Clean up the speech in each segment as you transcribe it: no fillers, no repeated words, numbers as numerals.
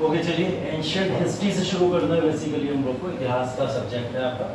Okay चलिए, ancient history से शुरू करना है। बेसिकली हम लोग को इतिहास का सब्जेक्ट है आपका,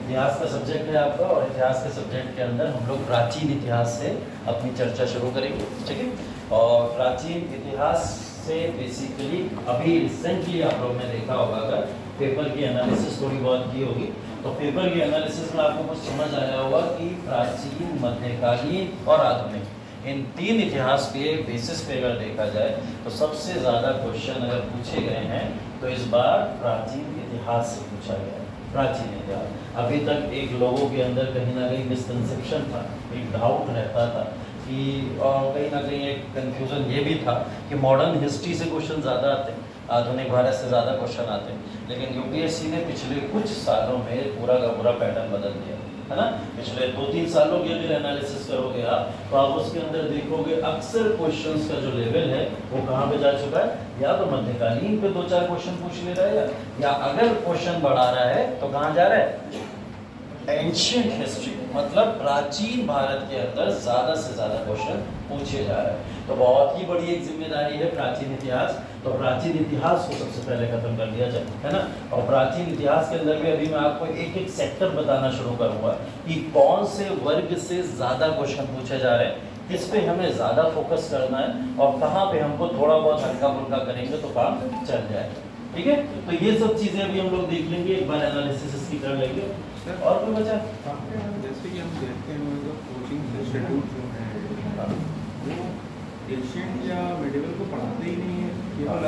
इतिहास का सब्जेक्ट है आपका, और इतिहास के सब्जेक्ट के अंदर हम लोग प्राचीन इतिहास से अपनी चर्चा शुरू करेंगे, ठीक है। और प्राचीन इतिहास से बेसिकली अभी रिसेंटली आप लोग ने देखा होगा, अगर पेपर की एनालिसिस थोड़ी बहुत की होगी तो पेपर की एनालिसिस में आपको कुछ समझ आया होगा कि प्राचीन, मध्यकालीन और आधुनिक, इन तीन इतिहास के बेसिस पे अगर देखा जाए तो सबसे ज़्यादा क्वेश्चन अगर पूछे गए हैं तो इस बार प्राचीन इतिहास से पूछा गया है। प्राचीन इतिहास, अभी तक एक लोगों के अंदर कहीं ना कहीं मिसकंसेप्शन था, एक डाउट रहता था कि, और कहीं ना कहीं एक कंफ्यूजन ये भी था कि मॉडर्न हिस्ट्री से क्वेश्चन ज़्यादा आते हैं, आधुनिक भारत से ज़्यादा क्वेश्चन आते हैं। लेकिन यूपीएससी ने पिछले कुछ सालों में पूरा का पूरा पैटर्न बदल दिया है ना। पिछले 2-3 सालों की अगर एनालिसिस करोगे आप तो आप उसके अंदर देखोगे अक्सर क्वेश्चंस का जो लेवल है वो कहाँ पे जा चुका है, या तो मध्यकालीन पे 2-4 क्वेश्चन पूछ ले रहा है, या अगर क्वेश्चन बढ़ा रहा है तो कहाँ जा रहा है, एंशिएंट हिस्ट्री, मतलब प्राचीन भारत के अंदर ज़्यादा से ज़्यादा क्वेश्चन पूछे जा रहे हैं। तो बहुत ही बड़ी एक जिम्मेदारी है प्राचीन इतिहास। तो प्राचीन इतिहास को सबसे पहले खत्म कर दिया जाए, है ना। और प्राचीन इतिहास के अंदर भी अभी मैं आपको एक एक सेक्टर बताना शुरू करूंगा कि कौन से वर्ग से ज़्यादा क्वेश्चन पूछे जा रहे हैं, किस पे हमें ज़्यादा फोकस करना है, और कहाँ पे हमको थोड़ा बहुत हल्का फुल्का करेंगे तो काम चल जाएगा, ठीक है। तो ये सब चीज़ें अभी हम लोग देख लेंगे, एक बार एनालिसिस इसकी कर लेंगे। और कोई बचा? जैसे कि हम देखते हैं कोचिंग इंस्टीट्यूट जो है वो एशियन या मेडिवल को पढ़ाते ही नहीं है, केवल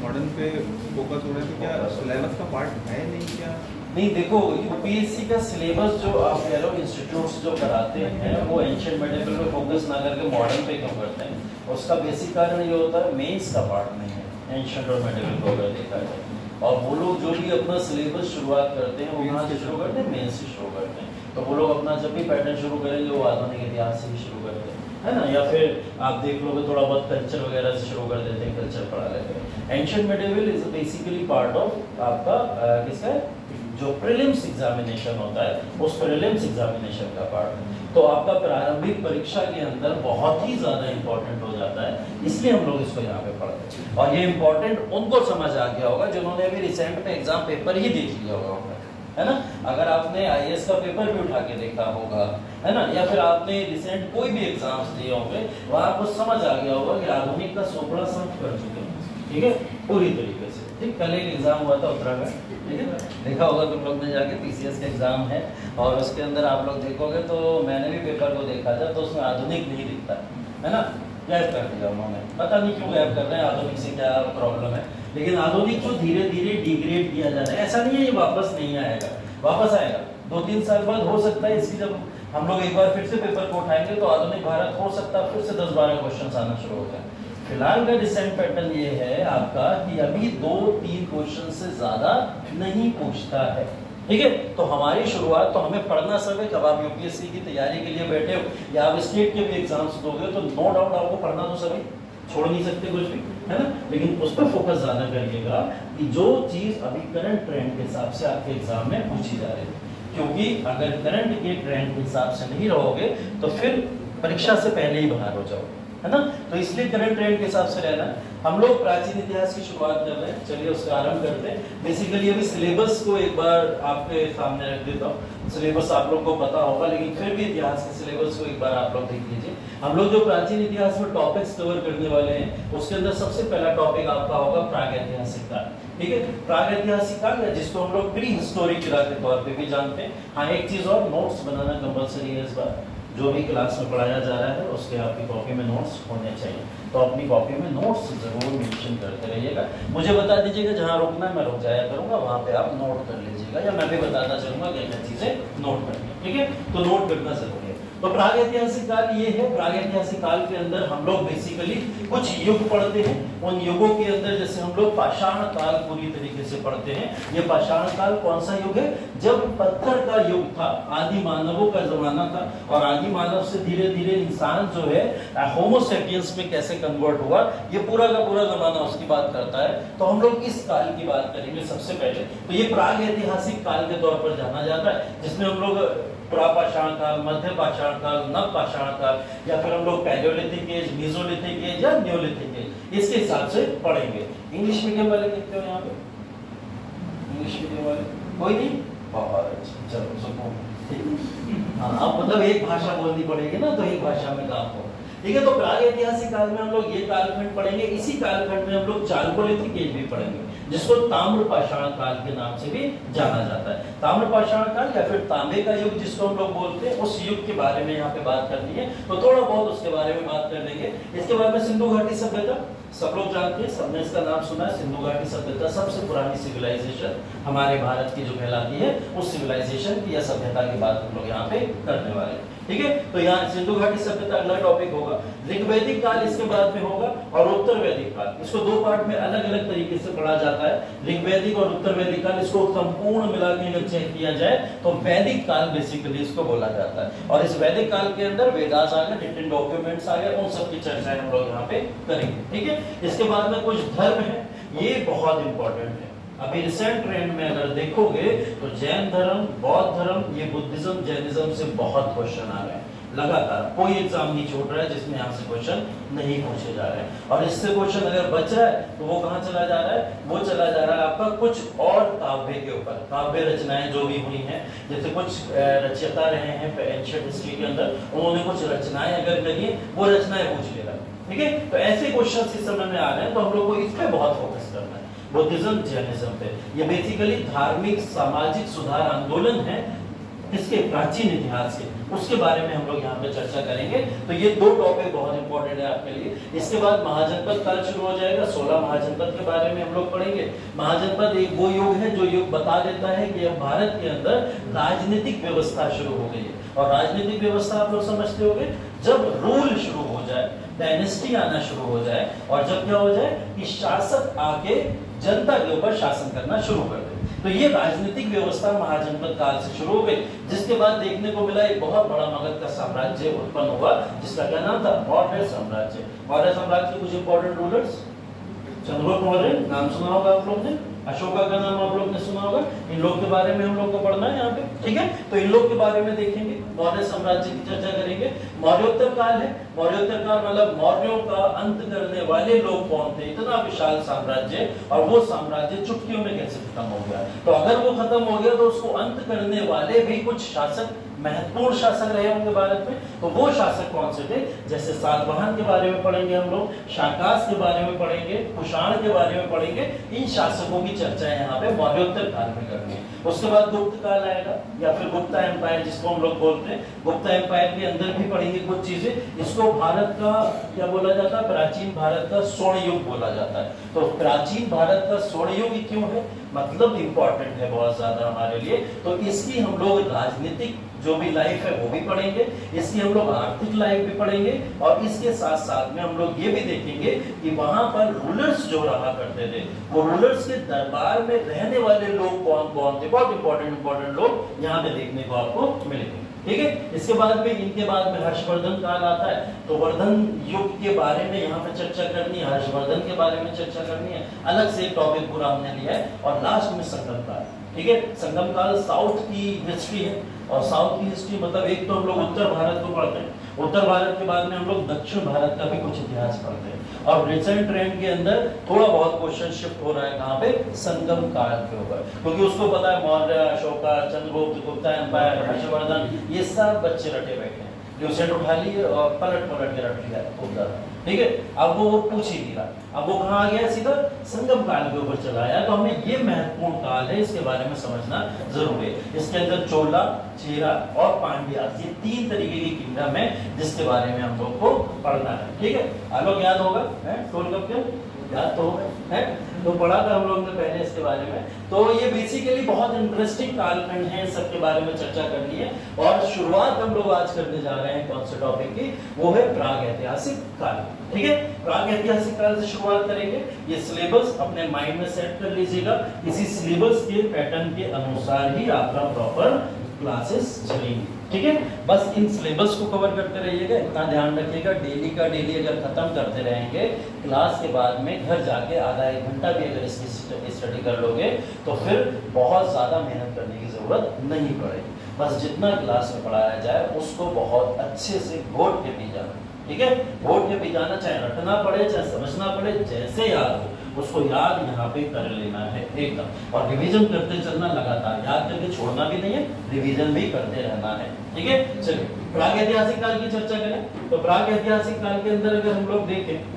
मॉडर्न पे फोकस हो रहा है। तो क्या सिलेबस का पार्ट है नहीं क्या? नहीं, देखो यूपीएससी का सिलेबस जो आप कह रहे हो इंस्टीट्यूट्स जो कराते हैं वो एंशिएंट मेडिवल पे फोकस ना करके मॉडर्न पे क्यों करते हैं, उसका बेसिक कारण ये होता है मेंस का पार्ट नहीं है एंशिएंट और मेडिवल को अगर देखा जाए। और वो लोग जो भी अपना सिलेबस शुरुआत करते हैं वो कहाँ से शुरू करते हैं, मेन से शुरू करते हैं। तो वो लोग अपना जब भी पैटर्न शुरू करेंगे वो आधुनिक इतिहास से ही शुरू करते हैं, है ना। या फिर आप देख लोगे थोड़ा बहुत कल्चर वगैरह से शुरू कर देते हैं, कल्चर पढ़ा लेते हैं। Ancient medieval is basically part of आपका किसका, जो प्रीलिम्स एग्जामिनेशन होता है उस प्रीलिम्स एग्जामिनेशन का पार्ट है। तो आपका प्रारंभिक परीक्षा के अंदर बहुत ही ज़्यादा इंपॉर्टेंट हो जाता है, इसलिए हम लोग इसको यहाँ पे पढ़ते हैं। और ये इंपॉर्टेंट उनको समझ आ गया होगा जिन्होंने अभी रिसेंट में एग्जाम पेपर ही देख लिया होगा, है ना। अगर आपने आईएएस का पेपर भी उठा के देखा होगा, है ना, या फिर आपने रिसेंट कोई भी एग्जाम्स दिए होंगे, वहाँ आपको समझ आ गया होगा कि आधुनिक का सोपड़ा समझ कर चुके हैं, ठीक है, पूरी तरीके से। ठीक, कल एक एग्जाम हुआ था उत्तराखंड, ठीक है, देखा होगा तुम लोग ने जाके, पीसीएस का एग्जाम है, और उसके अंदर आप लोग देखोगे तो मैंने भी पेपर को देखा था तो उसमें आधुनिक नहीं दिखता है ना, गैप कर दिया उन्होंने, पता नहीं क्यों गैप कर रहे हैं, आधुनिक से क्या प्रॉब्लम है। लेकिन आधुनिक को धीरे धीरे डिग्रेड किया जा रहा है, ऐसा नहीं है ये वापस नहीं आएगा, वापस आएगा 2-3 साल बाद हो सकता है। इसकी जब हम लोग एक बार फिर से पेपर को उठाएंगे तो आधुनिक भारत हो सकता है फिर से 10-12 क्वेश्चन आना शुरू हो जाए। फिलहाल का रिसेंट पैटर्न ये है आपका कि अभी 2-3 क्वेश्चन से ज्यादा नहीं पूछता है, ठीक है। तो हमारी शुरुआत, तो हमें पढ़ना सब है। जब आप यूपीएससी की तैयारी के लिए बैठे हो या आप स्टेट के भी एग्जाम्स दोगे तो नो डाउट आपको पढ़ना तो सभी, छोड़ नहीं सकते कुछ भी, है ना। लेकिन उस पर फोकस ज्यादा करिएगा कि जो चीज अभी करंट ट्रेंड के हिसाब से आपके एग्जाम में पूछी जा रही है, क्योंकि अगर करंट के ट्रेंड के हिसाब से नहीं रहोगे तो फिर परीक्षा से पहले ही बाहर हो जाओगे, है ना। तो इसलिए करंट ट्रेंड के हिसाब से रहना है। हम लोग प्राचीन इतिहास की शुरुआत कर रहे हैं, चलिए उसका आरंभ करते हैं। बेसिकली अभी सिलेबस को एक बार आपके सामने रख देता हूँ। सिलेबस आप लोग को पता होगा, लेकिन फिर भी इतिहास के सिलेबस को एक बार आप लोग देख लीजिए। हम लोग जो प्राचीन इतिहास में टॉपिक्स कवर करने वाले हैं उसके अंदर सबसे पहला टॉपिक आपका होगा प्रागैतिहासिक काल, ठीक है। प्रागैतिहासिक काल जिसको हम लोग प्री हिस्टोरिक इरा के तौर पे भी जानते हैं। हाँ, एक चीज और, नोट्स बनाना कंपलसरी है इस बार, जो भी क्लास में पढ़ाया जा रहा है उसके आपकी कॉपी में नोट्स होने चाहिए, तो अपनी कॉपी में नोट्स जरूर मेंशन करते रहिएगा। मुझे बता दीजिएगा जहाँ रुकना है मैं रुक जाया करूँगा, वहाँ पे आप नोट कर लीजिएगा, या मैं भी बताता चलूँगा क्या क्या चीज़ें नोट करनी है, ठीक है। तो नोट करना जरूरी है। तो प्रागैतिहासिक काल ये है। प्रागैतिहासिक काल के अंदर हम लोग बेसिकली कुछ युग पढ़ते हैं। उन युगों के अंदर जैसे हम लोग पाषाण काल पूरी तरीके से पढ़ते हैं। ये पाषाण काल कौन सा युग है, जब पत्थर का युग था, आदि मानवों का जमाना था, और आदि मानव से धीरे धीरे इंसान जो है होमो सेपियंस में कैसे कन्वर्ट हुआ, ये पूरा का पूरा जमाना उसकी बात करता है। तो हम लोग इस काल की बात करेंगे सबसे पहले। तो ये प्रागैतिहासिक काल के तौर पर जाना जाता है, जिसमें हम लोग प्रापाषाण काल, मध्य पाषाण काल, नव पाषाण काल, या फिर हम लोग पैलियोलिथिक एज, मेसोलिथिक एज या न्योलिथिक एज, इसके हिसाब से पढ़ेंगे। इंग्लिश मीडियम वाले कितने हो यहाँ पे? इंग्लिश मीडियम वाले कोई नहीं? बहुत अच्छा, चलो सुनो। हाँ, आप मतलब एक भाषा बोलनी पड़ेगी ना, तो एक भाषा में काम हो। ठीक है, तो प्राग ऐतिहासिक काल में हम लोग ये कालखंड पढ़ेंगे। इसी कालखंड में हम लोग चालकोलिथिक एज भी पढ़ेंगे, जिसको ताम्रपाषाण काल के नाम से भी जाना जाता है। ताम्रपाषाण काल या फिर तांबे का युग जिसको हम लोग बोलते हैं, उस युग के बारे में यहाँ पे बात करनी है, तो थोड़ा बहुत उसके बारे में बात कर लेंगे। इसके बाद में सिंधु घाटी सभ्यता, सब लोग जानते हैं, सबने इसका नाम सुना है। सिंधु घाटी सभ्यता सबसे पुरानी सिविलाइजेशन हमारे भारत की जो कहलाती है, उस सिविलाइजेशन की या सभ्यता की बात हम लोग यहाँ पे करने वाले हैं। ठीक है, तो यहाँ सिंधु घाटी सभ्यता अगला टॉपिक होगा। ऋग्वैदिक काल इसके बाद में होगा, और उत्तर वैदिक काल। इसको दो पार्ट में अलग अलग तरीके से पढ़ा जाता है, ऋग्वैदिक और उत्तर वैदिक काल। इसको संपूर्ण मिला के अगर चेक किया जाए तो वैदिक काल बेसिकली इसको बोला जाता है। और इस वैदिक काल के अंदर वेदास आ गए, रिटन डॉक्यूमेंट्स आ गए, उन सब की चर्चा हम लोग यहाँ पे करेंगे। ठीक है, इसके बाद में कुछ धर्म है, ये बहुत इंपॉर्टेंट है। अभी रिसेंट ट्रेंड में अगर देखोगे तो जैन धर्म, बौद्ध धर्म, ये बुद्धिज्म, जैनिज्म से बहुत क्वेश्चन आ रहे हैं लगातार। कोई एग्जाम नहीं छोड़ रहा है जिसमें यहाँ से क्वेश्चन नहीं पूछे जा रहे हैं। और इससे क्वेश्चन अगर बच रहा है तो वो कहाँ चला जा रहा है? वो चला जा रहा है आपका कुछ और काव्य के ऊपर। काव्य रचनाएं जो भी हुई हैं, जैसे कुछ रचयिता रहे हैं एंशिएंट हिस्ट्री के अंदर, उन्होंने कुछ रचनाएं अगर करी, वो रचनाएं पूछ ले रहा है। ठीक है, तो ऐसे क्वेश्चन इस समय में आ रहे हैं, तो हम लोग को इस पे बहुत फोकस करना है, बुद्धिज्म, जैनिज्म पे। ये बेसिकली धार्मिक सामाजिक सुधार आंदोलन है, इसके प्राचीन इतिहास के, उसके बारे में हम लोग यहाँ पे चर्चा करेंगे। तो ये दो टॉपिक बहुत इंपॉर्टेंट है आपके लिए। इसके बाद महाजनपद काल शुरू हो जाएगा, 16 महाजनपद के बारे में हम लोग पढ़ेंगे। महाजनपद एक वो युग है जो युग बता देता है कि अब भारत के अंदर राजनीतिक व्यवस्था शुरू हो गई है। और राजनीतिक व्यवस्था आप लोग समझते होंगे, जब रूल शुरू हो जाए, डायनेस्टी आना शुरू हो जाए, और जब क्या हो जाए कि शासक आके जनता के ऊपर शासन करना शुरू कर दे, तो ये राजनीतिक व्यवस्था महाजनपद काल से शुरू हो गई। जिसके बाद देखने को मिला एक बहुत बड़ा मगध का साम्राज्य उत्पन्न हुआ, जिसका क्या नाम था? मौर्य साम्राज्य। मौर्य साम्राज्य के कुछ इंपॉर्टेंट रूलर्स, चंद्रगुप्त मौर्य नाम सुना होगा आप लोग ने, अशोका का नाम आप लोग ने सुना होगा। इन लोग के बारे में हम लोग को पढ़ना है यहाँ पे। ठीक है, तो इन लोग के बारे में देखेंगे, मौर्य साम्राज्य की चर्चा करेंगे। मौर्योत्तर काल है, मौर्योत्तर काल मतलब मौर्यों का अंत करने वाले लोग कौन थे? इतना विशाल साम्राज्य, और वो साम्राज्य चुटकियों में कैसे खत्म हो गया? तो अगर वो खत्म हो गया तो उसको अंत करने वाले भी कुछ शासक, महत्वपूर्ण शासक रहे होंगे भारत में। तो वो शासक कौन से थे? जैसे सातवाहन के बारे में पढ़ेंगे हम लोग, शाकास के बारे में पढ़ेंगे, कुषाण के बारे में पढ़ेंगे। इन शासकों की चर्चा यहाँ पे मौर्योत्तर काल में करनी है। उसके बाद गुप्त काल आएगा, या फिर गुप्ता एम्पायर जिसको हम लोग बोलते हैं। गुप्ता एम्पायर के अंदर भी पढ़ेंगे कुछ चीजें। इसको भारत का क्या बोला जाता है? प्राचीन भारत का स्वर्ण युग बोला जाता है। तो प्राचीन भारत का स्वर्ण युग क्यों है? मतलब इंपॉर्टेंट है बहुत ज्यादा हमारे लिए। तो इसकी हम लोग राजनीतिक जो भी लाइफ है वो भी पढ़ेंगे, इसकी हम लोग आर्थिक लाइफ भी पढ़ेंगे, और इसके साथ साथ में हम लोग ये भी देखेंगे कि वहां पर रूलर्स जो रहा करते थे, वो रूलर्स के दरबार में रहने वाले लोग कौन कौन थे। बहुत इंपॉर्टेंट लोग यहाँ पे देखने को आपको मिलेंगे। ठीक है, इसके बाद में, इनके बाद में हर्षवर्धन काल आता है। तो वर्धन युग के बारे में यहाँ पे चर्चा करनी है, हर्षवर्धन के बारे में चर्चा करनी है, अलग से एक टॉपिक पूरा हमने लिया है। और लास्ट में संगम काल। ठीक है, संगम काल साउथ की हिस्ट्री है, और साउथ की हिस्ट्री मतलब एक तो हम लोग उत्तर भारत को पढ़ते हैं, उत्तर भारत के बाद में हम लोग दक्षिण भारत का भी कुछ इतिहास पढ़ते हैं। और रिसेंट ट्रेंड के अंदर थोड़ा बहुत क्वेश्चन शिफ्ट हो रहा है कहाँ पे? संगम काल के ऊपर, क्योंकि उसको पता है मौर्य, अशोका, चंद्रगुप्त, गुप्ता एम्पायर, हर्षवर्धन, ये सब बच्चे रटे बैठे हैं। ल्यूसेंट उठा लिए और पलट के रट लिया खूब ज्यादा। ठीक है, अब वो पूछ ही नहीं रहा, अब वो कहाँ आ गया? सीधा संगम काल के ऊपर चला आया। तो हमें ये महत्वपूर्ण काल है, इसके बारे में समझना जरूरी है। इसके अंदर चोला, चेरा और पांड्या, ये तीन तरीके की किंगडम है जिसके बारे में हम लोग को पढ़ना है। ठीक है, आप लोग याद होगा टोल कप के याद तो है, तो पढ़ा था हम लोग ने पहले इसके बारे में। तो ये बेसिकली बहुत इंटरेस्टिंग कालखंड है, सबके बारे में चर्चा करनी है। और शुरुआत हम लोग आज करने जा रहे हैं कौन से टॉपिक की? वो है प्राग ऐतिहासिक काल। ठीक है, प्राग ऐतिहासिक काल से शुरुआत करेंगे। ये सिलेबस अपने माइंड में सेट कर लीजिएगा, इसी सिलेबस के पैटर्न के अनुसार ही आपका प्रॉपर क्लासेस चलेंगी। ठीक है, बस इन सिलेबस को कवर करते रहिएगा, इतना ध्यान रखिएगा। डेली का डेली अगर खत्म करते रहेंगे, क्लास के बाद में घर जाके आधा एक घंटा भी अगर इसकी स्टडी कर लोगे तो फिर बहुत ज़्यादा मेहनत करने की ज़रूरत नहीं पड़ेगी। बस जितना क्लास में पढ़ाया जाए उसको बहुत अच्छे से घोट के पी जाना। ठीक है, वोट जब भी जाना चाहे रटना पड़े चाहे समझना पड़े, जैसे याद हो उसको याद यहाँ पे कर लेना है एकदम, और रिवीजन करते चलना लगातार, याद करके छोड़ना भी नहीं है, रिवीजन भी करते रहना है। ठीक है, चलिए प्राग ऐतिहासिक काल की चर्चा करें। तो प्राग ऐतिहासिक काल के अंदर अगर हम लोग देखें,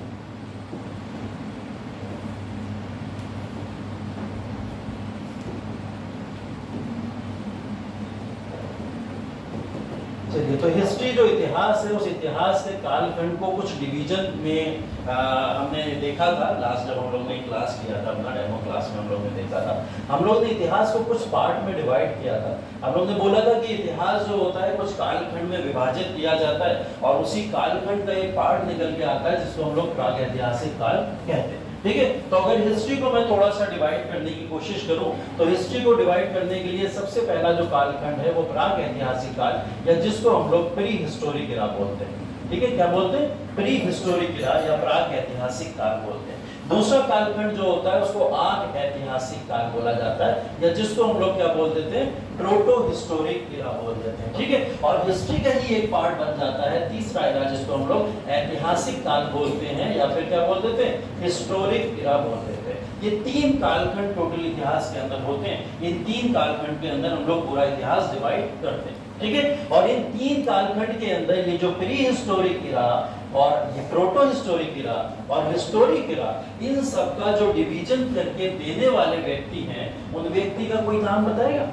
तो हिस्ट्री जो इतिहास है, उस इतिहास के कालखंड को कुछ डिवीजन में हमने देखा था लास्ट जब हम लोग ने क्लास किया था, अपना डेमो क्लास में हम लोग ने देखा था। हम लोग ने इतिहास को कुछ पार्ट में डिवाइड किया था। हम लोग ने बोला था कि इतिहास जो होता है कुछ कालखंड में विभाजित किया जाता है और उसी कालखंड का एक पार्ट निकल के आता है जिसको हम लोग प्राग ऐतिहासिक काल कहते हैं। ठीक है, तो अगर हिस्ट्री को मैं थोड़ा सा डिवाइड करने की कोशिश करूं तो हिस्ट्री को डिवाइड करने के लिए सबसे पहला जो कालखंड है वो प्राग ऐतिहासिक काल, या जिसको हम लोग प्री हिस्टोरिक इरा बोलते हैं। ठीक है, क्या बोलते हैं? प्री हिस्टोरिक इरा या प्राग ऐतिहासिक काल बोलते हैं। दूसरा कालखंड जो होता है उसको आग ऐतिहासिक काल बोला जाता है, या जिसको हम लोग क्या बोल देते हैं? प्रोटो हिस्टोरिक इरा बोल देते हैं। ठीक है, और हिस्ट्री का ही एक पार्ट बन जाता है तीसरा इरा, जिसको हम लोग ऐतिहासिक काल बोलते हैं, या फिर क्या बोल देते हैं? हिस्टोरिक इरा बोल देते हैं। ये तीन कालखंड टोटल इतिहास के अंदर होते हैं। इन तीन कालखंड के अंदर हम लोग पूरा इतिहास डिवाइड करते हैं। ठीक है, और इन तीन कालखंड के अंदर ये जो प्री हिस्टोरिक इरा और ये प्रोटो हिस्टोरिक इरा और हिस्टोरिक इरा, इन सब का जो डिवीजन करके देने वाले व्यक्ति हैं, उन व्यक्ति का कोई नाम बताएगा?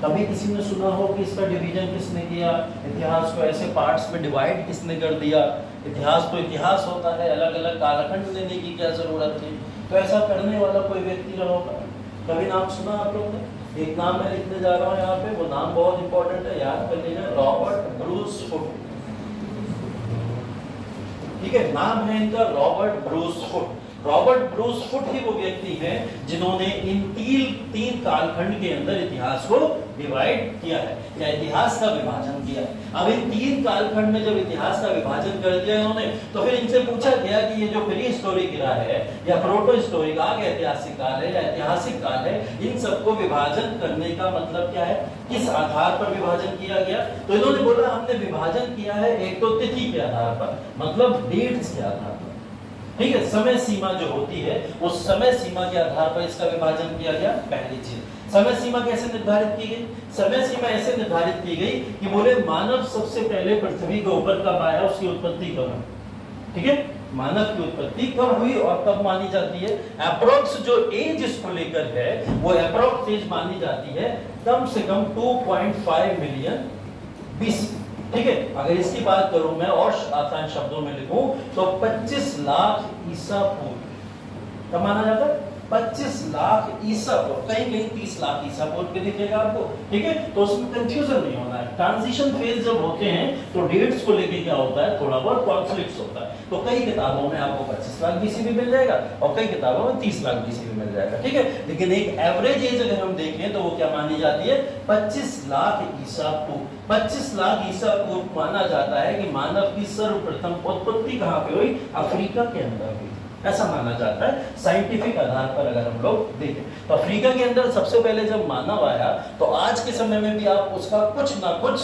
कभी किसी ने सुना हो कि इसका डिवीजन किसने किया, इतिहास को ऐसे पार्ट्स में डिवाइड किसने कर दिया? इतिहास तो इतिहास होता है, अलग अलग कालखंड लेने की क्या जरूरत थी? तो ऐसा करने वाला कोई व्यक्ति रहा होगा, कभी नाम सुना आप लोगों ने? एक नाम मैं लिखने जा रहा हूँ यहाँ पे, वो नाम बहुत इंपॉर्टेंट है, याद कर लीजिए, रॉबर्ट ब्रूस फुट। ठीक है, नाम है इनका Robert Bruce Foote. Robert Bruce Foote ही वो व्यक्ति हैं जिन्होंने इन तीन कालखंड के अंदर इतिहास को डिवाइड किया है, या इतिहास का विभाजन किया है। अब इन तीन कालखंड में जब इतिहास का विभाजन कर दिया इन्होंने, तो फिर इनसे पूछा गया कि ये जो प्री हिस्टोरिक इरा है या प्रोटो हिस्टोरिक आग ऐतिहासिक काल है या ऐतिहासिक काल है, इन सबको विभाजन करने का मतलब क्या है, किस आधार पर विभाजन किया गया? तो इन्होंने बोला हमने विभाजन किया है एक तो तिथि के आधार पर, मतलब डेट्स के आधार पर। ठीक है, समय सीमा जो होती है उस समय सीमा के आधार पर इसका विभाजन किया गया। पहली चीज, समय सीमा कैसे निर्धारित की गई? समय सीमा ऐसे निर्धारित की गई कि बोले मानव सबसे पहले पृथ्वी के ऊपर कब आया, उसकी उत्पत्ति कब हुई। ठीक है, मानव की उत्पत्ति कब हुई और कब मानी जाती है? अप्रोक्स जो एज इसको लेकर है वो अप्रोक्स एज मानी जाती है कम से कम 2.5 मिलियन BC। ठीक है, अगर इसकी बात करूं मैं और आसान शब्दों में लिखूं तो 25 लाख ईसा पूर्व कब माना जाता है? 25 लाख ईसा पूर्व, कहीं कहीं 30 लाख ईसा पूर्व के दिखेगा आपको। ठीक है, तो उसमें कंफ्यूजन नहीं होना है। ट्रांजिशन फेज जब होते हैं तो डेट्स को लेके क्या होता है, थोड़ा बहुत कॉन्फ्लिक्ट्स होता है। तो कई किताबों में आपको 25 लाख BC भी मिल जाएगा और कई किताबों में 30 लाख BC भी मिल जाएगा। ठीक है, लेकिन एक एवरेज एज अगर हम देखें तो वो क्या मानी जाती है? 25 लाख ईसा पूर्व। 25 लाख ईसा पूर्व माना जाता है कि मानव की सर्वप्रथम उत्पत्ति कहां पे हुई? अफ्रीका के अंदर हुई, ऐसा माना जाता है साइंटिफिक आधार पर। अगर हम लोग देखें तो अफ्रीका के अंदर सबसे पहले जब मानव आया तो आज के समय में भी आप उसका कुछ ना कुछ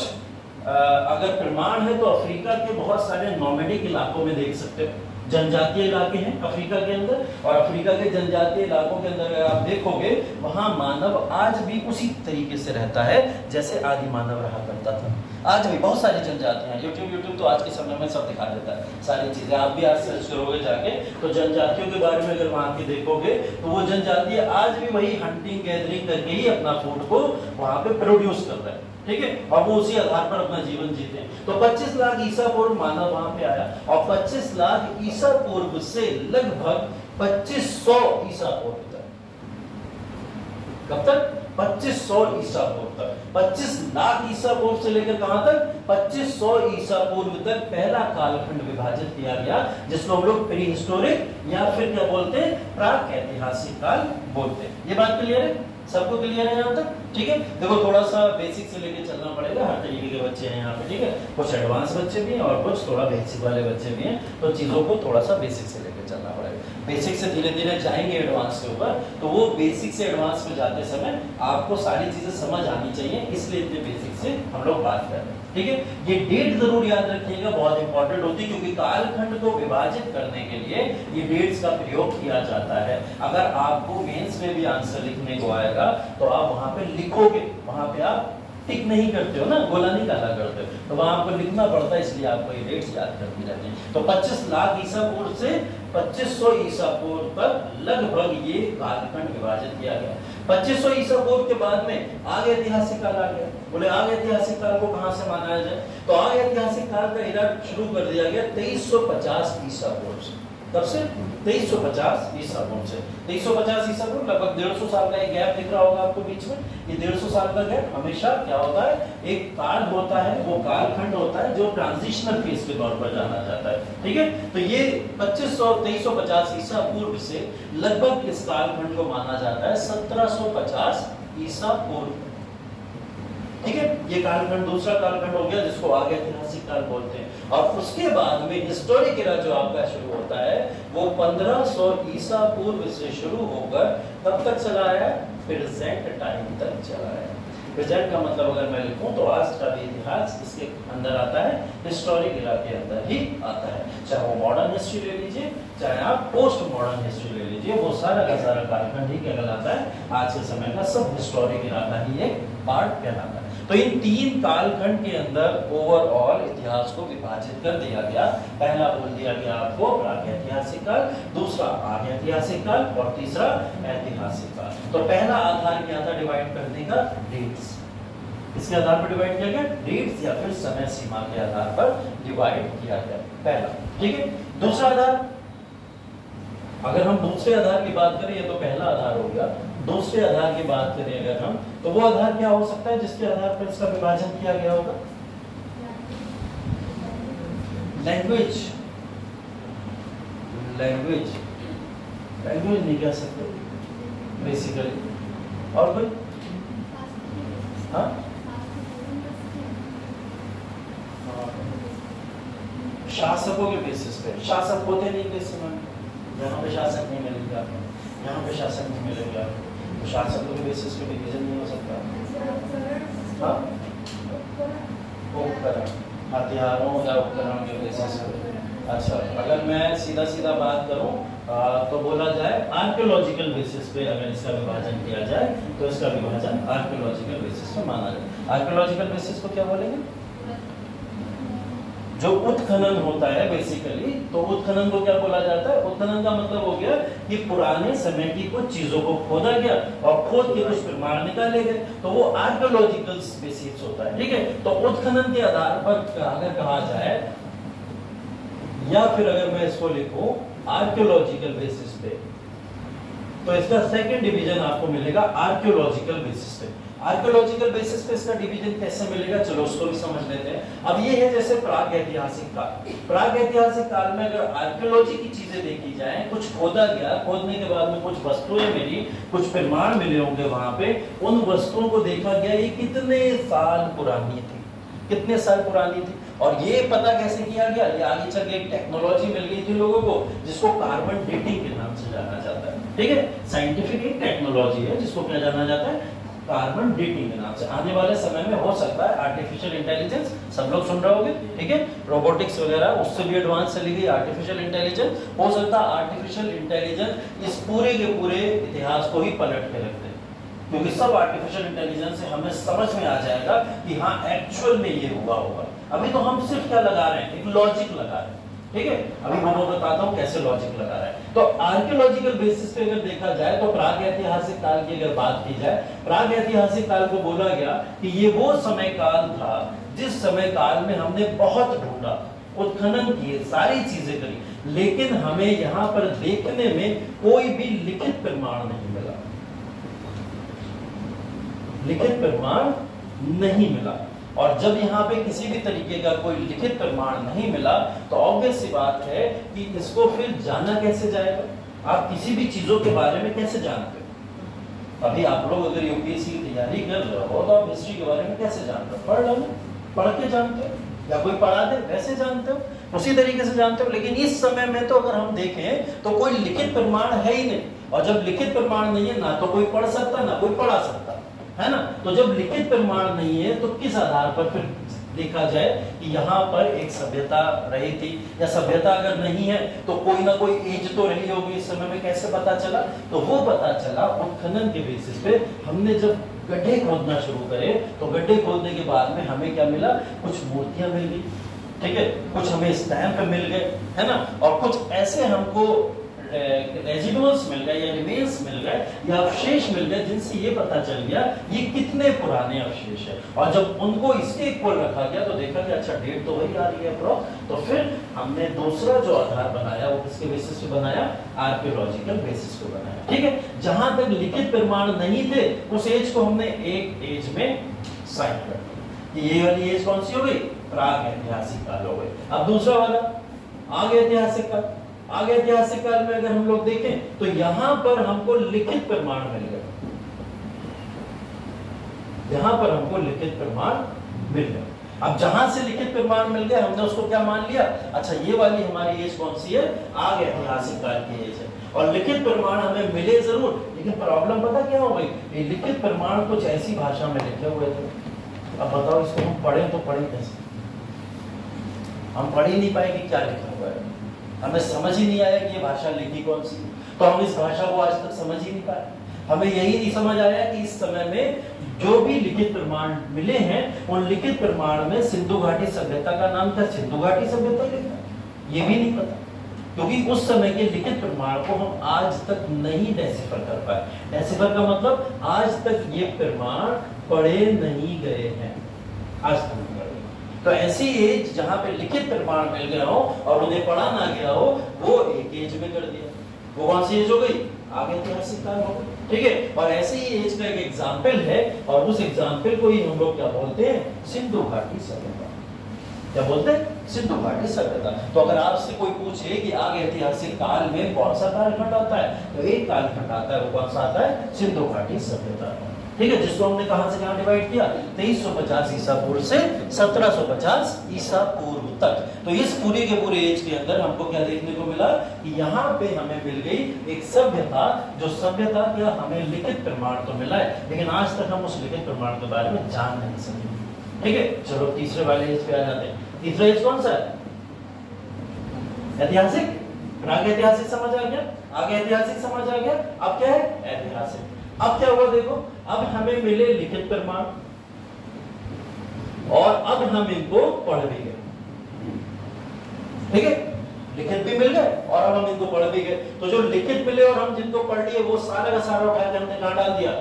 अगर प्रमाण है तो अफ्रीका के बहुत सारे नोमैडिक इलाकों में देख सकते हो। जनजातीय इलाके हैं अफ्रीका के अंदर, और अफ्रीका के जनजातीय इलाकों के अंदर अगर आप देखोगे वहां मानव आज भी उसी तरीके से रहता है जैसे आदि मानव रहा करता था। आज भी बहुत सारी जनजातियां, यूट्यूब तो आज के समय में सब दिखा देता है सारी चीजें। आप भी आज सर्च करोगे जाके तो जनजातियों के बारे में अगर वहां के देखोगे तो वो जनजातीय आज भी वही हंटिंग गैदरिंग करके ही अपना फूड को वहां पे प्रोड्यूस कर रहे हैं। ठीक है, और वो उसी आधार पर अपना जीवन जीते हैं। तो 25 लाख ईसा पूर्व मानव वहां पे आया, और 25 लाख ईसा पूर्व से लगभग 2500 ईसा पूर्व तक, कब तक? 2500 ईसा पूर्व तक। 25 लाख ईसा पूर्व से लेकर कहां तक? 2500 ईसा पूर्व तक पहला कालखंड विभाजित किया गया, जिसको हम लोग प्री हिस्टोरिक या फिर क्या बोलते हैं? प्राक ऐतिहासिक काल बोलते हैं। ये बात क्लियर है? सबको क्लियर है यहाँ तक? ठीक है, देखो थोड़ा सा बेसिक से लेके चलना पड़ेगा। हर तरीके के बच्चे हैं यहाँ पे। ठीक है, कुछ एडवांस बच्चे भी हैं और कुछ थोड़ा बेसिक वाले बच्चे भी हैं, तो चीजों को थोड़ा सा बेसिक से लेके चलना पड़ेगा। बेसिक से धीरे धीरे जाएंगे एडवांस के ऊपर, तो वो बेसिक से एडवांस में जाते समय आपको सारी चीजें समझ आनी चाहिए, इसलिए इतने बेसिक से हम लोग बात कर रहे हैं। ठीक है, ये डेट जरूर याद रखिएगा, बहुत इंपॉर्टेंट होती है, क्योंकि कालखंड को विभाजित करने के लिए ये डेट्स का प्रयोग किया जाता है। अगर आपको मेंस में भी आंसर लिखने को आएगा तो आप वहां पे लिखोगे, वहां पे आप टिक नहीं करते हो ना, गोला नहीं काला करते हो, तो वहां आपको लिखना पड़ता है, इसलिए आपको ये डेट्स याद करनी रहती है। तो 25 लाख ईसा पूर्व से 2500 ईसा पूर्व तक लगभग ये कालखंड विभाजित किया गया। 2500 ईसा पूर्व के बाद में आगे ऐतिहासिक काल आ गया। बोले आगे ऐतिहासिक काल को कहां से माना जाए, तो आगे ऐतिहासिक काल का इरा शुरू कर दिया गया 2350 ईसा पूर्व से। तब से 2350 ईसा पूर्व से 2350 ईसा पूर्व लगभग 150 साल का एक गैप दिख रहा होगा आपको बीच में। ये 150 साल का गैप हमेशा क्या होता है, एक काल होता है, वो कालखंड होता है जो ट्रांजिशनल फेज के तौर पर जाना जाता है। ठीक है, तो ये 2350 ईसा पूर्व से लगभग इस कालखंड को माना जाता है 1750 ईसा पूर्व। ठीक है, ये कालखंड दूसरा कालखंड हो गया जिसको आगे ऐतिहासिक काल बोलते हैं। और उसके बाद में हिस्टोरिक एरा जो आपका शुरू होता है वो 1500 ईसा पूर्व से शुरू होकर कब तक चला है, प्रेजेंट टाइम तक चला है। प्रेजेंट का मतलब अगर मैं लिखूं तो आज का भी इतिहास इसके अंदर आता है, हिस्टोरिक एरा के अंदर ही आता है। चाहे वो मॉडर्न हिस्ट्री ले लीजिए, चाहे आप पोस्ट मॉडर्न हिस्ट्री ले लीजिए, वो सारा का सारा कालखंड ही कहलाता है। आज के समय का सब हिस्टोरिक एरा का ही एक पार्ट कहलाता है। तो इन तीन कालखंड के अंदर ओवरऑल इतिहास को विभाजित कर दिया गया। पहला बोल दिया गया आपको प्रागैतिहासिक काल, दूसरा आगे ऐतिहासिक काल और तीसरा ऐतिहासिक काल। तो पहला आधार क्या था डिवाइड करने का, डेट्स। इसके आधार पर डिवाइड किया गया, डेट्स या फिर समय सीमा के आधार पर डिवाइड किया गया पहला। ठीक है, दूसरा आधार, अगर हम दूसरे आधार की बात करें, ये तो पहला आधार हो गया। दूसरे आधार की बात करें अगर हम, तो वो आधार क्या हो सकता है जिसके आधार पर इसका विभाजन किया गया होगा, लैंग्वेज। लैंग्वेज लैंग्वेज नहीं कह सकते बेसिकली, और कोई हाँ शासकों के बेसिस पे, शासक होते नहीं किसी में, यहाँ पे शासक नहीं मिलेगा, यहाँ पे शासक नहीं मिलेगा, तो शासकों के बेसिस पे डिवीजन नहीं हो सकता। हाँ, उपकरण, हथियारों या उपकरण के बेसिस पे। अच्छा, अगर मैं सीधा सीधा बात करूं तो बोला जाए आर्कियोलॉजिकल बेसिस पे अगर इसका विभाजन किया जाए तो इसका विभाजन आर्कियोलॉजिकल बेसिस पे माना जाए। आर्कियोलॉजिकल बेसिस को क्या बोलेंगे, जो उत्खनन होता है बेसिकली, तो उत्खनन को क्या बोला जाता है, उत्खनन का मतलब हो गया कि पुराने समय की कुछ चीजों को खोदा गया और खोद के कुछ प्रमाण निकाले गए, तो वो आर्कियोलॉजिकल बेसिस होता है। ठीक है, तो उत्खनन के आधार पर अगर कहा जाए, या फिर अगर मैं इसको लिखूं आर्कियोलॉजिकल बेसिस पे, तो इसका सेकंड डिवीजन आपको मिलेगा आर्कियोलॉजिकल बेसिस पे। आर्कियोलॉजिकल बेसिस पे इसका डिवीजन कैसे मिलेगा, चलो उसको भी समझ लेते हैं। अब ये है जैसे प्रागैतिहासिक काल। प्रागैतिहासिक काल में अगर आर्कियोलॉजी की चीजें देखी जाए, कुछ खोदा गया, खोदने के बाद में कुछ वस्तुएं मिली, कुछ प्रमाण मिले होंगे वहां पे, उन वस्तुओं को देखा गया ये कितने साल पुरानी थी, कितने साल पुरानी थी, और ये पता कैसे किया गया, ये आगे चल के एक टेक्नोलॉजी मिल गई थी लोगों को जिसको कार्बन डेटिंग के नाम से जाना जाता है। ठीक है, साइंटिफिक एक टेक्नोलॉजी है जिसको क्या जाना जाता है, कार्बन डेटिंग के नाम से। आने वाले समय में हो सकता है आर्टिफिशियल इंटेलिजेंस, सब लोग सुन रहे होंगे, ठीक है, रोबोटिक्स वगैरह उससे भी एडवांस चली गई आर्टिफिशियल इंटेलिजेंस। हो सकता है आर्टिफिशियल इंटेलिजेंस इस पूरे के पूरे इतिहास को ही पलट के रख दे, क्योंकि सब आर्टिफिशियल इंटेलिजेंस से हमें समझ में आ जाएगा कि हाँ एक्चुअल में ये हुआ होगा। अभी तो हम सिर्फ क्या लगा रहे हैं, एक लॉजिक लगा रहे हैं। ठीक है, अभी मैं बताता हूँ कैसे लॉजिक लगा रहा है। तो आर्कियोलॉजिकल बेसिस पे अगर देखा जाए तो प्रागैतिहासिक काल की अगर बात की जाए, प्रागैतिहासिक काल को बोला गया कि ये वो समय काल था जिस समय काल में हमने बहुत ढूंढा, उत्खनन किए, सारी चीजें करी, लेकिन हमें यहाँ पर देखने में कोई भी लिखित प्रमाण नहीं मिला, लिखित प्रमाण नहीं मिला। और जब यहाँ पे किसी भी तरीके का कोई लिखित प्रमाण नहीं मिला तो ऑब्वियस सी बात है कि इसको फिर जाना कैसे जाएगा, आप किसी भी चीजों के बारे में कैसे जानते हो। अभी आप लोग अगर यूपीएससी की तैयारी कर रहे हो तो आप हिस्ट्री के बारे में कैसे जानते हो, पढ़ लो, पढ़ के जानते हो, या कोई पढ़ा दे वैसे जानते हो। उसी तरीके से जानते हो। लेकिन इस समय में तो अगर हम देखें तो कोई लिखित प्रमाण है ही नहीं, और जब लिखित प्रमाण नहीं है ना तो कोई पढ़ सकता ना कोई पढ़ा सकता, है ना। तो जब लिखित प्रमाण नहीं है तो किस आधार पर फिर देखा जाए कि यहाँ पर एक सभ्यता रही थी, या सभ्यता अगर नहीं है तो कोई ना कोई एज तो रही होगी। इस समय में कैसे पता चला? तो वो पता चला उत्खनन के बेसिस पे। हमने जब गड्ढे खोदना शुरू करे तो गड्ढे खोदने के बाद में हमें क्या मिला? कुछ मूर्तियां मिल गई, ठीक है, कुछ हमें स्टैम्प मिल गए, है ना, और कुछ ऐसे हमको रेजिडुअल्स मिल गए या रिमेन्स मिल गए या अवशेष मिल गए जिनसे ये पता चल गया ये कितने पुराने अवशेष है। और जब उनको इसके इक्वल रखा गया तो देखा कि अच्छा डेट तो वही आ रही है प्रो। तो फिर हमने दूसरा जो आधार बनाया वो किसके बेसिस पे बनाया? आर्कियोलॉजिकल बेसिस पे बनाया, ठीक है। जहां तक लिखित प्रमाण नहीं थे उस एज को हमने एक एज में साइन कर दिया। ये वाली एज कौन सी हो गई? प्राग ऐतिहासिक काल हो गई। अब दूसरा वाला आगे ऐतिहासिक काल। आगे ऐतिहासिक काल में अगर हम लोग देखें तो यहां पर हमको लिखित प्रमाण मिल गए, यहां पर हमको लिखित प्रमाण मिल गए। अब जहां से लिखित प्रमाण मिल गया हमने उसको क्या मान लिया? अच्छा ये वाली हमारी एज कौन सी है? आगे ऐतिहासिक काल की एज है। और लिखित प्रमाण हमें मिले जरूर, लेकिन प्रॉब्लम पता क्या हो गई? ये लिखित प्रमाण कुछ ऐसी भाषा में लिखे हुए थे। अब बताओ इसको हम पढ़ें तो पढ़ें कैसे? हम पढ़ ही नहीं पाए कि क्या लिखा हुआ है, हमें समझ ही नहीं आया कि ये भाषा लिखी कौन सी। तो हम इस भाषा को आज तक समझ ही नहीं पाए। हमें यही नहीं समझ आया कि इस समय में जो भी लिखित प्रमाण मिले हैं उन लिखित प्रमाण में सिंधु घाटी सभ्यता का नाम क्या? सिंधु घाटी सभ्यता लिखा, ये भी नहीं पता, क्योंकि उस समय के लिखित प्रमाण को हम आज तक नहीं डेसिफर कर पाए। डेसिफर का मतलब आज तक ये प्रमाण पढ़े नहीं गए हैं, आज तक नहीं पढ़े। तो ऐसी एज जहां पे लिखित प्रमाण मिल गया हो और उन्हें पढ़ा ना गया हो वो एक एज में कर दिया। वो कौन सी एज हो गई? आगे ऐतिहासिक काल हो गई, ठीक है। और ऐसी ही एज का एक एग्जाम्पल है और उस एग्जाम्पल को ही हम लोग क्या बोलते हैं? सिंधु घाटी सभ्यता। क्या बोलते हैं? सिंधु घाटी सभ्यता। तो अगर आपसे कोई पूछे कि आगे ऐतिहासिक काल में कौन सा कालखंड आता है तो एक कालखंड आता है, वो कौन सा आता है? सिंधु घाटी सभ्यता, ठीक है, जिसको हमने कहां से कहां डिवाइड किया? 2350 ईसा पूर्व से 1750 ईसा पूर्व तक। तो इस पूरे के पूरे एज के अंदर हमको क्या देखने को मिला कि यहाँ पे हमें मिल गई एक सभ्यता, जो सभ्यता क्या हमें लिखित प्रमाण तो मिला है लेकिन आज तक हम उस लिखित प्रमाण के बारे में जान नहीं सके, ठीक है। चलो तीसरे वाले एज पे आ जाते हैं। तीसरा एज कौन सा है? ऐतिहासिक। प्राग ऐतिहासिक समझ आ गया, आगे ऐतिहासिक समझ आ गया, अब क्या है? ऐतिहासिक। अब क्या हुआ देखो, अब हमें मिले लिखित प्रमाण और अब हम इनको पढ़ भी गए, ठीक है, लिखित भी मिल गए और अब हम इनको पढ़ भी गए। तो जो लिखित मिले और हम जिनको पढ़ लिए वो सारा का सारा उठाकर हमने कहां डाल दिया?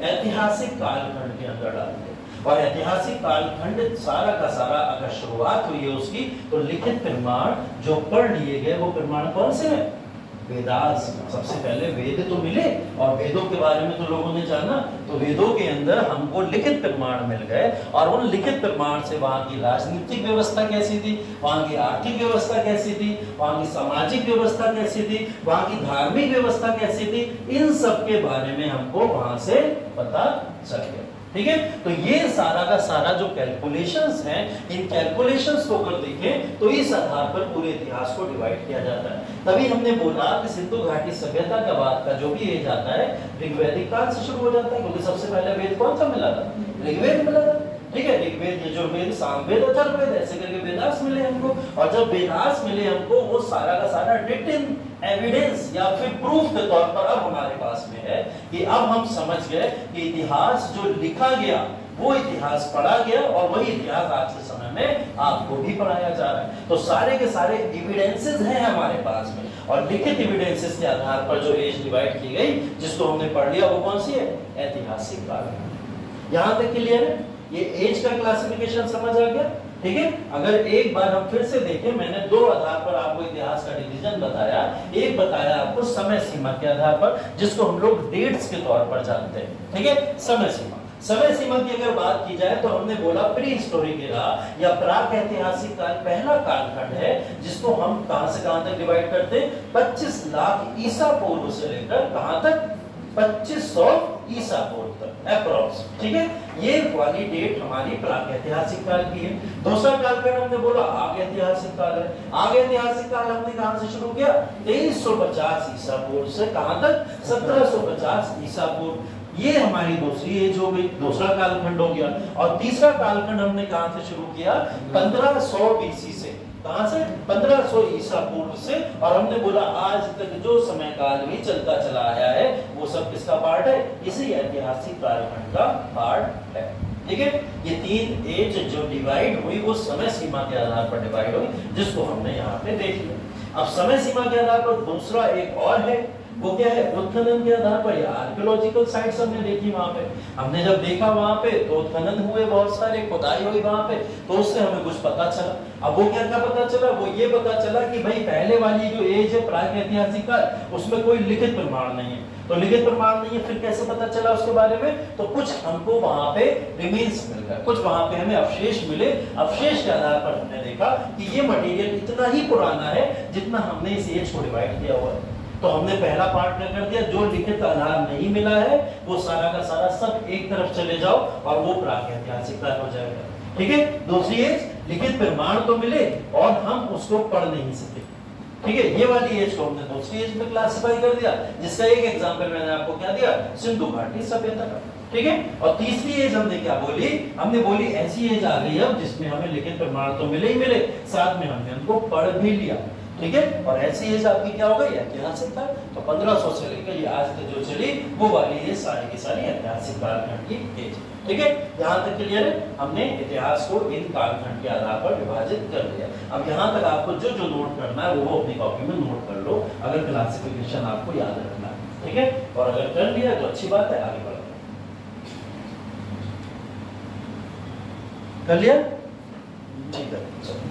ऐतिहासिक कालखंड के अंदर डाल दिया। और ऐतिहासिक कालखंड सारा का सारा अगर शुरुआत हुई है उसकी तो लिखित प्रमाण जो पढ़ लिए गए वो प्रमाण कौन से हैं? वेदास। सबसे पहले वेद तो मिले और वेदों के बारे में तो लोगों ने जाना, तो वेदों के अंदर हमको लिखित प्रमाण मिल गए और उन लिखित प्रमाण से वहां की राजनीतिक व्यवस्था कैसी थी, वहां की आर्थिक व्यवस्था कैसी थी, वहां की सामाजिक व्यवस्था कैसी थी, वहां की धार्मिक व्यवस्था कैसी थी, इन सब के बारे में हमको वहां से पता चल गया, ठीक है। तो ये सारा का सारा जो कैलकुलेशंस हैं, इन कैलकुलेशंस को अगर देखें तो इस आधार पर पूरे इतिहास को डिवाइड किया जाता है। तभी हमने बोला कि सिंधु घाटी सभ्यता के बाद का जो भी एज आता है ऋग्वैदिक काल से शुरू हो जाता है, क्योंकि सबसे पहले वेद कौन सा मिला था? ऋग्वेद मिला था, ठीक है। ऋग्वेद, यजुर्वेद, सामवेद, अथर्ववेद, ऐसे करके वेदास मिले हमको। और जब वेदास मिले हमको वो सारा का सारा रिटन एविडेंस या फिर प्रूफ के तौर पर अब हमारे पास में है कि अब हम समझ गए कि इतिहास जो लिखा गया वो इतिहास पढ़ा गया और वही इतिहास आज के समय में आपको भी पढ़ाया जा रहा है। तो सारे के सारे एविडेंसेस हैं हमारे पास में और लिखित एविडेंसेस के आधार पर जो एज डिवाइड की गई जिसको हमने पढ़ लिया वो कौन सी है? ऐतिहासिक काल। यहां तक क्लियर है? ये एज का क्लासिफिकेशन समझ आ गया, ठीक है। अगर एक बार हम फिर से देखें, मैंने दो आधार पर आपको इतिहास का डिवीजन बताया। एक बताया आपको समय सीमा के आधार पर जिसको हम लोग डेट्स के तौर पर जानते हैं, ठीक है। समय सीमा, समय सीमा की अगर बात की जाए तो हमने बोला प्री हिस्टोरिक एरा या प्राक ऐतिहासिक काल पहला कालखंड है जिसको हम कहां से कहां तक डिवाइड करते हैं? 25 लाख ईसा पूर्व से लेकर कहां तक? 2500 ईसा पूर्व तक अप्रॉक्स, ठीक है। ये वाली डेट हमारी प्रागैतिहासिक काल की है। दूसरा कालखंड हमने बोला आग ऐतिहासिक काल है। आग ऐतिहासिक काल हमने कहां से शुरू किया? 2350 ईसा पूर्व से कहां तक? 1750 ईसा पूर्व। ये हमारी दूसरी एज हो गई, दूसरा कालखंड हो गया। और तीसरा कालखंड हमने कहां से शुरू किया? 1500 बीसी से। कहां से? 1500 ईसा पूर्व से। और हमने बोला आज तक जो समय काल भी चलता चला आया है वो सब किसका पार्ट है? इसी ऐतिहासिक कालखंड का पार्ट है, ठीक है। ये तीन एज जो डिवाइड हुई वो समय सीमा के आधार पर डिवाइड हुई, जिसको हमने यहाँ पे देख लिया। अब समय सीमा के आधार पर दूसरा एक और है, वो क्या है? उत्खनन के आधार पर या आर्कियोलॉजिकल साइट्स हमने देखी। वहां पे हमने जब देखा वहां पे तो उत्खनन हुए, बहुत सारे खुदाई हुई वहां पे, तो उससे हमें कुछ पता चला। अब वो क्या पता चला? वो ये पता चला कि भाई पहले वाली जो एज है प्रागैतिहासिक काल, उसमें कोई लिखित प्रमाण नहीं है। तो लिखित प्रमाण नहीं है, फिर कैसे पता चला उसके बारे में? तो कुछ हमको वहां पे रिमेन्स मिल गए, कुछ वहां पे हमें अवशेष मिले। अवशेष के आधार पर हमने देखा कि ये मटेरियल इतना ही पुराना है जितना हमने इस एज को डिवाइड किया हुआ है। तो हमने पहला पार्ट क्या कर दिया? जो लिखित आधार नहीं मिला है वो सारा का सारा सब एक तरफ चले जाओ और वो प्रागैतिहासिक काल हो जाएगा, ठीक है। दूसरी एज लिखित प्रमाण तो मिले और हम उसको पढ़ नहीं सके, ठीक है। ये वाली एज को हमने दूसरी एज में क्लासिफाई कर दिया, जिसका एक एग्जांपल मैंने आपको क्या दिया? सिंधु घाटी सभ्यता का, ठीक है। और तीसरी एज हमने क्या बोली? हमने बोली ऐसी एज आ गई अब जिसमें हमें लिखित प्रमाण तो मिले ही मिले, साथ में हमने उनको पढ़ भी लिया, ठीक है। और ऐसी एज आपकी क्या हो गई? ऐतिहासिक काल। तो 1500 से लेकर ये आज तक जो चली वो वाली ये सारी की सारी ऐतिहासिक कालखंड की एज, ठीक है। यहाँ तक क्लियर है? हमने इतिहास को इन कालखंड के आधार पर विभाजित कर दिया। अब यहाँ तक आपको जो जो नोट करना है वो अपनी कॉपी में नोट कर लो, अगर क्लासिफिकेशन आपको याद रखना है, ठीक है। और अगर कर लिया तो अच्छी बात है, आगे बढ़ो। कर लिया? ठीक है, चलो।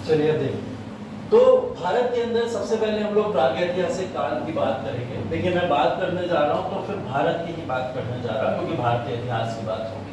चलिए अब देखिए, तो भारत के अंदर सबसे पहले हम लोग प्रागैतिहासिक काल की बात करेंगे। देखिए मैं बात करने जा रहा हूँ तो फिर भारत की ही बात करने जा रहा हूँ, क्योंकि भारतीय इतिहास की बात होगी,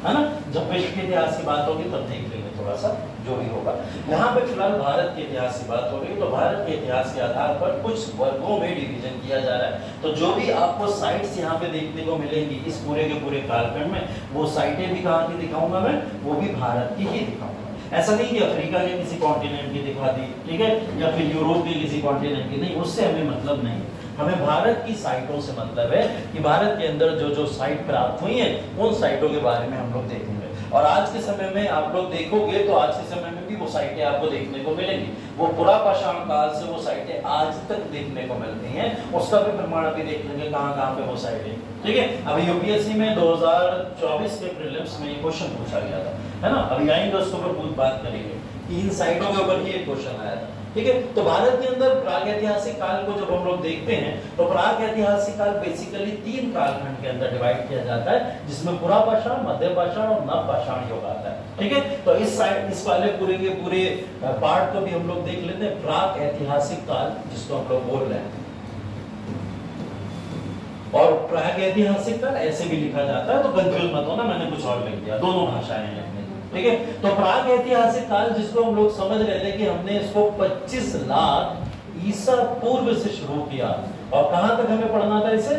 है ना। जब विश्व के इतिहास की बात होगी तब देख लेंगे थोड़ा सा जो भी होगा। यहाँ पे फिलहाल भारत के इतिहास की बात हो रही है, तो भारत के इतिहास के आधार पर कुछ वर्गों में डिवीजन किया जा रहा है। तो जो भी आपको साइट्स यहाँ पे देखने को मिलेंगी इस पूरे के पूरे कालखंड में, वो साइटें भी कहाँ की दिखाऊंगा मैं? वो भी भारत की ही दिखाऊंगा। ऐसा नहीं कि अफ्रीका के किसी कॉन्टिनेंट की दिखा दी, ठीक है, या फिर यूरोप के किसी कॉन्टिनेंट की, नहीं, उससे हमें मतलब नहीं। हमें भारत की साइटों से मतलब है कि भारत के अंदर जो जो साइट प्राप्त हुई है उन साइटों के बारे में हम लोग देखेंगे। और आज के समय में आप लोग देखोगे तो आज के समय में भी वो साइटें आपको देखने को मिलेंगी। वो पुरापाषाण काल से वो साइटें आज तक देखने को मिलती हैं, उसका भी प्रमाण अभी देख लेंगे कहाँ पे वो साइटें, ठीक है। अभी यूपीएससी में 2024 के प्रीलिम्स में ये क्वेश्चन पूछा गया था, है ना। अभी आएंगे उसके ऊपर बहुत बात करेंगे कि इन साइटों के ऊपर ही एक क्वेश्चन आया था, ठीक है। तो भारत के अंदर प्रागैतिहासिक काल को जब हम लोग देखते हैं तो प्रागैतिहासिक काल बेसिकली 3 कालखंड के अंदर डिवाइड किया जाता है, जिसमें पुरापाषाण, मध्यपाषाण और नवपाषाण युग आता है, ठीक है। तो इस वाले पूरे के पूरे पार्ट को भी हम लोग देख लेते हैं। प्रागैतिहासिक काल जिसको हम लोग बोल रहे हैं, और प्रागैतिहासिक काल ऐसे भी लिखा जाता है, तो कंफ्यूज मत होना, मैंने कुछ और लिख दिया, दोनों भाषाएं हैं, ठीक है। तो प्रागैतिहासिक काल जिसको हम लोग समझ रहे थे कि हमने इसको 25 लाख ईसा पूर्व से शुरू किया, और कहां तक हमें पढ़ना था इसे?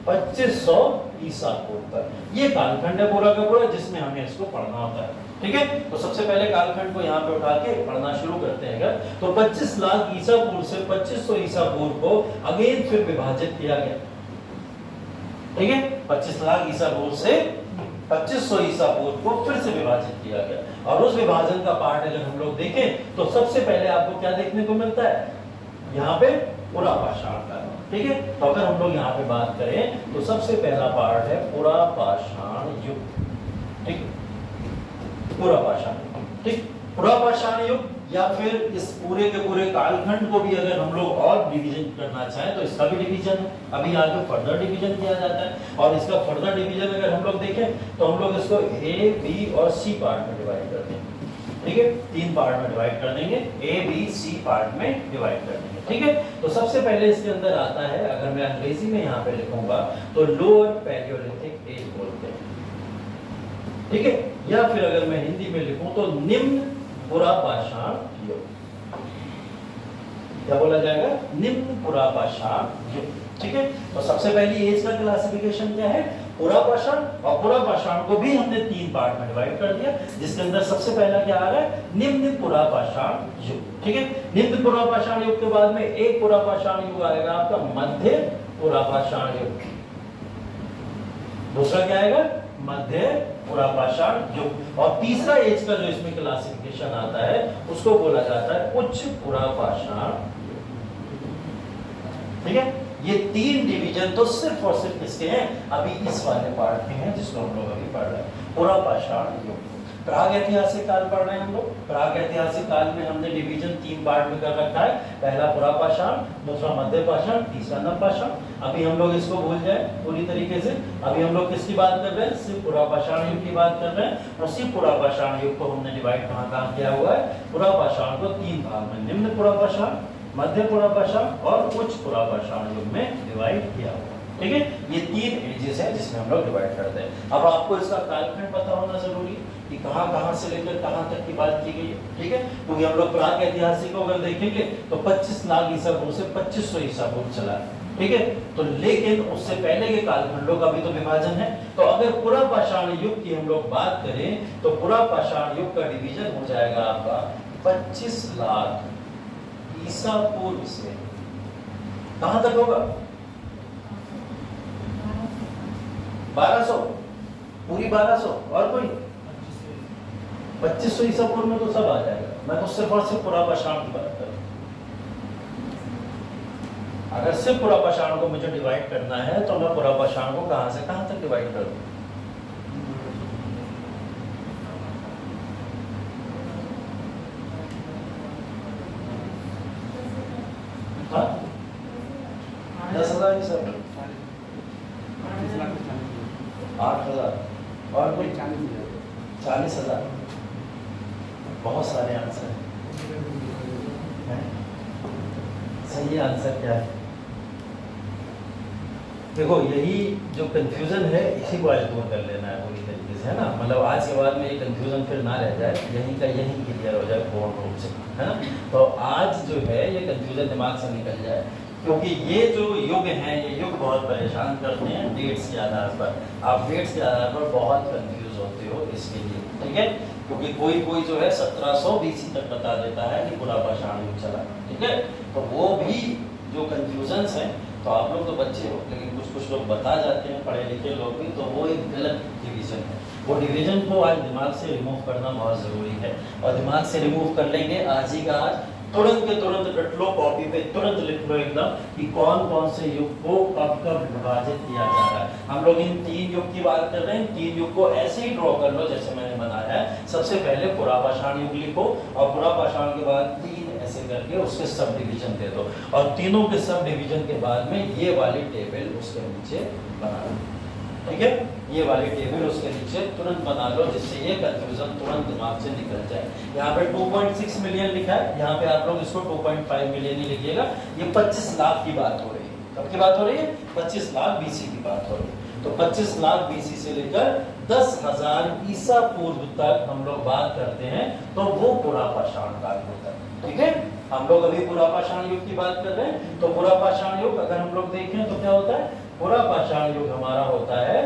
2500 ईसा पूर्व तक। ये कालखंड है पूरा का पूरा जिसमें हमें इसको पढ़ना होता है, ठीक है। तो सबसे पहले कालखंड को यहाँ पे उठा के पढ़ना शुरू करते हैं। तो 25 लाख ईसा पूर्व से 2500 ईसा पूर्व को अगेन फिर विभाजित किया गया, ठीक है। 25 लाख ईसा पूर्व से 2500 ईसा पूर्व को फिर से विभाजित किया गया। और उस विभाजन का पार्ट अगर हम लोग देखें तो सबसे पहले आपको क्या देखने को मिलता है? यहाँ पे पुरापाषाण काल, ठीक है। तो अगर हम लोग यहाँ पे बात करें तो सबसे पहला पार्ट है पुरापाषाण युग, ठीक, पुरापाषाण, ठीक। पुरापाषाण युग या फिर इस पूरे के पूरे कालखंड को भी अगर हम लोग और डिवीजन करना चाहें तो इसका भी डिवीजन है, अभी आगे फर्दर डिवीजन किया जाता है। और इसका फर्दर डिवीजन अगर हम लोग देखें तो हम लोग इसको ए, बी और सी पार्ट में डिवाइड कर देंगे। ठीक है, 3 पार्ट में डिवाइड कर देंगे, ए, बी, सी पार्ट में डिवाइड कर देंगे। ठीक है, तो सबसे पहले इसके अंदर आता है, अगर मैं अंग्रेजी में यहाँ पे लिखूंगा तो लोअर पैलियोलिथिक एज बोलते हैं। ठीक है, या फिर अगर मैं हिंदी में लिखूं तो निम्न पुरापाषाण युग, क्या बोला जाएगा? निम्न पुरापाषाण युग। ठीक है, तो सबसे पहली एज का क्लासिफिकेशन क्या है? पुरापाषाण। और पुरापाषाण को भी हमने 3 पार्ट में डिवाइड कर दिया, जिसके अंदर सबसे पहला क्या आ रहा है? निम्न पुरापाषाण युग। ठीक है, निम्न पुरापाषाण युग के बाद में एक पुरापाषाण युग आएगा आपका मध्य पुरापाषाण युग। दूसरा क्या आएगा? मध्य पुरापाषाण युग। और तीसरा एज का जो इसमें क्लासिफिकेशन आता है उसको बोला जाता है उच्च पुरापाषाण युग। ठीक है, ये 3 डिवीजन तो सिर्फ और सिर्फ किसके हैं? अभी इस वाले पार्ट के हैं जिसको हम लोग अभी पढ़ रहे हैं, पुरापाषाण युग। प्राग ऐतिहासिक काल पढ़ रहे हैं हम लोग। प्राग ऐतिहासिक काल में हमने डिवीजन 3 पार्ट में कर रखा है, पहला पुरापाषाण, दूसरा मध्यपाषाण, तीसरा नवपाषाण। अभी हम लोग इसको भूल जाए पूरी तरीके से। अभी हम लोग किसकी बात कर रहे हैं? सिर्फ पुरापाषाण युग की बात कर रहे हैं। और सिर्फ पुरापाषाण युग को हमने डिवाइड कहाँ किया हुआ है? पुरापाषाण को 3 भाग में, निम्न पुरापाषाण, मध्य पुरापाषाण और उच्च पुरापाषाण युग में डिवाइड किया हुआ है। ठीक है, ये 3 एजेस हैं जिसमें हम लोग डिवाइड करते हैं। अब आपको इसका कालखंड पता होना जरूरी है कि कहां से लेकर कहां तक की बात की गई है। ठीक है, क्योंकि हम लोग प्राग ऐतिहासिक को अगर देखेंगे तो 25 लाख ईसा पूर्व से 2500 ईसा पूर्व चला है। ठीक है, तो लेकिन उससे पहले के कालखंडों का भी तो विभाजन है। तो अगर पुरापाषाण युग की हम लोग बात करें तो पुरापाषाण युग का डिवीजन हो जाएगा आपका 25 लाख ईसा पूर्व से कहां तक होगा? 1200, पूरी 1200 और कोई 2500 ईसा पूर्व में तो सब आ जाएगा। मैं तो सिर्फ और सिर्फ पुरापाषाण की बात कर रहा हूं। अगर सिर्फ पुरापाषाण को मुझे डिवाइड करना है तो मैं पुरापाषाण को कहां से कहां तक डिवाइड कर दूं? हाँ, 10,000 ईसा, 8,000 और कोई 40,000। बहुत सारे आंसर हैं। सही आंसर क्या है? देखो, यही जो कंफ्यूजन है इसी को आज दूर कर लेना है पूरी तरीके से, है ना। मतलब आज के बाद में ये कंफ्यूजन फिर ना रह जाए, यहीं का यहीं क्लियर हो जाए पूर्ण रूप से, है ना। तो आज जो है ये कंफ्यूजन दिमाग से निकल जाए, क्योंकि ये जो युग हैं ये युग बहुत परेशान करते हैं डेट्स के आधार पर। आप डेट्स के आधार पर बहुत कंफ्यूज होते हो इसके लिए। ठीक है, क्योंकि कोई जो है 1700 BC तक बता देता है कि पुरापाषाण युग चला। ठीक है, तो वो भी जो कंफ्यूजन्स हैं, तो आप लोग तो बच्चे हो लेकिन कुछ लोग बता जाते हैं, पढ़े लिखे लोग भी, तो वो एक गलत डिवीजन है। वो डिवीजन को आज दिमाग से रिमूव करना बहुत जरूरी है। और दिमाग से रिमूव कर लेंगे आज ही का आज, तुरंत के तुरंत रट लो, कॉपी पे तुरंत लिख लो एकदम कि कौन कौन से युग को कब कब विभाजित किया जा रहा है। हम लोग इन 3 युग की बात कर रहे हैं। 3 युग को ऐसे ही ड्रॉ कर लो जैसे मैंने बनाया है। सबसे पहले पुरापाषाण युग लिखो और पुरापाषाण के बाद 3 ऐसे करके उसके सब डिवीजन दे दो, और तीनों के सब डिवीजन के बाद में ये वाली टेबल उसके नीचे बना लो। ठीक है, ये वाली टेबल उसके नीचे तुरंत बना लो, जिससे ये कंफ्यूजन तुरंत दिमाग से निकल जाए। यहाँ पे 2.6 मिलियन लिखा है, यहाँ पे आप लोग इसको 2.5 मिलियन ही लिखिएगा। ये 25 लाख की बात हो रही है। कब की बात हो रही है? 25 लाख BC की बात हो रही है। तो 25 लाख BC से लेकर 10,000 ईसा पूर्व तक हम लोग बात करते हैं, तो वो पुरापाषाण काल होता है। ठीक है, हम लोग अभी पुरापाषाण युग की बात कर रहे हैं। तो पुरापाषाण युग अगर हम लोग देखें तो क्या होता है? पुरापाषाण युग हमारा होता है,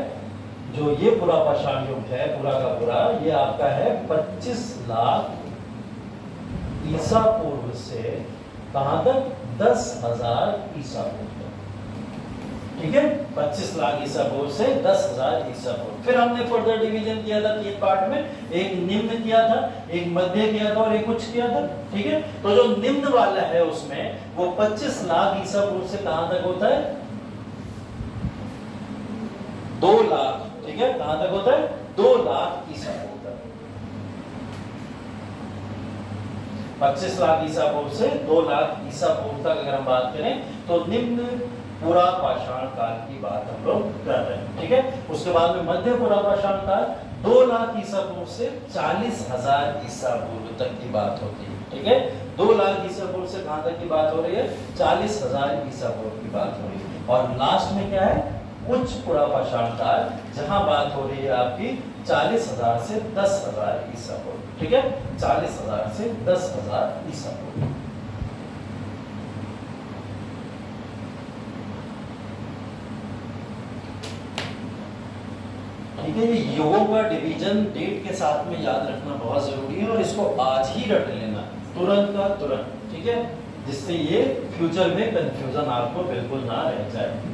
जो ये पुरापाषाण युग है पूरा का पूरा, ये आपका है 25 लाख ईसा पूर्व से कहां तक? 10,000 ईसा पूर्व तक। ठीक है, 25 लाख ईसा पूर्व से 10,000 ईसा पूर्व। फिर हमने फर्दर डिवीजन किया था 3 पार्ट में, एक निम्न किया था, एक मध्य किया था और एक उच्च किया था। ठीक है, तो जो निम्न वाला है उसमें वो 25 लाख ईसा पूर्व से कहां तक होता है? 2 लाख। ठीक है, कहां तक होता है? 2 लाख ईसा पूर्व तक। 25 लाख ईसा पूर्व से 2 लाख ईसा पूर्व तक अगर हम बात करें तो निम्न पुरा पाषाण काल की बात हम लोग कर रहे हैं, ठीक है। उसके बाद में मध्य पुरा पाषाण काल 2 लाख ईसा पूर्व से 40,000 ईसा पूर्व तक की बात होती है, ठीक है। 2 लाख ईसा पूर्व से कहां तक की बात हो रही है? 40,000 ईसा पूर्व की बात हो रही है। और लास्ट में क्या है? उच्च पुरा पाषाण काल, जहां बात हो रही है आपकी 40,000 से 10,000 ईसा पूर्व, ठीक है। 40,000 से 10,000 ईसा पूर्व। ठीक है, ये युगों का डिवीजन डेट के साथ में याद रखना बहुत जरूरी है और इसको आज ही रट लेना, तुरंत का तुरंत, ठीक है, जिससे ये फ्यूचर में कंफ्यूजन आपको बिल्कुल ना रह जाए।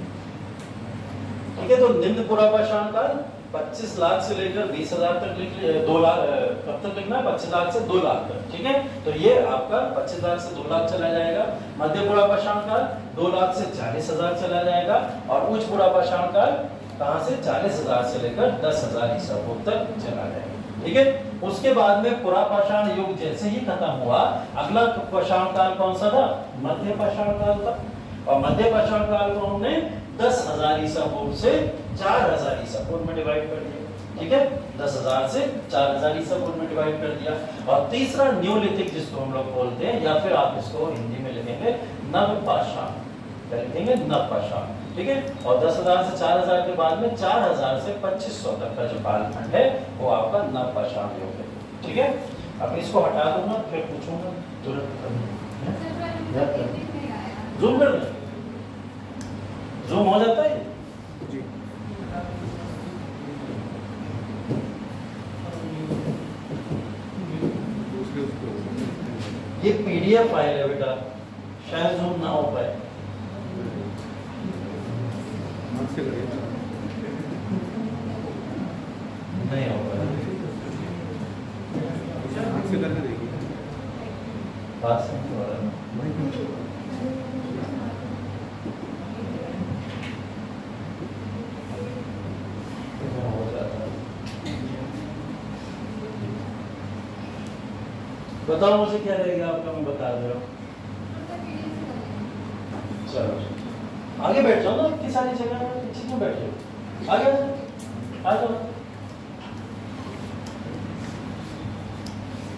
ठीक है, तो निम्न पुरा पाषाण काल 25 लाख से लेकर 20,000 तक लिख 2 लाख, कब तक लिखना है? 25 लाख से 2 लाख तक, ठीक है। तो ये आपका 25 लाख से 2 लाख चला जाएगा। मध्य पुरा पाषाण काल 2 लाख से 40,000 चला जाएगा और उच्च पुरा पाषाण काल कहां से? 40,000 से लेकर 10,000 ईसा पूर्व तक चला जाएगा, ठीक है। उसके बाद में पुरा पाषाण युग जैसे ही खत्म हुआ, अगला पाषाण काल कौन सा था? मध्य पाषाण काल था। और मध्य पाषाण काल को हमने 10,000 ईसा पूर्व से 4,000 ईसा पूर्व में डिवाइड कर दिया, ठीक है। 10,000 से 4,000 ईसा पूर्व में डिवाइड कर दिया। और तीसरा न्यूलिथिक, जिसको हम लोग बोलते हैं, या फिर आप इसको हिंदी में लिखेंगे नव पाषाण, लिखेंगे नव पाषाण, ठीक है। और 10,000 से 4,000 के बाद में 4,000 से 2,500 तक का जो कालखंड है वो आपका नव पाषाण युग है, ठीक है। अब इसको हटा दूंगा, फिर पूछूंगा तुरंत। जूम कर दें, जूम हो जाता है जी। ये पीडीएफ फाइल है बेटा, शायद जूम ना हो पाए। नहीं हो पाए, करके देखिए। बात समझ हो रहा है। बताओ मुझे क्या रहेगा आपका, मैं बता दे रहा हूँ। चलो आगे बैठ जाओ ना, इतनी सारी जगह पीछे क्यों बैठे हो? आगे आ जाओ।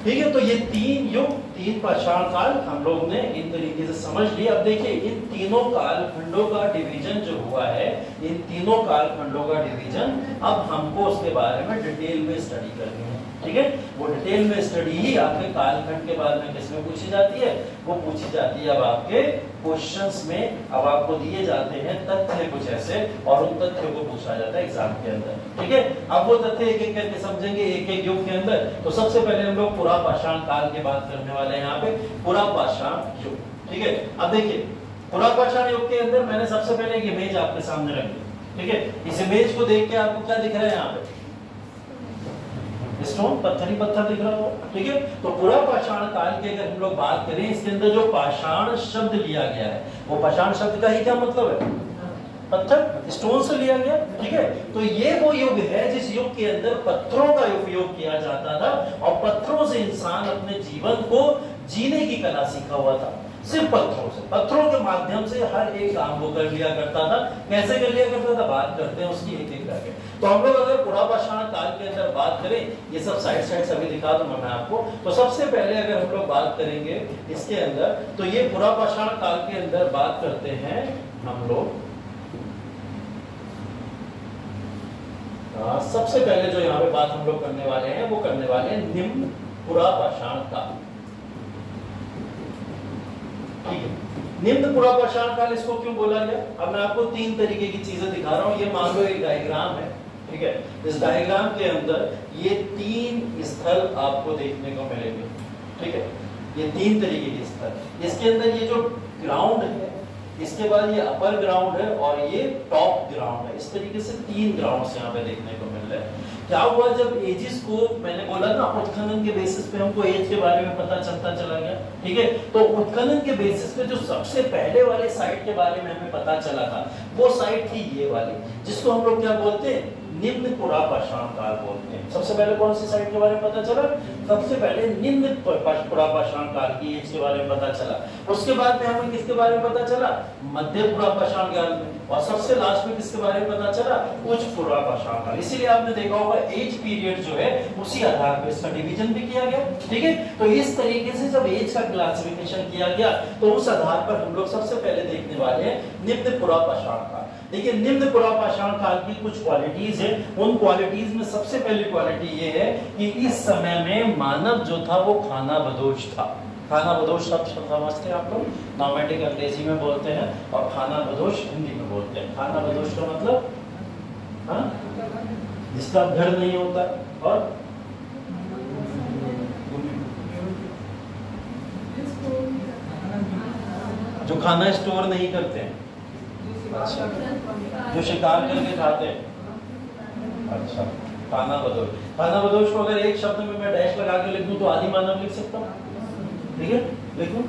ठीक है, तो ये 3 युग, 3 पाषाण काल हम लोग ने इन तरीके से समझ लिया। अब देखिए इन तीनों कालखंडों का डिवीजन जो हुआ है, इन तीनों कालखंडों का डिवीजन अब हमको उसके बारे में डिटेल में स्टडी करनी है, ठीक है। वो डिटेल में स्टडी ही आपके कालखंड के बारे में किसमें पूछी जाती है? वो पूछी जाती है अब आपके क्वेश्चंस में। अब आपको दिए जाते हैं तथ्य कुछ ऐसे और उन तथ्यों को पूछा जाता है एग्जाम के अंदर, ठीक है। अब वो तथ्य एक एक करके समझेंगे एक एक युग के अंदर। तो सबसे पहले हम लोग पुरा पाषाण काल की बात करने वाले हैं यहाँ पे, पुरा पाषाण युग, ठीक है। अब देखिए पुरा पाषाण युग के अंदर मैंने सबसे पहले एक इमेज आपके सामने रख दी, ठीक है। इस इमेज को देख के आपको क्या दिख रहा है? यहाँ पे स्टोन, पत्थर ही पत्थर दिख रहा हो, ठीक है। तो पुरा पाषाण काल की अगर हम लोग बात करें, इसके अंदर जो पाषाण शब्द लिया गया है, वो पाषाण शब्द का ही क्या मतलब है? पत्थर, स्टोन से लिया गया, ठीक है। तो ये वो युग है जिस युग के अंदर पत्थरों का उपयोग किया जाता था और पत्थरों से इंसान अपने जीवन को जीने की कला सीखा हुआ था। सिर्फ पत्थरों से, पत्थरों के माध्यम से हर एक काम वो कर लिया करता था। कैसे कर लिया करता था? बात करते हैं उसकी एक एक करके। तो हम लोग अगर पुरा पाषाण काल के अंदर बात करें, ये सब साइड सभी दिखा दूंगा मैं आपको। तो सबसे पहले अगर हम लोग बात करेंगे इसके अंदर, तो ये पुरा पाषाण काल के अंदर बात करते हैं हम लोग। सबसे पहले जो यहाँ पे बात हम लोग करने वाले हैं वो करने वाले हैं निम्न पुरा पाषाण काल, ठीक है। निम्न पुरा पाषाण काल इसको क्यों बोला गया? अब मैं आपको 3 तरीके की चीजें दिखा रहा हूं। ये मान लो एक डायग्राम है, ठीक है। इस डायग्राम के अंदर ये 3 स्थल आपको देखने को मिलेंगे, ठीक है। ये 3 तरीके के स्थल। इसके अंदर ये जो ग्राउंड है, इसके बाद ये अपर ग्राउंड है और ये टॉप ग्राउंड है। इस तरीके से 3 ग्राउंड्स यहाँ पे देखने को मिल रहे हैं। क्या हुआ जब एजिस को, मैंने बोला ना उत्खनन के बेसिस पे हमको एज के बारे में पता चलता चला गया, ठीक है। तो उत्खनन के बेसिस पे जो सबसे पहले वाले साइट के बारे में हमें पता चला था, वो साइट थी ये वाली, जिसको हम लोग क्या बोलते हैं? निम्न पुरापाषाण काल बोलते हैं। सबसे पहले कौन सी साइट के बारे में पता चला? सबसे पहले निम्न पुरापाषाण काल की एज के बारे में पता चला। उसके बाद में हमें किसके बारे में पता चला? मध्य पुरापाषाण काल में। और सबसे लास्ट में किसके बारे में पता चला? उच्च पुरापाषाण काल। इसीलिए आपने देखा होगा एज पीरियड जो है उसी आधार पर इसका डिवीजन भी किया गया। ठीक है, तो इस तरीके से जब एज का क्लासिफिकेशन किया गया तो उस आधार पर हम लोग सबसे पहले देखने वाले हैं निम्न पुरापाषाण काल। देखिए, निम्न पुरापाषाण काल की कुछ क्वालिटीज है। उन क्वालिटीज में सबसे पहली क्वालिटी ये है कि इस समय में मानव जो था वो खानाबदोश था। खानाबदोश शब्द समझते हैं आप लोग? नॉमेटिक अंग्रेजी में बोलते हैं और खानाबदोश हिंदी में बोलते हैं। खानाबदोश का मतलब जिसका घर नहीं होता और जो खाना स्टोर नहीं करते हैं। अच्छा, जो शिकार करके खाते हैं। अच्छा, खानाबदोश। खानाबदोश को अगर एक शब्द में मैं डैश लगा के लिख दूं तो आदि मानव लिख सकता हूँ। ठीक है, लिखूं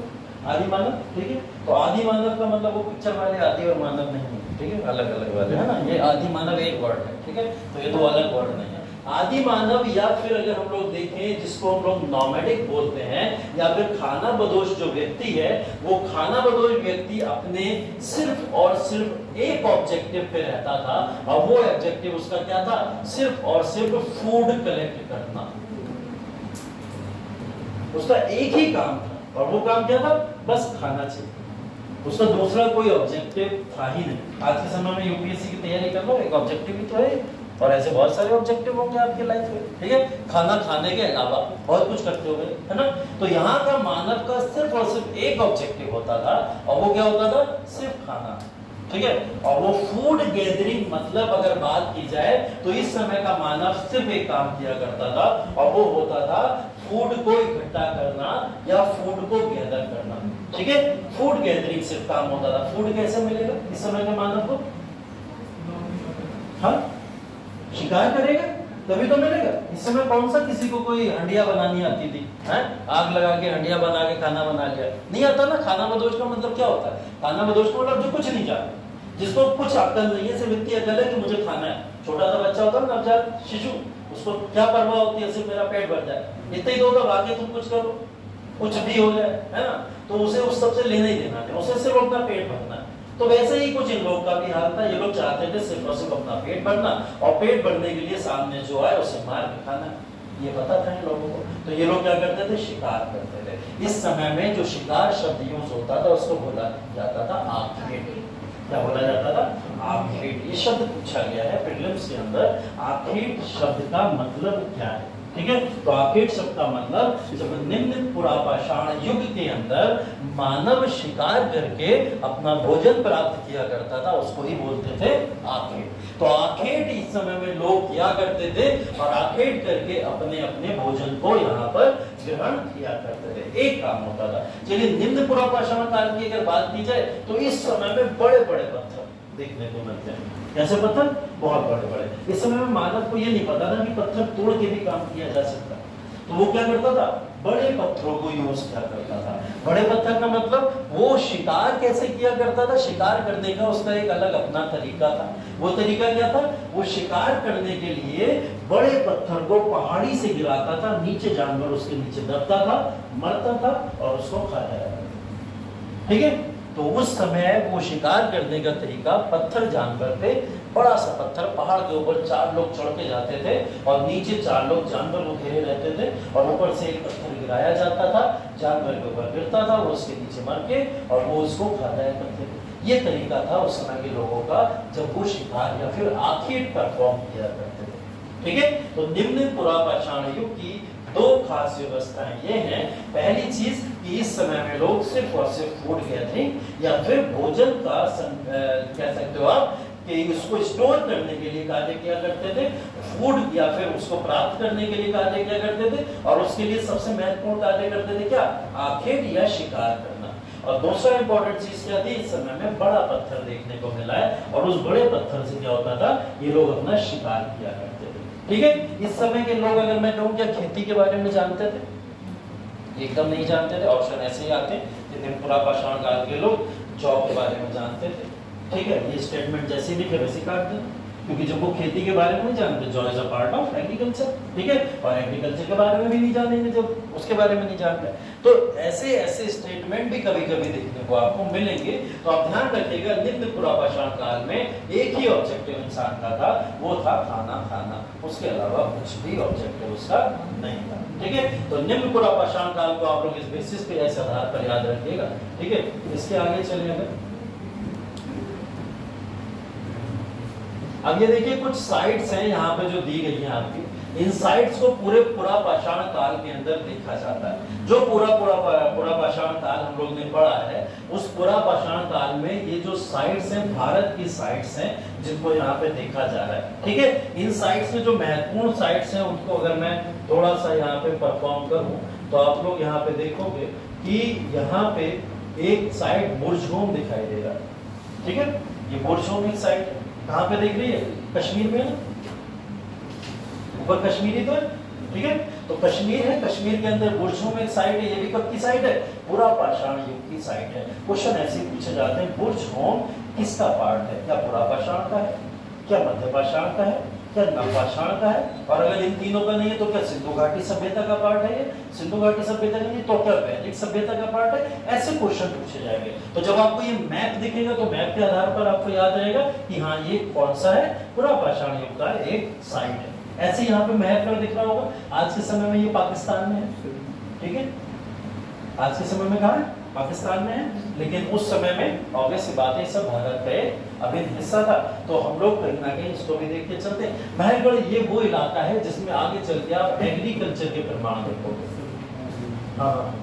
आदि मानव। ठीक है, तो आदि मानव का मतलब वो पिक्चर वाले आदि और मानव नहीं है। ठीक है, अलग अलग वाले है ना। ये आदि मानव एक वर्ड है। ठीक है, तो ये दो अलग वर्ड नहीं है। आदि मानव या फिर अगर हम लोग देखें जिसको हम लोग नॉमेडिक बोलते हैं या फिर खानाबदोश जो व्यक्ति है, वो खानाबदोश व्यक्ति अपने सिर्फ और सिर्फ एक ऑब्जेक्टिव पे रहता था और वो ऑब्जेक्टिव उसका क्या था? सिर्फ और सिर्फ फूड कलेक्ट करना। उसका एक ही काम था और वो काम क्या था? बस खाना चाहिए। उसका दूसरा कोई ऑब्जेक्टिव था ही नहीं। आज के समय में यूपीएससी की तैयारी कर लो, एक ऑब्जेक्टिव ही तो है और ऐसे बहुत सारे ऑब्जेक्टिव होंगे आपकी लाइफ में। ठीक है, खाना खाने के अलावा बहुत कुछ करते हो गए, है ना। तो यहाँ का मानव का सिर्फ और सिर्फ एक ऑब्जेक्टिव होता था और वो क्या होता था? सिर्फ खाना। ठीक है, और वो फूड गैदरिंग मतलब अगर बात की जाए तो इस समय का मानव सिर्फ एक काम किया करता था और वो होता था फूड को इकट्ठा करना या फूड को गैदर करना। ठीक है, फूड गैदरिंग सिर्फ काम होता था। फूड कैसे मिलेगा इस समय के मानव को? हाँ, शिकार करेगा तभी तो मिलेगा। इस समय कौन सा किसी को कोई हंडिया बनानी आती थी? हैं? आग लगा के हंडिया बना के खाना बना लिया, नहीं आता ना। खानाबदोश का मतलब क्या होता है? खानाबदोश का मतलब जो कुछ नहीं जानता, जिसको कुछ अक्ल नहीं है, सिर्फ व्यक्ति अकल है कि मुझे खाना है। छोटा सा बच्चा होता है ना, नवजात शिशु, उसको क्या परवाह होती है? सिर्फ मेरा पेट भर जाए, इतना ही तो होगा। बाकी तुम कुछ करो, कुछ भी हो जाए, है ना, तो उसे उस सबसे लेना ही देना है, उसे सिर्फ अपना पेट भरना है। तो वैसे ही कुछ इन लोगों का भी हाल था। ये लोग चाहते थे सिर्फ और सिर्फ अपना पेट भरना और पेट भरने के लिए सामने जो आए उसे मार के खाना, ये पता था इन लोगों को। तो ये लोग क्या करते थे? शिकार करते थे। इस समय में जो शिकार शब्द यूज होता था उसको बोला जाता था आखेट। क्या बोला जाता था? आखेट। ये शब्द पूछा गया है प्रीलिम्स के अंदर, आखेट शब्द का मतलब क्या है? ठीक है, तो आखेट शब्द का मतलब जब निम्न पुरापाषाण युग के अंदर मानव शिकार करके अपना भोजन प्राप्त किया करता था उसको ही बोलते थे आखेट। तो आखेट इस समय में लोग किया करते थे और आखेट करके अपने अपने भोजन को यहाँ पर ग्रहण किया करते थे। एक काम होता था। चलिए, निम्न पुरापाषाण काल की अगर बात की जाए तो इस समय में बड़े बड़े पत्थर देखने को मिलते हैं। कैसे पत्थर? बहुत बड़े बड़े। इस समय में मानव को ये नहीं पता था कि पत्थर तोड़ के भी काम किया जा सकता, तो वो क्या करता था? बड़े पत्थरों को यूज किया करता था। बड़े पत्थर का मतलब वो शिकार कैसे किया करता था? शिकार करने का उसका एक अलग अपना तरीका था। वो तरीका क्या था? वो शिकार करने के लिए बड़े पत्थर को पहाड़ी से गिराता था, नीचे जानवर उसके नीचे दबता था, मरता था और उसको खाया जाता था। ठीक है, तो उस समय वो शिकार करने का तरीका पत्थर जानवर पे, बड़ा सा पत्थर पहाड़ के ऊपर 4 लोग चढ़ के जाते थे और नीचे 4 लोग जानवर को घेरे रहते थे और ऊपर से एक पत्थर गिराया जाता था, जानवर के ऊपर गिरता था, वो उसके नीचे मर के और वो उसको खाता करते थे। ये तरीका था उस समय के लोगों का जब वो शिकार या फिर आखेट परफॉर्म किया करते थे। ठीक है, तो निम्न पुरापाषाण युग की 2 खास व्यवस्थाएं ये हैं। पहली चीज कि इस समय में लोग सिर्फ और सिर्फ फूड गैदरिंग या फिर भोजन का कह सकते हो आप कि उसको स्टोर करने के लिए कार्य किया करते थे, फूड या फिर उसको प्राप्त करने के लिए कार्य किया करते थे और उसके लिए सबसे महत्वपूर्ण कार्य करते थे क्या? आखेट या शिकार करना। और दूसरा इंपॉर्टेंट चीज क्या थी? इस समय में बड़ा पत्थर देखने को मिला है और उस बड़े पत्थर से क्या होता था? ये लोग अपना शिकार किया करते थे। ठीक है, इस समय के लोग अगर मैं कहूँ क्या खेती के बारे में जानते थे? एकदम नहीं जानते थे। ऑप्शन ऐसे ही आते कि निम्न पुरापाषाण काल के लोग जॉब के बारे में जानते थे। ठीक है, ये स्टेटमेंट जैसे लिखे वैसे काट दें। क्योंकि जब वो खेती के बारे में नहीं जानते, jaw is a part of agriculture, ठीक है, और एग्रीकल्चर के बारे में भी नहीं जानेंगे जब उसके बारे में नहीं जानते। तो ऐसे ऐसे स्टेटमेंट भी कभी कभी देखने को आपको मिलेंगे। तो आप ध्यान रखिएगा, निम्न पुरापाषाण काल में एक ही ऑब्जेक्टिव इंसान का था, वो था खाना खाना, उसके अलावा कुछ भी ऑब्जेक्टिव उसका नहीं था, ठीक है। तो निम्न पुरापाषाण काल को आप लोग इस बेसिस पे, ऐसे आधार पर याद रखिएगा, ठीक है। इसके आगे चलिए, अब ये देखिए कुछ साइट्स हैं यहाँ पे जो दी गई हैं आपकी, इन साइट्स को पूरे पुरापाषाण काल के अंदर देखा जाता है। जो पुरापाषाण काल हम लोग ने पढ़ा है, उस पुरापाषाण काल में ये जो साइट्स हैं, भारत की साइट्स हैं, जिनको यहाँ पे देखा जा रहा है, ठीक है। इन साइट्स में जो महत्वपूर्ण साइट्स हैं, उनको अगर मैं थोड़ा सा यहाँ पे परफॉर्म करूँ, तो आप लोग यहाँ पे देखोगे कि यहाँ पे एक साइट बुर्जहोम दिखाई दे रहा है, ठीक है। ये बुर्जहोम एक साइट है, कहाँ पे देख रही है? कश्मीर में ना, ऊपर कश्मीरी तो है, ठीक है। तो कश्मीर है, कश्मीर के अंदर बुर्जहोम एक साइट है। ये भी कब की साइट है? पुरापाषाण युग की साइट है। क्वेश्चन ऐसे पूछे जाते हैं, बुर्जहोम किसका पार्ट है? क्या पुरापाषाण का है, क्या मध्यपाषाण का है, क्या नवपाषाण का है? और अगर इन तीनों का नहीं है तो क्या सिंधु घाटी सभ्यता का पार्ट है? ये सिंधु घाटी सभ्यता का नहीं तो क्या वैदिक सभ्यता का पार्ट है? ऐसे क्वेश्चन पूछे जाएंगे। तो जब आपको ये मैप दिखेगा, तो मैप के आधार पर आपको याद रहेगा कि हाँ, ये कौन सा है? पुरापाषाण युग का एक साइट है। ऐसे यहाँ पे मैप पर दिख रहा होगा। आज के समय में ये पाकिस्तान में है, ठीक है। आज के समय में कहाँ है? पाकिस्तान में है, लेकिन उस समय में ऑब्वियस सी बात है, सब भारत का एक अभिन्न हिस्सा था। तो हम लोग कहीं ना कहीं इसको भी देख के चलते हैं। महलगढ़ ये वो इलाका है जिसमें आगे चल के आप एग्रीकल्चर के प्रमाण देखोगे, हाँ,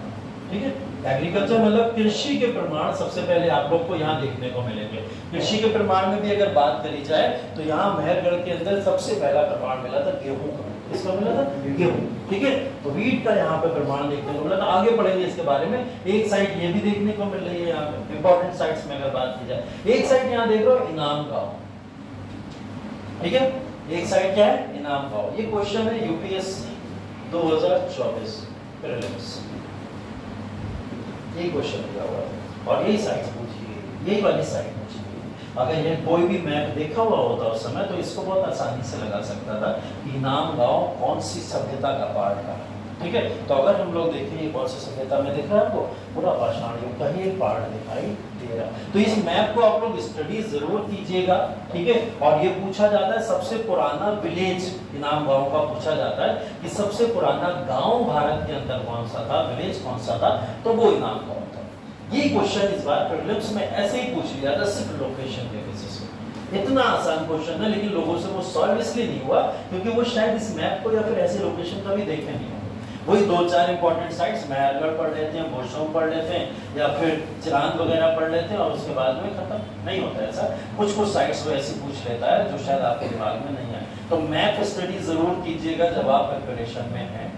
ठीक है। एग्रीकल्चर मतलब कृषि के प्रमाण सबसे पहले आप लोग को यहाँ देखने को मिलेंगे। कृषि के प्रमाण में भी अगर बात करी जाए, तो यहाँ महलगढ़ के अंदर सबसे पहला प्रमाण मिला था गेहूं का। इसका मिला था गेहूं, ठीक है। तो वीट का यहाँ पे प्रमाण देखने को मिला था। आगे पढ़ेंगे इसके बारे में। एक साइट ये भी देखने को मिल रही है यहाँ पे, इंपॉर्टेंट साइट्स में अगर बात की जाए। एक साइट यहाँ देख रहे हो, इनाम गांव, ठीक है। एक साइट क्या है? इनाम गांव। ये क्वेश्चन है यूपीएससी 2024 प्रीलिम्स, ये क्वेश्चन दिया हुआ है और यही साइट पूछी गई, यही वाली साइट पूछी गई। अगर ये कोई भी मैप देखा हुआ होता उस समय, तो इसको बहुत आसानी से लगा सकता था कि इनाम गांव कौन सी सभ्यता का पार्ट था, ठीक है। तो अगर हम लोग देखें, ये कौन सी सभ्यता में दिख रहा है आपको? पुरापाषाण युग का ही एक पार्ट दिखाई दे रहा है। तो इस मैप को आप लोग स्टडी जरूर कीजिएगा, ठीक है। और ये पूछा जाता है, सबसे पुराना विलेज इनाम गांव का पूछा जाता है कि सबसे पुराना गांव भारत के अंदर कौन सा था, विलेज कौन सा था, तो वो इनाम गांव था। ये क्वेश्चन इस बार प्रीलिम्स में ऐसे ही पूछ लिया था, सिर्फ लोकेशन के बेसिस पे। इतना आसान क्वेश्चन है, लेकिन लोगों से वो सॉल्व इसलिए नहीं हुआ क्योंकि वो शायद इस मैप को या फिर ऐसे लोकेशन कभी देखे नहीं। वही 2-4 इंपॉर्टेंट साइट्स महलगढ़ पढ़ लेते हैं, बुर्जहोम पढ़ लेते हैं, या फिर चिरांद वगैरह पढ़ लेते हैं, और उसके बाद में खत्म नहीं होता ऐसा। कुछ कुछ साइट्स वो ऐसी पूछ लेता है जो शायद आपके दिमाग में नहीं है। तो मैप स्टडी जरूर कीजिएगा जब आप प्रिपरेशन में हैं।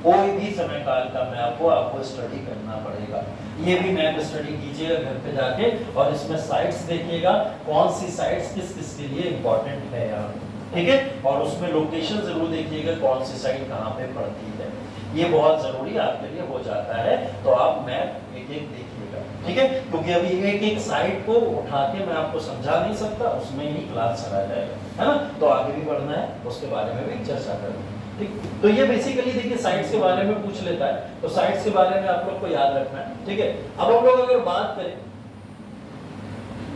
कोई भी समय काल का मैप हो, आपको स्टडी करना पड़ेगा। ये भी मैप स्टडी कीजिएगा घर पे जाके, और इसमें साइट्स देखिएगा कौन सी साइट्स किस किस के लिए इंपॉर्टेंट है यहाँ, ठीक है। और उसमें लोकेशन जरूर देखिएगा कौन सी साइट कहाँ पे पड़ती है। ये बहुत जरूरी आपके लिए हो जाता है। तो आप मैप एक एक देखिएगा, ठीक है। क्योंकि अभी एक एक साइट को उठा के मैं आपको समझा नहीं सकता, उसमें ही क्लास चला जाएगा, है ना। तो आगे भी बढ़ना है, उसके बारे में भी चर्चा करेंगे, ठीक। तो ये बेसिकली देखिए साइट्स के बारे में पूछ लेता है, तो साइट्स के बारे में आप लोग को याद रखना है, ठीक है। अब हम लोग अगर बात करें,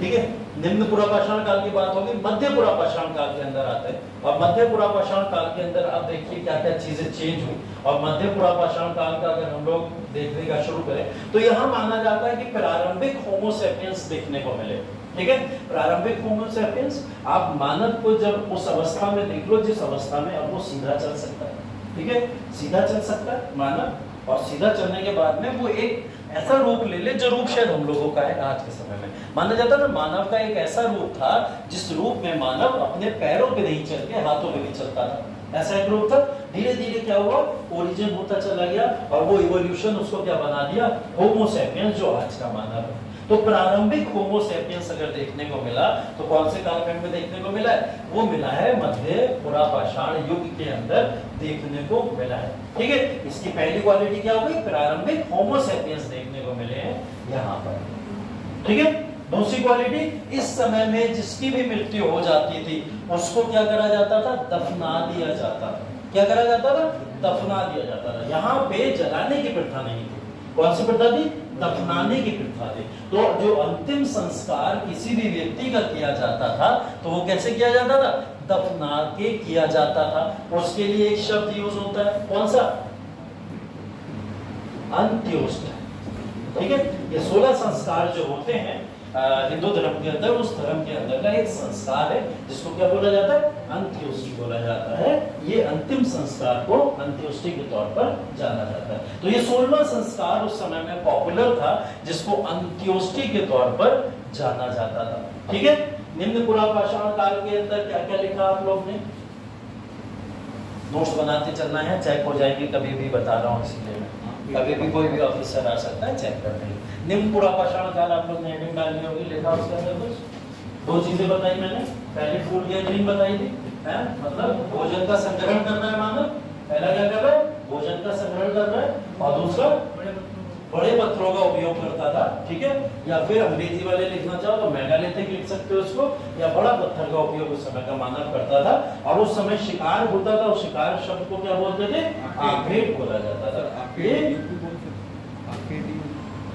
ठीक है, निम्न पुरापाषाण काल की बात होगी, मध्य पुरापाषाण काल के अंदर आते हैं। और मध्य पुरापाषाण काल के अंदर अब देखिए क्या क्या चीजें चेंज हुई। और मध्य पुरापाषाण काल का अगर हम लोग देखने का शुरू करें, तो यहाँ माना जाता है कि प्रारंभिक होमो सैपियंस देखने को मिले, ठीक है। प्रारंभिक होमो सैपियंस, आप मानव को जब उस अवस्था में देख लो जिस अवस्था में अब वो सीधा चल सकता है, ठीक है, सीधा चल सकता है मानव। और सीधा चलने के बाद में वो एक ऐसा रूप ले ले जो रूप शायद हम लोगों का है आज के समय में। माना जाता है ना, मानव का एक ऐसा रूप था जिस रूप में मानव अपने पैरों पे नहीं चल के हाथों पे भी चलता था। ऐसा एक रूप था। धीरे धीरे क्या हुआ, ओरिजिन होता चला गया, और वो इवोल्यूशन उसको क्या बना दिया, होमो सैपियंस, जो आज का मानव है। तो प्रारंभिक होमो सैपियंस अगर देखने को मिला, तो कौन से कालखंड में देखने को मिला है? वो मिला है मध्य पुरापाषाण युग के अंदर देखने को मिला है, ठीक है। इसकी पहली क्वालिटी क्या हो गई? प्रारंभिक होमो सैपियंस देखने को मिले हैं यहाँ पर, ठीक है। दूसरी क्वालिटी, इस समय में जिसकी भी मृत्यु हो जाती थी उसको क्या करा जाता था, दफना दिया जाता था। क्या करा जाता था, दफना दिया जाता था। यहाँ पे जलाने की प्रथा नहीं थी। कौन सी प्रथा थी, दफनाने की प्रथा थी। तो जो अंतिम संस्कार किसी भी व्यक्ति का किया जाता था तो वो कैसे किया जाता था, दफना के किया जाता था। उसके लिए एक शब्द यूज होता है, कौन सा, अंत्योष्ट। ठीक है, ये 16 संस्कार जो होते हैं हिंदू धर्म के अंदर, उस धर्म के अंदर का एक संस्कार है जिसको क्या बोला जाता है, अंत्योष्टि बोला जाता है। ये अंतिम संस्कार को अंत्योष्टि के तौर पर जाना जाता है। तो ये 16वां संस्कार उस समय में पॉपुलर था जिसको अंत्योष्टि के तौर पर जाना जाता था। ठीक है, निम्न पुरापाषाण काल के अंदर क्या क्या लिखा आप लोग ने, नोट्स बनाते चलना है, चेक हो जाएंगे, कभी भी बता रहा हूँ, इसलिए कभी भी कोई भी ऑफिसर आ सकता है चेक करने। निम्न पुरापाषाण काल आप लोग ने हेडिंग डाली होगी, लिखा उसके अंदर कुछ 2 चीजें बताई मैंने। पहले फूड गैदरिंग बताई थी, है मतलब भोजन का संग्रहण कर रहा है मानव। पहला क्या कर रहा है, भोजन का संग्रहण कर रहा है, और दूसरा बड़े पत्थरों का उपयोग करता था। ठीक है, या फिर अंग्रेजी वाले लिखना चाहो तो मेगालिथिक लिख सकते हो उसको, या बड़ा पत्थर का उपयोग उस समय का मानव करता था। और उस समय शिकार होता था, उस शिकार शब्द को क्या बोलते थे, आखेट बोला जाता था। ये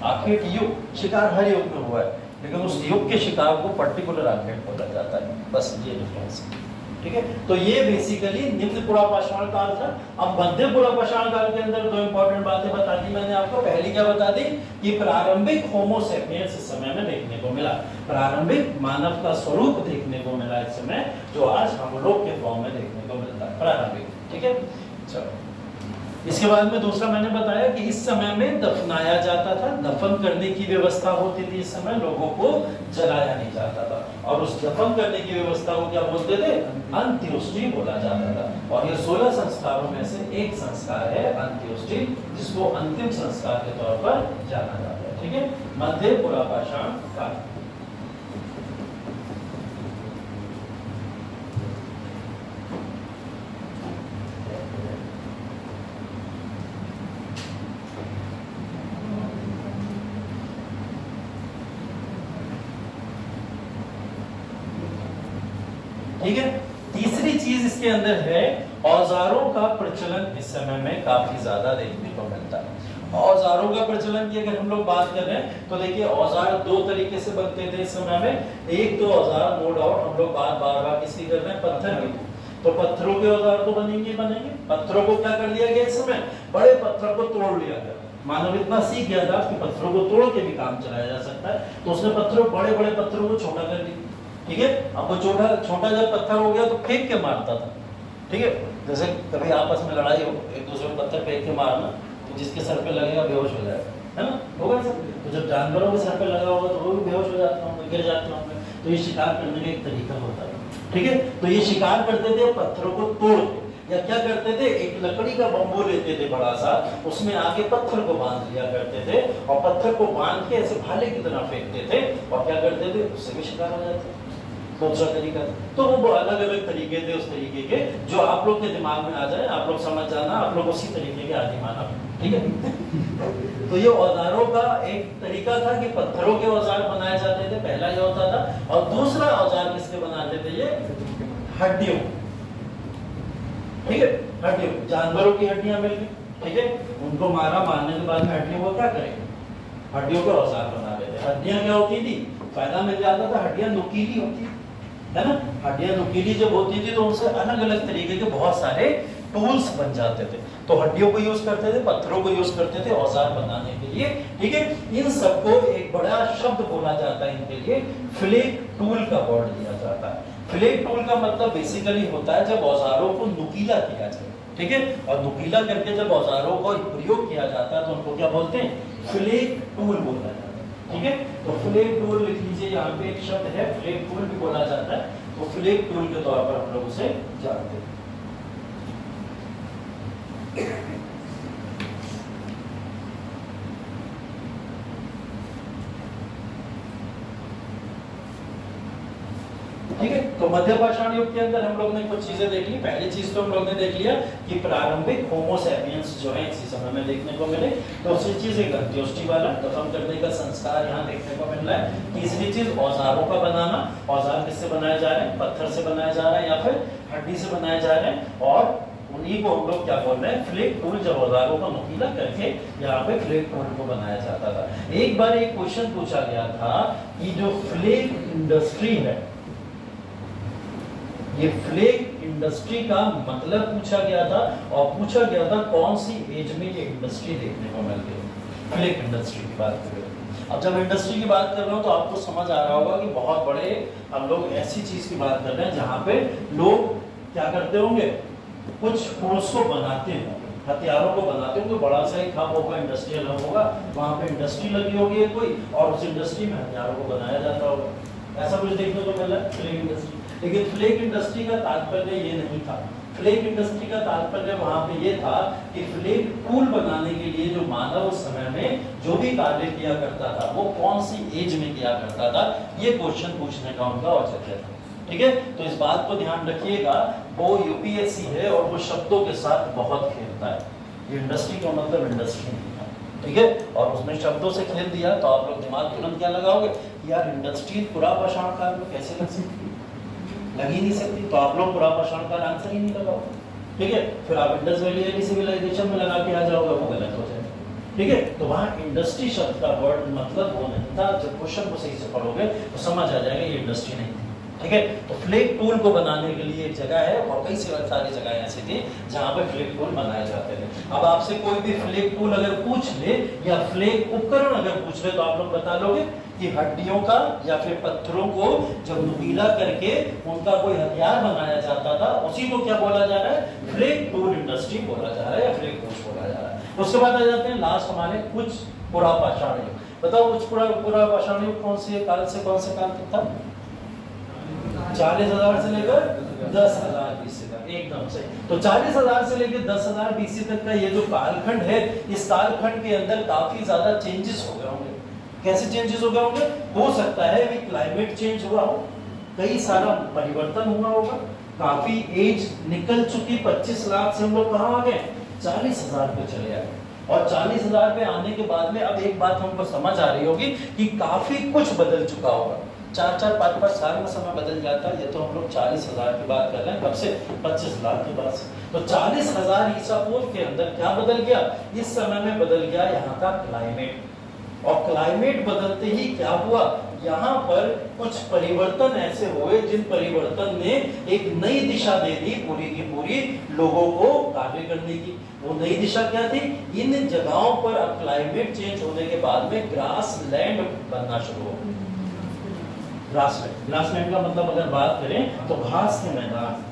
आखेट युग, शिकार हर युग में हुआ है लेकिन उस युग के शिकार को पर्टिकुलर आखेट बोला जाता है, बस ये डिफरेंस है। ठीक है, तो ये बेसिकली निम्न पुरापाषाण काल था। अब मध्य पुरापाषाण काल के अंदर 2 इंपॉर्टेंट बातें बता दी मैंने आपको। पहली क्या बता दी कि प्रारंभिक होमो सेपियंस इस समय में देखने को मिला, प्रारंभिक मानव का स्वरूप देखने को मिला इस समय, जो आज हम लोग के फॉर्म में देखने को मिलता है, प्रारंभिक। ठीक है, चलो इसके बाद में दूसरा मैंने बताया कि इस समय में दफनाया जाता था, दफन करने की व्यवस्था होती थी। इस समय लोगों को जलाया नहीं जाता था, और उस दफन करने की व्यवस्था को क्या बोलते थे, अंत्योष्टि बोला जाता था। और ये 16 संस्कारों में से एक संस्कार है अंत्योष्टि, जिसको अंतिम संस्कार के तौर पर जाना जाता है। ठीक है, मध्य पुरापाषाण काल। ठीक है, तीसरी चीज इसके अंदर है, औजारों का प्रचलन इस समय में काफी ज्यादा देखने को मिलता है। औजारों का प्रचलन की अगर हम लोग बात कर रहे हैं तो देखिए औजार 2 तरीके से बनते थे इस समय में। एक तो औजार नो डाउट हम लोग बार किसकी कर रहे हैं, पत्थर की, तो पत्थरों के औजार तो बनेंगे। पत्थरों को क्या कर दिया गया इस समय, बड़े पत्थर को तोड़ लिया गया। मानव इतना सीख गया था कि पत्थरों को तोड़ के भी काम चलाया जा सकता है, तो उसने बड़े बड़े पत्थरों को छोटा कर दिया। ठीक है, अब वो छोटा जब पत्थर हो गया तो फेंक के मारता था। ठीक है, जैसे कभी आपस में लड़ाई हो, एक दूसरे को पत्थर फेंक के मारना, तो जिसके सर पे लगेगा बेहोश हो जाएगा, है ना, होगा ऐसा। तो जब जानवरों के सर पे लगा होगा तो वो भी बेहोश हो जाते होंगे, गिर जाते होंगे। तो ये शिकार करने का एक तरीका होता है। ठीक है, तो ये शिकार करते थे पत्थरों को तोड़ के, या क्या करते थे, एक लकड़ी का बम्बू लेते थे बड़ा सा, उसमें आगे पत्थर को बांध लिया करते थे, और पत्थर को बांध के ऐसे भाले की तरह फेंकते थे, और क्या करते थे, उससे भी शिकार हो जाते। दूसरा तरीका, तो वो अलग अलग तरीके थे उस तरीके के, जो आप लोग के दिमाग में आ जाए, आप लोग समझ जाना, आप लोग उसी तरीके के आदि माना। ठीक है, तो ये औजारों का एक तरीका था कि पत्थरों के औजार बनाए जाते थे, पहला ये होता था। और दूसरा औजार किसके बनाते थे, ये हड्डियों। ठीक है, हड्डियों, जानवरों की हड्डियां मिल गई। ठीक है, उनको मारने के बाद में हड्डियों को क्या करेंगे, हड्डियों के औजार बना लेते। हड्डियां क्या होती थी, फायदा मिल जाता था, हड्डियां नुकीली होती है ना, हड्डियां नुकीली जब होती थी तो उनसे अलग अलग तरीके के बहुत सारे टूल्स बन जाते थे। तो हड्डियों को यूज करते थे, पत्थरों को यूज करते थे औजार बनाने के लिए। ठीक है, इन सबको एक बड़ा शब्द बोला जाता है इनके लिए, फ्लेक टूल का वर्ड दिया जाता है। फ्लेक टूल का मतलब बेसिकली होता है जब औजारों को नुकीला किया जाए। ठीक है, और नुकीला करके जब औजारों का प्रयोग किया जाता है तो उनको क्या बोलते हैं, फ्लेक टूल बोला जाता है। ठीक है, तो फ्लेक टूल लिख लीजिए, यहाँ पे एक शब्द है फ्लेक टूल भी बोला जाता है, तो फ्लेक टूल के तौर पर हम लोग उसे जानते हैं। ठीक है। तो मध्य पाषाण युग के अंदर हम लोग ने कुछ चीजें देख ली। पहली चीज तो हम लोग ने देख लिया कि प्रारंभिक होमो सैपियंस जो है इसी समय में देखने को मिले। दूसरी चीज एक अंत्योष्टि वाला दफन करने का संस्कार यहाँ देखने को मिल रहा है। तीसरी चीज औजारों का बनाना, औजार किससे बनाए जा रहे हैं, पत्थर से बनाया जा रहा है या फिर हड्डी से बनाए जा रहे हैं, और उन्हीं को हम लोग क्या बोल रहे हैं, फ्लेक टूल, जब औजारों का नुकीला करके यहाँ पे फ्लेक टूल को बनाया जाता था। एक बार एक क्वेश्चन पूछा गया था कि जो फ्लेक इंडस्ट्री है, ये फ्लेक इंडस्ट्री का मतलब पूछा गया था, और पूछा गया था कौन सी एज में ये इंडस्ट्री देखने को मिलती है। फ्लेक इंडस्ट्री की बात कर रहे हो। अब जब इंडस्ट्री की बात कर रहे हो तो आपको समझ आ रहा होगा कि बहुत बड़े हम लोग ऐसी चीज की बात कर रहे हैं जहां पे लोग क्या करते होंगे, कुछ फोर्स को बनाते हैं, हथियारों को बनाते होंगे। बड़ा सा एक हब होगा, इंडस्ट्रियल हब होगा, वहां पे इंडस्ट्री लगी होगी कोई, और उस इंडस्ट्री में हथियारों को बनाया जाता होगा। ऐसा कुछ देखने को मिला है फ्लेक इंडस्ट्री। लेकिन फ्लेक इंडस्ट्री का तात्पर्य ये नहीं था। फ्लेक इंडस्ट्री का तात्पर्य वहां पे ये था कि फ्लेक टूल बनाने के लिए जो मानव उस समय में जो भी कार्य किया करता था वो कौन सी एज में किया करता था, ये क्वेश्चन पूछने का उनका औचित्य था। ठीक है, तो इस बात को ध्यान रखिएगा, वो यूपीएससी है और वो शब्दों के साथ बहुत खेलता है। ये इंडस्ट्री का मतलब इंडस्ट्री नहीं था, ठीक है, और उसने शब्दों से खेल दिया तो आप लोग दिमाग तुरंत क्या लगाओगे, यार इंडस्ट्री पुरापाषाण काल में कैसे लग सकती है, लग ही नहीं सकती, तो आप लोग पुरापाषाण काल आंसर ही नहीं लगाओगे। ठीक है, फिर आप इंडस वैली सिविलाइजेशन में लगा के आ जाओगे, वो गलत हो जाएगा। ठीक है, तो वहाँ इंडस्ट्री शब्द का वर्ड मतलब वो नहीं था। जब क्वेश्चन को सही से पढ़ोगे तो समझ आ जाएगा ये इंडस्ट्री नहीं थी। ठीक है, तो फ्लेक टूल को बनाने के लिए एक जगह है, और कई सारी जगह ऐसी थी जहाँ पे फ्लेक टूल बनाए जाते थे। अब आपसे कोई भी फ्लेक टूल अगर पूछ ले या फ्लेक उपकरण अगर पूछ ले तो आप लोग बता लोगे कि हड्डियों का या फिर पत्थरों को जब नुकीला करके उनका कोई हथियार बनाया जाता था, उसी को क्या बोला जा रहा है, फ्लेक टूल इंडस्ट्री बोला जा रहा है या फ्लेक टूल बोला जा रहा है। उसके बाद आ जाते हैं लास्ट हमारे कुछ पुरापाषाण युग। बताओ कुछ पुरापाषाण युग कौन से काल से कौन से काल तक था? 40,000 से लेकर 10,000 BC तक, एकदम सही। तो 40,000 से लेकर 10,000 BC तक का ये जो कालखंड है, इस कालखंड के अंदर काफी ज्यादा चेंजेस हो गए होंगे। कैसे चेंजेस हो गए होंगे? हो सकता है भी क्लाइमेट चेंज हुआ हो, कई सारा परिवर्तन हुआ होगा, काफी एज निकल चुकी। 25 लाख से हम लोग कहाँ आ गए, 40,000 पे चले आए, और 40,000 पे आने के बाद में अब एक बात हमको समझ आ रही होगी कि काफी कुछ बदल चुका होगा। 4-4, 5-5 साल में समय बदल जाता है। ये तो हम लोग 40,000 की बात कर रहे हैं, कब से? 25 लाख की बात से। तो 40,000 ईसा पूर्व के अंदर क्या बदल गया? इस समय में बदल गया यहाँ का क्लाइमेट, और क्लाइमेट बदलते ही क्या हुआ, यहाँ पर कुछ परिवर्तन ऐसे हुए जिन परिवर्तन ने एक नई दिशा दे दी पूरी की पूरी लोगों को कार्य करने की। वो नई दिशा क्या थी? इन जगहों पर अब क्लाइमेट चेंज होने के बाद में ग्रास लैंड बनना शुरू हो। ग्रासलैंड का मतलब अगर बात करें तो घास के मैदान,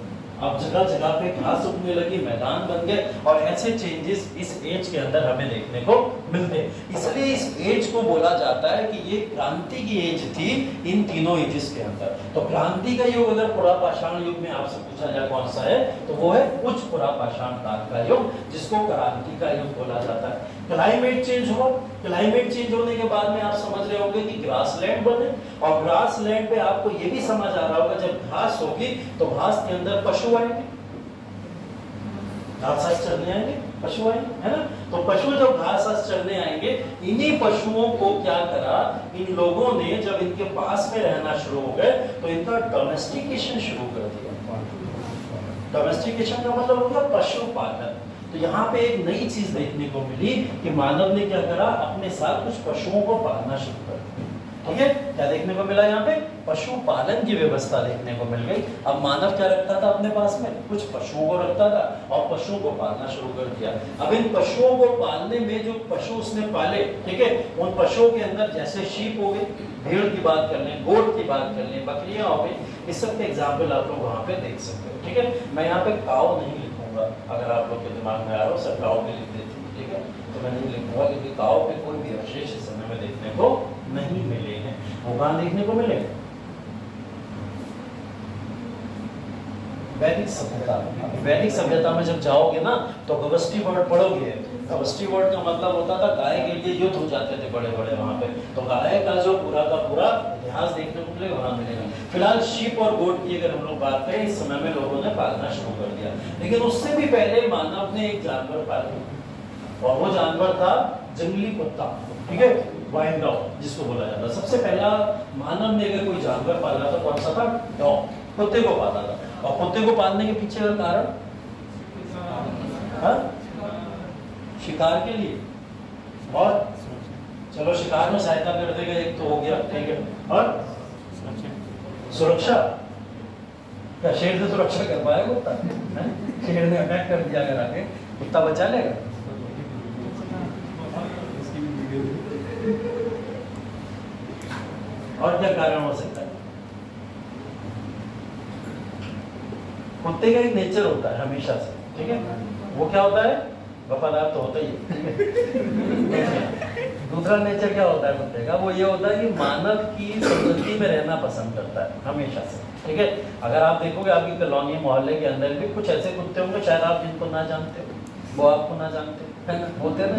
अब जगह जगह पे घास उगने लगी, मैदान बन गए, और ऐसे चेंजेस इस एज के अंदर हमें देखने को मिलते हैं। इसलिए इस एज को बोला जाता है कि ये क्रांति की एज थी इन तीनों एजेस के अंदर। तो क्रांति का युग अगर पुरापाषाण युग में आपसे पूछा जाए कौन सा है, तो वो है उच्च पुरापाषाण काल का युग, जिसको क्रांति का युग बोला जाता है। क्लाइमेट चेंज हुआ, क्लाइमेट चेंज होने के बाद में आप समझ रहे होंगे कि ग्रासलैंड बने, और ग्रासलैंड पे आपको ये भी समझ आ रहा होगा जब घास होगी तो घास के अंदर पशु आएंगे, घास चरने आएंगे, पशु आएंगे, है ना। तो पशु जब घास चरने आएंगे, इन्हीं पशुओं को क्या करा इन लोगों ने, जब इनके पास में रहना शुरू हो गए तो इनका डोमेस्टिकेशन शुरू कर दिया। डोमेस्टिकेशन का मतलब हो गया पशुपालन। तो यहाँ पे एक नई चीज देखने को मिली कि मानव ने क्या करा, अपने साथ कुछ पशुओं को पालना शुरू कर दिया। ठीक है, क्या देखने को मिला यहाँ पे? पशुपालन की व्यवस्था देखने को मिल गई। अब मानव क्या रखता था अपने पास में? कुछ पशुओं को रखता था और पशुओं को पालना शुरू कर दिया। अब इन पशुओं को पालने में जो पशु उसने पाले, ठीक है, उन पशुओं के अंदर जैसे शीप हो गई, भेड़ की बात कर लें, गोट की बात कर लें, बकरियां हो गई, इस सब के एग्जाम्पल आप लोग वहाँ पे देख सकते हो। ठीक है, मैं यहाँ पे काऊ नहीं लिखूंगा, अगर आप लोग के दिमाग में आ रहा हो सब काऊ पे लिख देती हूँ, ठीक है, तो मैं नहीं लिखूंगा क्योंकि काऊ पे कोई भी अवशेष इस समय में देखने को नहीं मिले हैं। वो कहाँ देखने को मिले? वैदिक सभ्यता। वैदिक सभ्यता में जब जाओगे ना तो गवस्टी वर्ड पढ़ोगे। गवस्टी वर्ड का मतलब होता था गाय के लिए युद्ध हो जाते थे बड़े बड़े वहां पे, तो गाय का जो पूरा का पूरा इतिहास देखने को मिलेगा वहां मिलेगा। फिलहाल शीप और गोट की अगर हम लोग बात करें, इस समय में लोगों ने पालना शुरू कर दिया, लेकिन उससे भी पहले मानव ने एक जानवर पाला और वो जानवर था जंगली कुत्ता, ठीक है, वाइल्ड डॉग जिसको बोला जाता है। सबसे पहला मानव ने अगर कोई जानवर पाला था, कौन सा था? डॉग, कुत्ते को पाला था। और कुत्ते को पालने के पीछे का कारण शिकार के लिए, और चलो शिकार में सहायता कर देगा, एक तो हो गया, ठीक है, और सुरक्षा। क्या शेर से सुरक्षा कर पाएगा कुत्ता? शेर ने अटैक कर दिया अगर आके, कुत्ता बचा लेगा? और क्या कारण हो सकता है? कुत्ते का एक नेचर होता है हमेशा से, ठीक है, वो क्या होता है? वफादार तो होता ही है। दूसरा नेचर क्या होता है कुत्ते का? वो ये होता है कि मानव की संगति में रहना पसंद करता है हमेशा से, ठीक है। अगर आप देखोगे आपकी कॉलोनी मोहल्ले के अंदर भी कुछ ऐसे कुत्ते होंगे शायद आप जिनको ना जानते हो, वो आपको ना जानते होते हैं ना,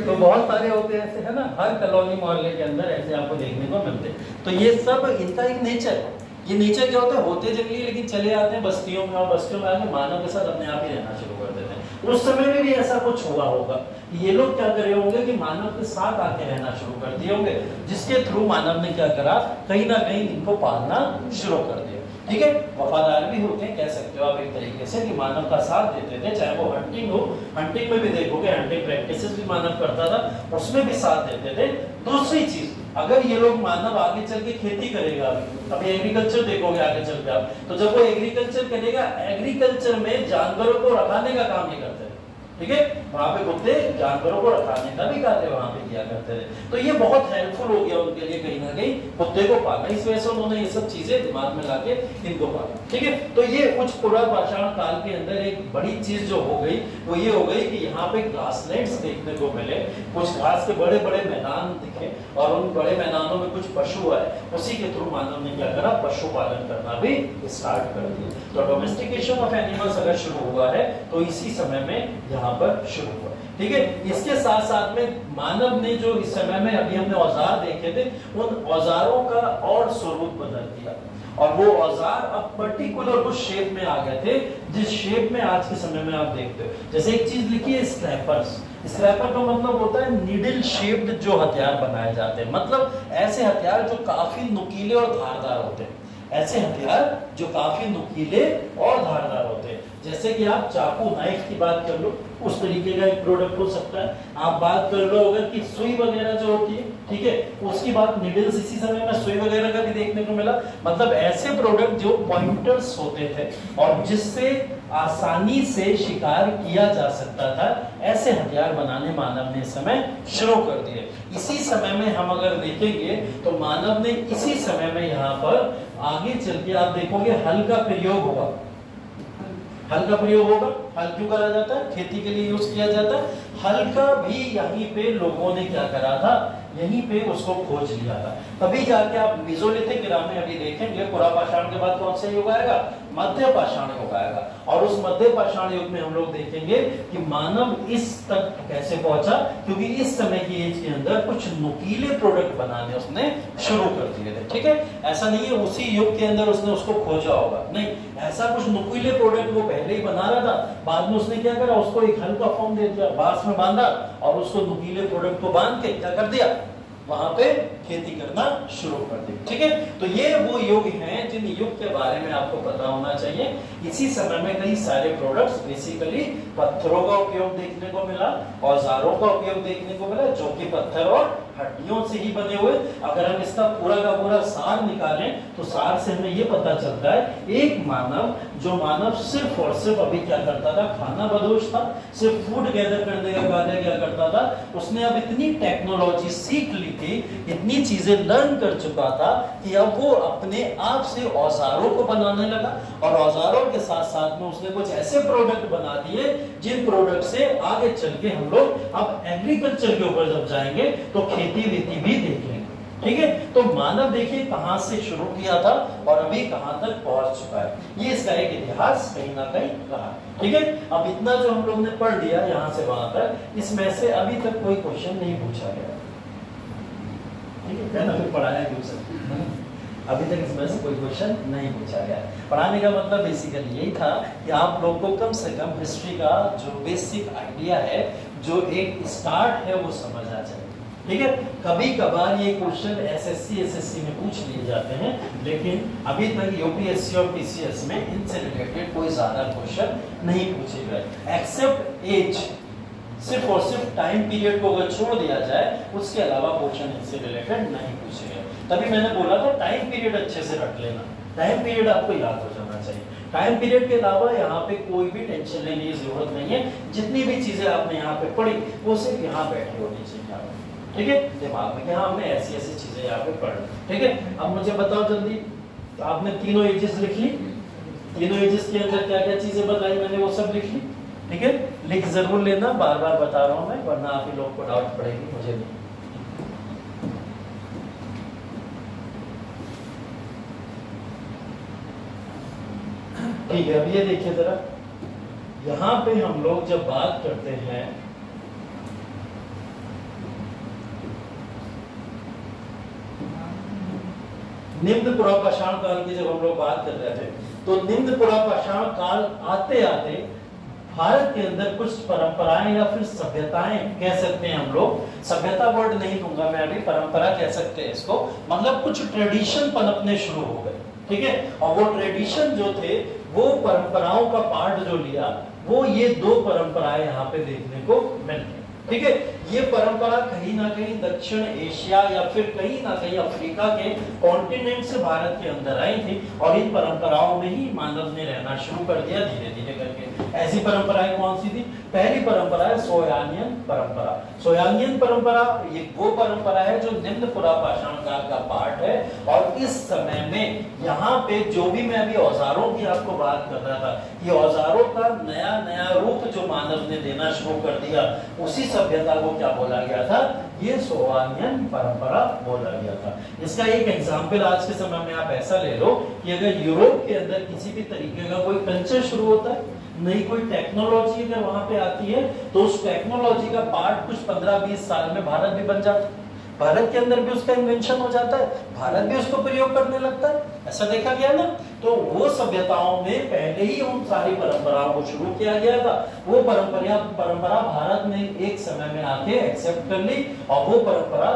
तो बहुत सारे होते हैं ऐसे, है ना, हर कॉलोनी मोहल्ले के अंदर ऐसे आपको देखने को मिलते हैं। तो ये सब इनका एक नेचर है। ये नेचर क्या होता है? होते जंगली लेकिन चले आते हैं बस्तियों में, और बस्तियों में आके मानव के साथ अपने आप ही रहना शुरू कर देते हैं। उस समय में भी ऐसा कुछ हुआ होगा, ये लोग क्या करे होंगे कि मानव के साथ आके रहना शुरू कर दिए होंगे, जिसके थ्रू मानव ने क्या करा, कहीं ना कहीं इनको पालना शुरू कर दिया, ठीक है। वफादार भी होते हैं, कह सकते हो आप एक तरीके से, कि मानव का साथ देते थे, चाहे वो हंटिंग हो, हंटिंग में भी देखोगे हंटिंग प्रैक्टिसेस भी मानव करता था, उसमें भी साथ देते थे। दूसरी चीज, अगर ये लोग मानव आगे चल के खेती करेगा, अभी एग्रीकल्चर देखोगे आगे चल के आप, तो जब वो एग्रीकल्चर करेगा, एग्रीकल्चर में जानवरों को रखाने का काम ये करते हैं, ठीक है। वहां पे कुत्ते जानवरों को रखाने का भी कार्य वहां पे किया करते थे। तो ये बहुत हेल्पफुल हो गया उनके लिए कहीं ना कहीं कुत्ते को पालना, इस वजह से उन्होंने ये सब चीजें दिमाग में लाके इनको पाला, ठीक है। तो ये उच्च पुनर्पाषाण काल के अंदर एक बड़ी चीज जो हो गई वो ये हो गई कि यहाँ पे ग्रासलैंड्स देखने को मिले, कुछ घास के बड़े बड़े मैदान दिखे, और उन बड़े मैदानों में कुछ पशु आए, उसी के थ्रू मानव ने क्या करा, पशुपालन करना भी स्टार्ट कर दिया। तो डोमेस्टिकेशन ऑफ एनिमल्स अगर शुरू हुआ है तो इसी समय में यहाँ पर शुरू हुआ, ठीक है। इसके साथ साथ में मानव ने जो इस समय में अभी हमने औजार देखे थे, उन औजारों का और स्वरूप बदल दिया, और वो औजार अब पर्टिकुलर उस शेप में आ गए थे जिस शेप में आज के समय में आप देखते हो। जैसे एक चीज लिखी है स्क्रैपर्स, स्क्रैपर का मतलब होता है नीडल शेप्ड जो हथियार बनाए जाते हैं, मतलब ऐसे हथियार जो काफी नुकीले और धारदार होते हैं, ऐसे हथियार जो काफी नुकीले और धारदार होते हैं। जैसे कि आप चाकू नाइफ की बात कर लो, उस तरीके का एक प्रोडक्ट हो सकता है। आप बात कर लो अगर कि सुई वगैरह जो होती है, ठीक है, उसकी बात निडल्स इसी समय में सुई वगैरह का भी देखने को मिला। मतलब ऐसे प्रोडक्ट जो पॉइंटर्स होते थे और जिससे आसानी से शिकार किया जा सकता था, ऐसे हथियार बनाने मानव ने इस समय शुरू कर दिए। इसी समय में हम अगर देखेंगे तो मानव ने इसी समय में यहाँ पर आगे चल के आप देखोगे हल का प्रयोग होगा। हल का प्रयोग होगा, हल क्यों करा जाता है? खेती के लिए यूज किया जाता है। हल का भी यहीं पे लोगों ने क्या करा था, यहीं पे उसको खोज लिया था। तभी जाके आप मेसोलिथिक इरा में अभी देखेंगे पुरापाषाण के बाद कौन सा युग आएगा, मध्य पाषाण युग आएगा। और उस मध्य पाषाण युग में हम लोग देखेंगे कि मानव इस तक कैसे पहुंचा, क्योंकि इस समय की एज के अंदर कुछ नुकीले प्रोडक्ट बनाने उसने शुरू कर दिए थे, ठीक है। ऐसा नहीं है उसी युग के अंदर उसने उसको खोजा होगा, नहीं, ऐसा कुछ नुकीले प्रोडक्ट वो पहले ही बना रहा था। बाद में उसने क्या करा, उसको एक हल का फॉर्म दे दिया, बांस में बांधा और उसको नुकीले प्रोडक्ट को बांध के क्या कर दिया, वहां पे खेती करना शुरू कर दी, ठीक है। तो ये वो युग हैं जिन युग के बारे में आपको पता होना चाहिए। इसी समय में कई सारे प्रोडक्ट्स, बेसिकली पत्थरों का उपयोग देखने को मिला, औजारों का उपयोग देखने को मिला, जो कि पत्थर और हड्डियों से ही बने हुए। अगर हम इसका पूरा का पूरा सार निकालें तो सार से हमें ये पता चलता है, एक मानव जो मानव सिर्फ और सिर्फ अभी क्या करता था, खाना बदोश था, सिर्फ फूड गैदर करने का कार्य क्या करता था, उसने अब इतनी टेक्नोलॉजी सीख ली थी, इतनी चीजें लर्न कर चुका था कि अब वो अपने आप से औजारों को बनाने लगा। और औजारों के साथ साथ में उसने कुछ ऐसे प्रोडक्ट बना दिए जिन प्रोडक्ट से आगे चल के हम लोग अब एग्रीकल्चर के ऊपर जब जाएंगे तो खेती वेती भी देखेंगे, ठीक है। तो मानव देखिए कहां से शुरू किया था और अभी कहां तक पहुंच चुका है, ये इसका एक इतिहास कहीं ना कहीं रहा, ठीक है। अब इतना जो हम लोग ने पढ़ लिया यहां से वहां तक, इसमें से अभी तक कोई क्वेश्चन नहीं पूछा गया, ठीक है ना, फिर पढ़ाया क्यों सर? अभी तक इसमें से कोई क्वेश्चन नहीं पूछा गया। पढ़ाने का मतलब बेसिकली यही था कि आप लोग को कम से कम हिस्ट्री का जो बेसिक आइडिया है, जो एक स्टार्ट है, वो समझ आ जाए। ठीक है, कभी कभार ये क्वेश्चन एसएससी एसएससी में पूछ लिए जाते हैं, लेकिन अभी तक यूपीएससी और पीसीएस में इनसे रिलेटेड कोई ज्यादा क्वेश्चन नहीं पूछे गए, एक्सेप्ट एज। सिर्फ और सिर्फ टाइम पीरियड को अगर छोड़ दिया जाए, उसके अलावा क्वेश्चन इनसे रिलेटेड नहीं पूछे गए। तभी मैंने बोला था टाइम पीरियड अच्छे से रख लेना, टाइम पीरियड आपको याद हो जाना चाहिए। टाइम पीरियड के अलावा यहाँ पे कोई भी टेंशन लेने की जरूरत नहीं है, जितनी भी चीजें आपने यहाँ पे पढ़ी वो सिर्फ यहाँ बैठी होनी चाहिए, ठीक है, दिमाग में कि हाँ हमने ऐसी ऐसी चीजें यहाँ पे पढ़ी। ठीक है, अब मुझे बताओ जल्दी, तो आपने तीनों एजेस लिख ली, तीनों एजेस के अंदर क्या क्या चीजें बताई मैंने वो सब लिख ली। ठीक है, लिख जरूर लेना, बार बार बता रहा हूँ मैं, वरना आप ही लोग को डाउट पड़ेगी, मुझे नहीं। ठीक है, अब ये देखिए जरा, यहाँ पे हम लोग जब बात करते हैं निम्न पुरापाषाण काल की, जब हम लोग बात कर रहे थे, तो निम्न पुरापाषाण काल आते आते भारत के अंदर कुछ परंपराएं या फिर सभ्यताएं कह सकते हैं हम लोग, सभ्यता वर्ड नहीं दूंगा मैं अभी, परंपरा कह सकते हैं इसको, मतलब कुछ ट्रेडिशन पनपने शुरू हो गए। ठीक है, और वो ट्रेडिशन जो थे, वो परंपराओं का पार्ट जो लिया, वो ये दो परंपराएं यहाँ पे देखने को मिलती। ठीक है, ये परंपरा कहीं ना कहीं दक्षिण एशिया या फिर कहीं ना कहीं अफ्रीका के कॉन्टिनेंट से भारत के अंदर आई थी, और इन परंपराओं में ही मानव ने रहना शुरू कर दिया धीरे धीरे करके। ऐसी परंपराएं कौन सी थी? पहली परंपरा है सोयानियन परंपरा। सोयानियन परंपरा ये वो परंपरा है जो निम्न पुरापाषाण काल का पार्ट है, और इस समय में यहाँ पे जो भी मैं अभी औजारों की आपको बात कर रहा था, ये औजारों का नया नया रूप जो मानव ने देना शुरू कर दिया, उसी सभ्यता को क्या बोला गया था? ये सोयानियन परंपरा बोला गया था। इसका एक एग्जाम्पल आज के समय में आप ऐसा ले लो कि अगर यूरोप के अंदर किसी भी तरीके का कोई कल्चर शुरू होता है, नई कोई टेक्नोलॉजी अगर वहां पे आती है, तो उस टेक्नोलॉजी का पार्ट कुछ 15-20 साल में भारत भी बन जाता है, भारत के अंदर भी उसका इन्वेंशन हो जाता है, भारत भी उसको प्रयोग करने लगता है, ऐसा देखा गया ना। तो वो सभ्यताओं में पहले ही उन सारी परंपराओं को शुरू किया गया था, वो परंपरा भारत ने एक समय में आके एक्सेप्ट कर ली, और वो परंपरा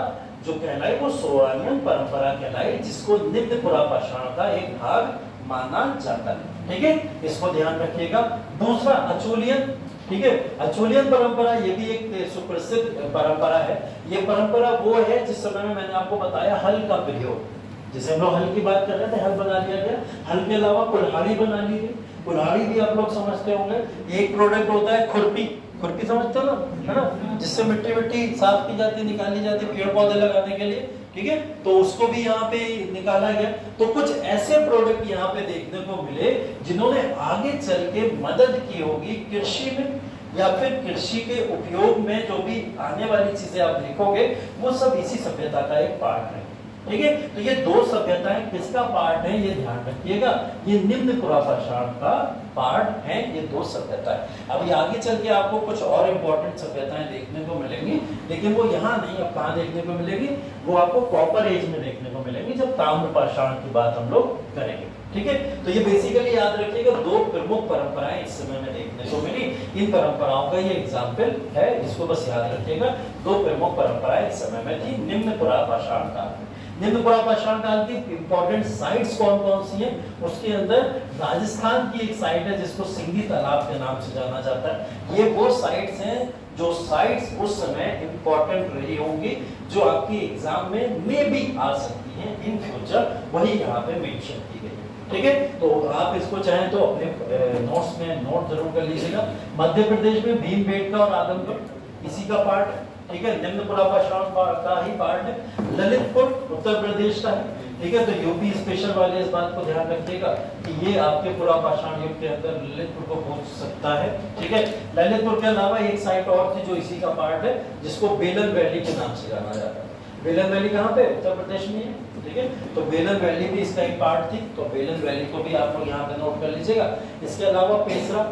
जो कहलाई वो सोयानियन परंपरा कहलाई, जिसको निम्न पुरापाषाण का एक भाग माना जाता है। ठीक है, इसको ध्यान रखिएगा। दूसरा अचोलियन, ठीक है, अचोलियन परंपरा ये भी एक सुप्रसिद्ध परंपरा है। ये परंपरा वो है जिस समय में मैंने आपको बताया हल का प्रयोग, जैसे हम लोग हल की बात कर रहे थे, हल बना लिया गया, हल के अलावा कुल्हाड़ी बना ली गई। कुल्हाड़ी भी आप लोग समझते होंगे, एक प्रोडक्ट होता है खुरपी, खुरपी समझते हो ना, है ना, जिससे मिट्टी साफ की जाती, निकाली जाती पेड़ पौधे लगाने के लिए। ठीक है, तो उसको भी यहाँ पे निकाला गया। तो कुछ ऐसे प्रोडक्ट यहाँ पे देखने को मिले जिन्होंने आगे चल के मदद की होगी कृषि में, या फिर कृषि के उपयोग में जो भी आने वाली चीजें आप देखोगे, वो सब इसी सभ्यता का एक पार्ट है। ठीक है, तो ये दो सभ्यताएं किसका पार्ट है, ये ध्यान रखिएगा, ये निम्न पुरापाषाण का पार्ट है, ये दो सभ्यताएं। अब ये आगे चल के आपको कुछ और इंपॉर्टेंट सभ्यताएं देखने को मिलेंगी, लेकिन वो यहाँ नहीं, अब कहाँ देखने को मिलेगी, वो आपको कॉपर एज में देखने को मिलेंगी, जब ताम्रपाषाण की बात हम लोग करेंगे। ठीक है, तो ये बेसिकली याद रखिएगा, दो प्रमुख परंपराएं इस समय में देखने को मिली। इन परंपराओं का ये एग्जाम्पल है, इसको बस याद रखिएगा। दो प्रमुख परंपराएं इस समय में थी निम्न पुरापाषाण काल में। निम्न पुरापाषाण काल की इंपॉर्टेंट साइट्स कौन कौन सी हैं? उसके अंदर राजस्थान की एक साइट है जिसको सिंगी तालाब के नाम से जाना जाता है। ये वो साइट्स हैं जो साइट्स उस समय इंपॉर्टेंट रही होंगी, जो आपकी एग्जाम में भी आ सकती हैं इन फ्यूचर, वही यहाँ पे मेंशन की गई है। ठीक है, तो आप इसको चाहें तो अपने नोट्स में नोट जरूर कर लीजिएगा। मध्य प्रदेश में भीमबेटका और आदमगढ़ इसी का पार्ट है। ठीक है, निम्न पुरापाषाण का ही पार्ट है। ललितपुर उत्तर प्रदेश का है। ठीक है, तो यूपी स्पेशल वाले इस बात को ध्यान रखिएगा कि ये आपके पुरापाषाण युग के अंदर ललितपुर को पहुंच सकता है। ठीक है, ललितपुर के अलावा एक साइट और थी जो इसी का पार्ट है, जिसको बेलन वैली के नाम से जाना जाता है। बेलन वैली कहाँ पे? उत्तर प्रदेश में है। ठीक है, तो बेलन वैली भी इसका एक पार्ट थी, तो बेलन वैली को भी आप लोग यहाँ पे नोट कर लीजिएगा। इसके अलावा पेसरा,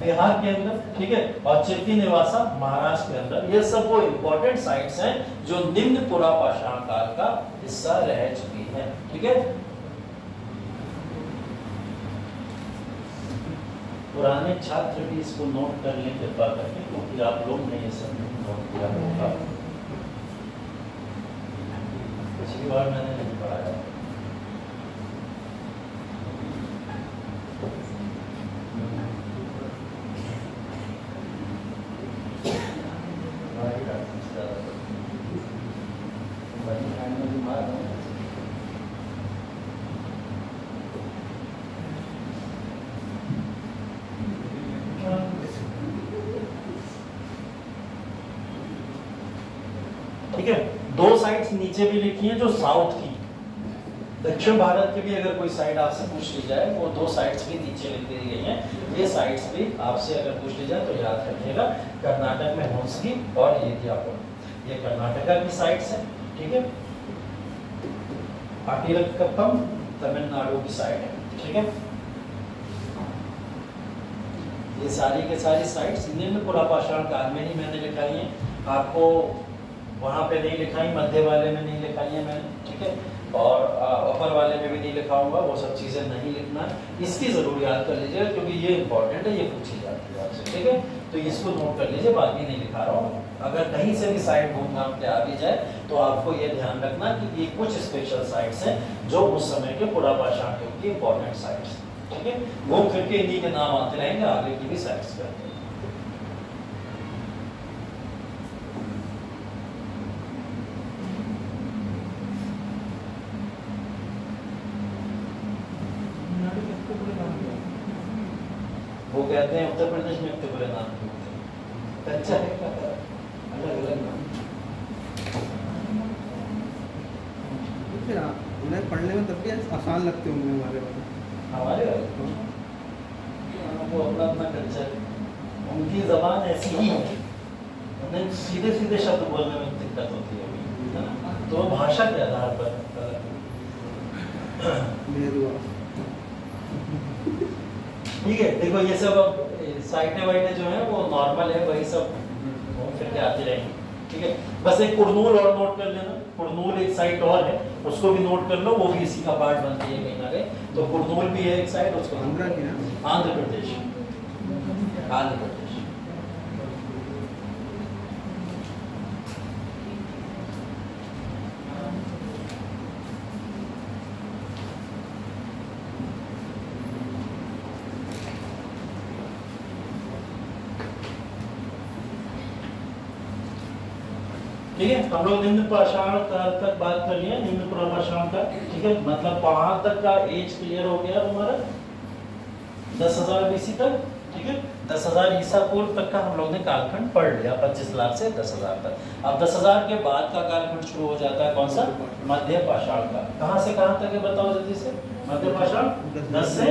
बिहार के अंदर, ठीक है, और चिरकी निवासा महाराष्ट्र के अंदर। ये सब वो इंपॉर्टेंट साइट्स हैं जो निम्न पुरा पाषाण काल का हिस्सा रह चुकी है, ठीक है। पुराने छात्र भी इसको नोट कर लें कृपा करके, क्योंकि आप लोग ने ये सब नोट किया होगा, पिछली बार मैंने नहीं पढ़ाया। ठीक है, दो साइड्स नीचे भी लिखी हैं जो साउथ की, दक्षिण भारत की भी अगर कोई साइड आपसे पूछ ली जाए, वो दो साइड्स भी नीचे लिख दी गई हैं। ये साइड्स भी आपसे अगर पूछ ली जाए तो याद रखिएगा, कर्नाटक में होंसगी और येदियापुरम, ये कर्नाटका की साइड्स है, ठीक है। आटिरक्कम तमिलनाडु की साइड है, ठीक है। ये सारी के सारी साइड्स निम्न पुरा पाषाण काल में ही मैंने लिखाई है, आपको वहां पे नहीं लिखाई, मध्य वाले में नहीं लिखाई है मैंने, ठीक है, और अपर वाले में भी नहीं लिखाऊंगा, वो सब चीजें नहीं लिखना है। इसकी जरूर याद कर लीजिएगा क्योंकि ये इंपॉर्टेंट है, ये पूछी जाती है आपसे, ठीक है। तो इसको नोट कर लीजिए, बाकी नहीं लिखा रहा हूँ। अगर कहीं से भी साइड घूम घाम के आ भी जाए तो आपको ये ध्यान रखना कि ये कुछ स्पेशल साइट्स हैं जो उस समय के पुरा पाषाण युग की इंपॉर्टेंट साइट्स, ठीक है। घूम फिर के इन्हीं के नाम आते रहेंगे, आगे की भी साइट्स करते हैं। वो कहते हैं उत्तर प्रदेश में इतने बुरे नाम क्यों होते हैं, कच्चा है, अलग अलग नाम। फिर उन्हें पढ़ने में तब भी आसान लगते होंगे हमारे वाले, हमारे वाले वो अपना अपना कल्चर, उनकी जबान ऐसी ही है, उन्हें सीधे सीधे शब्द बोलने में दिक्कत होती है ना, तो भाषा के आधार पर ठीक है। देखो ये सब साइटें वाइटें जो है वो नॉर्मल है, वही सब घूम फिर के आती रहेंगी, ठीक है। बस एक कुरनूल और नोट कर लेना, कुरनूल एक साइट और है, उसको भी नोट कर लो, वो भी इसी का पार्ट बनती है कहीं ना कहीं। तो कुरनूल भी है एक साइट, उसको आंध्र की ना, आंध्र प्रदेश, आंध्र प्रदेश। ठीक है, हम लोग निम्न पाषाण काल तक बात कर लिया, निम्न पुरा पाषाण का, ठीक है। मतलब वहां तक का एज क्लियर हो गया हमारा 10,000 BC तक, ठीक है। 10,000 ईसा पूर्व तक का हम लोग ने कालखंड पढ़ लिया, 25 लाख से 10,000 तक। अब 10,000 के बाद का कालखंड शुरू हो जाता है कौन सा, मध्य पाषाण का। कहां से कहां तक है बताओ जल्दी से, मध्य पाषाण 10 से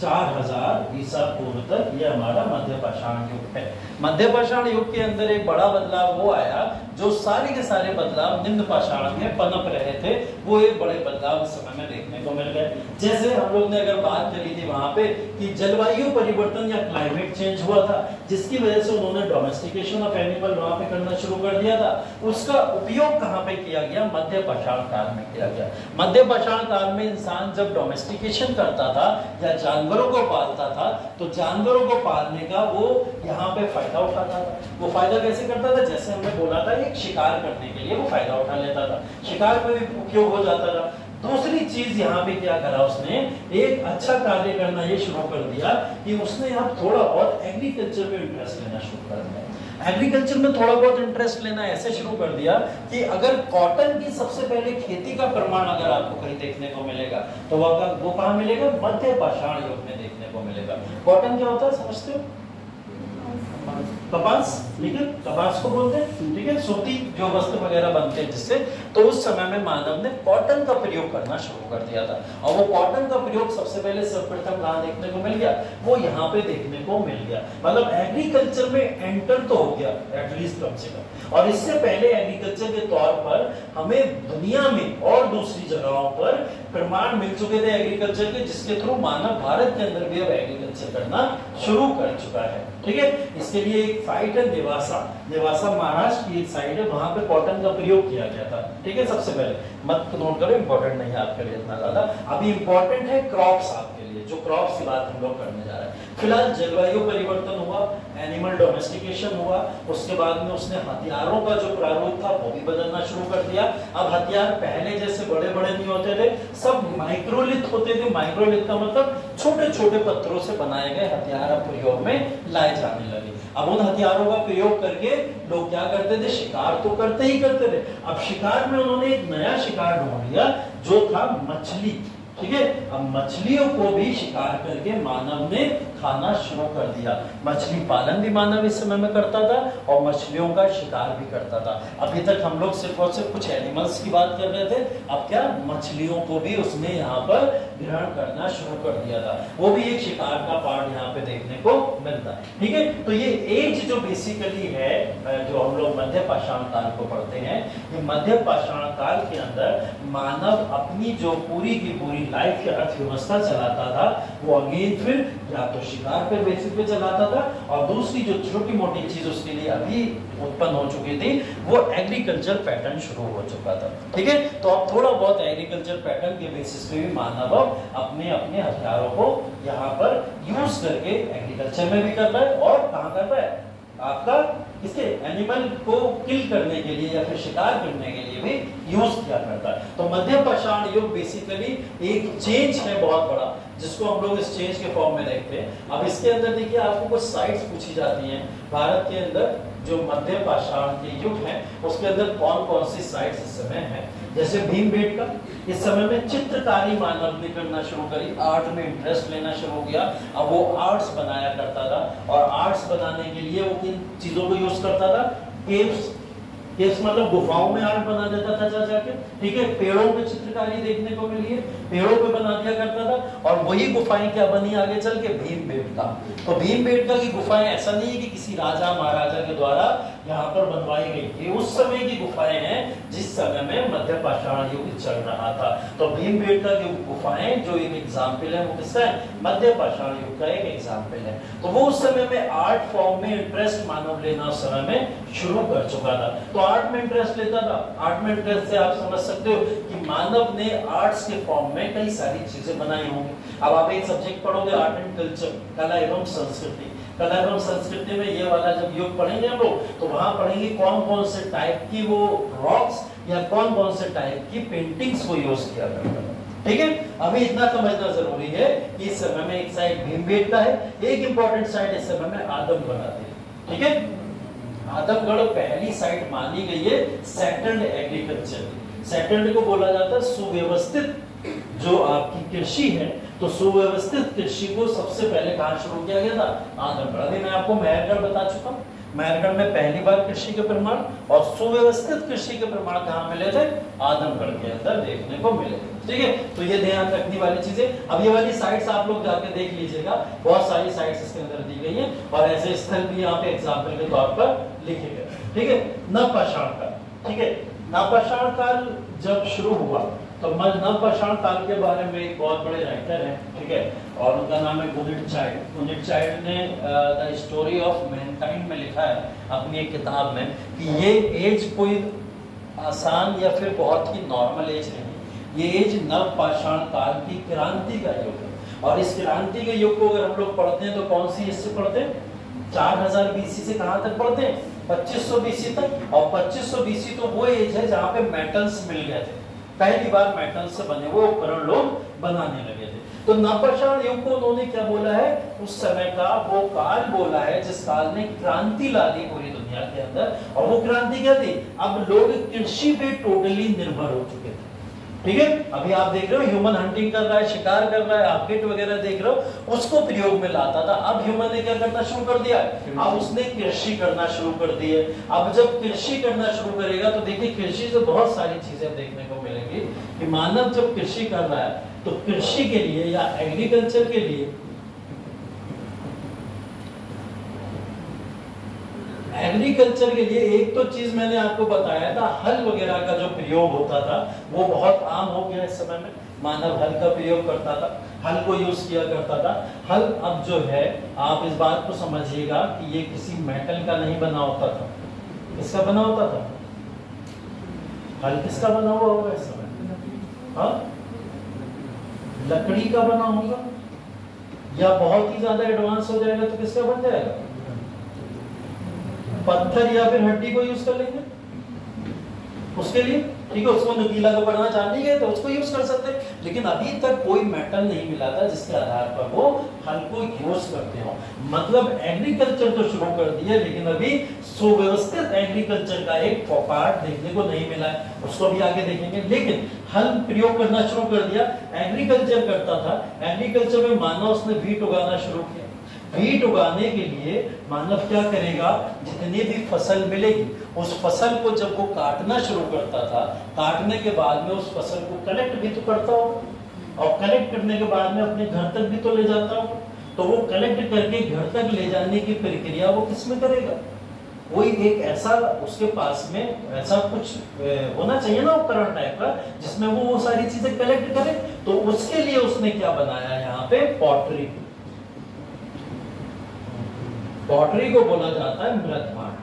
4000 ईसा पूर्व तक, ये हमारा मध्य पाषाण युग है। मध्य पाषाण युग के अंदर एक बड़ा बदलाव वो आया, जो सारे के सारे बदलाव निम्न पाषाण में पनप रहे थे, वो एक बड़े बदलाव उस समय में देखने को मिल गए। जैसे हम लोग ने अगर बात करी थी वहां पे कि जलवायु परिवर्तन या क्लाइमेट चेंज हुआ था, जिसकी वजह से उन्होंने डोमेस्टिकेशन ऑफ एनिमल वहां पे करना शुरू कर दिया था। उसका उपयोग कहां पे किया गया, मध्य पाषाण काल में किया गया। मध्य पाषाण काल में इंसान जब डोमेस्टिकेशन करता था या जानवरों को पालता था, तो जानवरों को पालने का वो यहाँ पे फायदा उठाता था। वो फायदा कैसे करता था, जैसे हमने बोला था, एक शिकार करने के लिए वो फायदा उठा लेता था, शिकार में भी उपयोग हो जाता था। दूसरी चीज यहाँ पे क्या करा उसने, एक अच्छा कार्य करना ये शुरू कर दिया कि उसने अब थोड़ा बहुत एग्रीकल्चर में इंटरेस्ट लेना शुरू कर दिया। एग्रीकल्चर में थोड़ा बहुत इंटरेस्ट लेना ऐसे शुरू कर दिया कि अगर कॉटन की सबसे पहले खेती का प्रमाण अगर आपको कहीं देखने को मिलेगा तो वो कहाँ मिलेगा, मध्य पाषाण युग में देखने को मिलेगा। कॉटन क्या होता है समझते हो, कपास, ठीक है, कपास को बोलते हैं, ठीक है, सूती जो वस्त्र वगैरह बनते हैं जिससे। तो उस समय में मानव ने कॉटन का प्रयोग करना शुरू कर दिया था, और वो कॉटन का प्रयोग सबसे पहले सर्वप्रथम कहाँ देखने को मिल गया, वो यहाँ पे देखने को मिल गया। मतलब एग्रीकल्चर में एंटर तो हो गया एटलीस्ट कम से कम। और इससे पहले एग्रीकल्चर के तौर पर हमें दुनिया में और दूसरी जगहों पर प्रमाण मिल चुके थे एग्रीकल्चर के, जिसके थ्रू मानव भारत के अंदर भी अब एग्रीकल्चर करना शुरू कर चुका है, ठीक है। इसके लिए एक साइट है नेवासा, नेवासा महाराष्ट्र की एक साइट है, वहां पे कॉटन का प्रयोग किया गया था, ठीक है। सबसे पहले मत नोट करो, इंपॉर्टेंट नहीं है आपके लिए इतना ज्यादा। अभी इंपॉर्टेंट है क्रॉप्स आपके लिए, जो क्रॉप्स की बात हम लोग करने जा रहे हैं। फिलहाल जलवायु परिवर्तन हुआ, एनिमल डोमेस्टिकेशन हुआ, उसके बाद में उसने हथियारों का जो प्रारूप था वो भी बदलना शुरू कर दिया। अब हथियार पहले जैसे बड़े बड़े नहीं होते थे, सब माइक्रोलिथ होते थे। माइक्रोलिथ का मतलब छोटे छोटे पत्थरों से बनाए गए हथियार अब प्रयोग में लाए जाने लगे। अब उन हथियारों का प्रयोग करके लोग क्या करते थे, शिकार तो करते ही करते थे। अब शिकार में उन्होंने एक नया शिकार ढूंढ लिया जो था मछली, ठीक है। अब मछलियों को भी शिकार करके मानव ने खाना शुरू कर दिया। मछली पालन भी मानव इस समय में करता था और मछलियों का शिकार भी करता था। अभी तक हम लोग सिर्फ और सिर्फ कुछ एनिमल्स की बात कर रहे थे, अब क्या मछलियों को भी उसने यहाँ पर ग्रहण करना शुरू कर दिया था। वो भी एक शिकार का पार्ट यहाँ पे देखने को मिलता है, ठीक है। तो ये एज जो बेसिकली है, जो हम लोग मध्य पाषाण काल को पढ़ते हैं, ये मध्य पाषाण काल के अंदर मानव अपनी जो पूरी की पूरी लाइफ की अर्थव्यवस्था चलाता था, वो अगेन फिर या तो शिकार पे बेसिस पे चलाता था, और दूसरी जो छोटी मोटी चीज उसके लिए अभी उत्पन्न हो चुकी थी, वो एग्रीकल्चर पैटर्न शुरू हो चुका था, ठीक है। तो अब थोड़ा बहुत एग्रीकल्चर पैटर्न के बेसिस पे भी मानव अपने अपने हथियारों को यहाँ पर यूज करके एग्रीकल्चर में भी कर रहा है, और कहाँ कर रहा है, आपका इसके एनिमल को किल करने के लिए या फिर शिकार करने के लिए भी यूज किया करता है। तो मध्य पाषाण युग बेसिकली एक चेंज है बहुत बड़ा, जिसको हम लोग इस चेंज के फॉर्म में देखते हैं। अब इसके अंदर देखिए आपको कुछ साइट्स पूछी जाती हैं भारत के अंदर, जो मध्य पाषाण के युग है उसके अंदर कौन कौन सी साइट्स इस समय है। जैसे भीमबेटका, इस समय में चित्रकारी मानव ने करना शुरू करी, आर्ट में इंटरेस्ट लेना शुरू किया। अब वो आर्ट्स बनाया करता था, और आर्ट्स बनाने के लिए वो किन चीजों को यूज करता था, केव्स, केव्स मतलब गुफाओं में आर्ट बना देता था जा जाके, ठीक है। पेड़ों पे चित्रकारी देखने को मिली है, पेड़ों पे बना दिया करता था, और वही गुफाएं क्या बनी आगे चल के, भीमबेटका। तो भीमबेटका की गुफाएं ऐसा नहीं है कि किसी राजा महाराजा के द्वारा यहाँ पर बनवाई गई, ये उस समय की गुफाएं हैं जिस समय में मध्य पाषाण युग चल रहा था। तो भीमबेटका की गुफाएं जो एक एग्जाम्पल है, वो किसका है, मध्य पाषाण युग का एक एग्जाम्पल है। तो वो उस समय में आर्ट फॉर्म में इंटरेस्ट मानव लेना उस समय में शुरू कर चुका था। तो आर्ट में इंटरेस्ट लेता था। आर्ट में इंटरेस्ट से आप समझ सकते हो कि मानव ने आर्ट्स के फॉर्म में कई सारी चीजें बनाई होंगी। अब आप एक सब्जेक्ट पढ़ोगे आर्ट एंड कल्चर, कला एवं संस्कृति। कला एवं संस्कृति में ये वाला जब युग पढ़ेंगे हम लोग, तो वहां पढ़ेंगे कौन कौन से टाइप की वो रॉक्स या कौन कौन से टाइप की पेंटिंग्स को यूज किया करता था, ठीक है। अभी इतना समझना जरूरी है कि इस समय में एक साइड भीमबेटका है, एक इंपॉर्टेंट साइड इस समय में आदमगढ़ आती है, ठीक है। आदमगढ़ पहली साइट मानी गई है सेटल्ड एग्रीकल्चर। सेटल्ड को बोला जाता है सुव्यवस्थित जो आपकी कृषि है। तो सुव्यवस्थित कृषि को सबसे पहले कहां शुरू किया गया था, आदमगढ़। अभी मैं आपको मेहरगढ़ बता चुका हूं, मेहरगढ़ में पहली बार कृषि के प्रमाण और सुव्यवस्थित कृषि के प्रमाण कहां मिले थे, आदमगढ़ के अंदर देखने को मिले, ठीक है। तो ये ध्यान रखने वाली चीजें। अब ये वाली साइट्स आप लोग जाके देख लीजिएगा, बहुत सारी साइट्स इसके अंदर दी गई हैं, और ऐसे स्थल भी यहाँ पे एग्जाम्पल के तौर पर लिखे गए, ठीक है। नवपाषाण काल, ठीक है। नवपाषाण काल जब शुरू हुआ तो नवपाषाण काल के बारे में एक बहुत बड़े राइटर हैं, ठीक है, और उनका नाम है गुनिट चाइल्ड। गुनिट चाइल्ड ने द स्टोरी ऑफ मैनकाइंड में लिखा है अपनी एक किताब में कि ये एज कोई आसान या फिर बहुत ही नॉर्मल एज नहीं, ये एज नवपाषाण काल की क्रांति का युग है। और इस क्रांति के युग को अगर हम लोग पढ़ते हैं तो कौन सी एज से पढ़ते हैं, 4000 बीसी से कहां तक पढ़ते हैं, 2500 बीसी तक। और 2500 बीसी तो वो एज है जहां पे मेटल्स मिल गए थे, पहली बार मेटल से बने वो उपकरण लोग बनाने लगे थे। तो नवपाषाण युग को उन्होंने क्या बोला है, उस समय का वो काल बोला है जिस काल ने क्रांति ला दी पूरी दुनिया के अंदर। और वो क्रांति क्या थी, अब लोग कृषि पे टोटली निर्भर हो चुके थे। ठीक है। अभी आप देख रहे हो ह्यूमन हंटिंग कर रहा है, शिकार कर रहा है, आप किट वगैरह देख रहे हो, उसको प्रयोग में लाता था। अब ह्यूमन ने क्या करना शुरू कर दिया, अब उसने कृषि करना शुरू कर दी है। अब जब कृषि करना शुरू करेगा तो देखिए कृषि से बहुत सारी चीजें देखने को मिलेंगी कि मानव जब कृषि कर रहा है तो कृषि के लिए या एग्रीकल्चर के लिए, एग्रीकल्चर के लिए एक तो चीज मैंने आपको बताया था, हल वगैरह का जो प्रयोग होता था वो बहुत आम हो गया इस समय में। मानव हल का प्रयोग करता था, हल को यूज किया करता था। हल अब जो है आप इस बात को समझिएगा कि ये किसी मेटल का नहीं बना होता था। किसका बना होता था हल? किसका बना हुआ होगा इस समय? हाँ, लकड़ी का बना होगा, या बहुत ही ज्यादा एडवांस हो जाएगा तो किसका बन जाएगा? पत्थर या फिर हड्डी को यूज कर लेंगे उसके लिए, ठीक है। उसको नुकीला को पढ़ना चाहती है तो उसको यूज कर सकते हैं, लेकिन अभी तक कोई मेटल नहीं मिला था जिसके आधार पर वो हल को यूज करते हो। मतलब एग्रीकल्चर तो शुरू कर दिया, लेकिन अभी सुव्यवस्थित एग्रीकल्चर का एक पार्ट देखने को नहीं मिला है, उसको भी आगे देखेंगे। लेकिन हल प्रयोग करना शुरू कर दिया, एग्रीकल्चर करता था। एग्रीकल्चर में मानव उसने वीट उगाना शुरू किया। वीट उगाने के लिए मानव क्या करेगा, जितनी भी फसल मिलेगी उस फसल को जब वो काटना शुरू करता था, काटने के बाद में उस फसल को कलेक्ट भी तो करता हो, और कलेक्ट करने के बाद में अपने घर तक भी तो ले जाता हो। तो वो कलेक्ट करके घर तक ले जाने की प्रक्रिया वो किसमें करेगा? कोई एक ऐसा उसके पास में ऐसा कुछ होना चाहिए ना उपकरण टाइप का, जिसमें वो सारी चीजें कलेक्ट करे। तो उसके लिए उसने क्या बनाया यहाँ पे? पॉटरी। पॉटरी को बोला जाता है मृत पाट।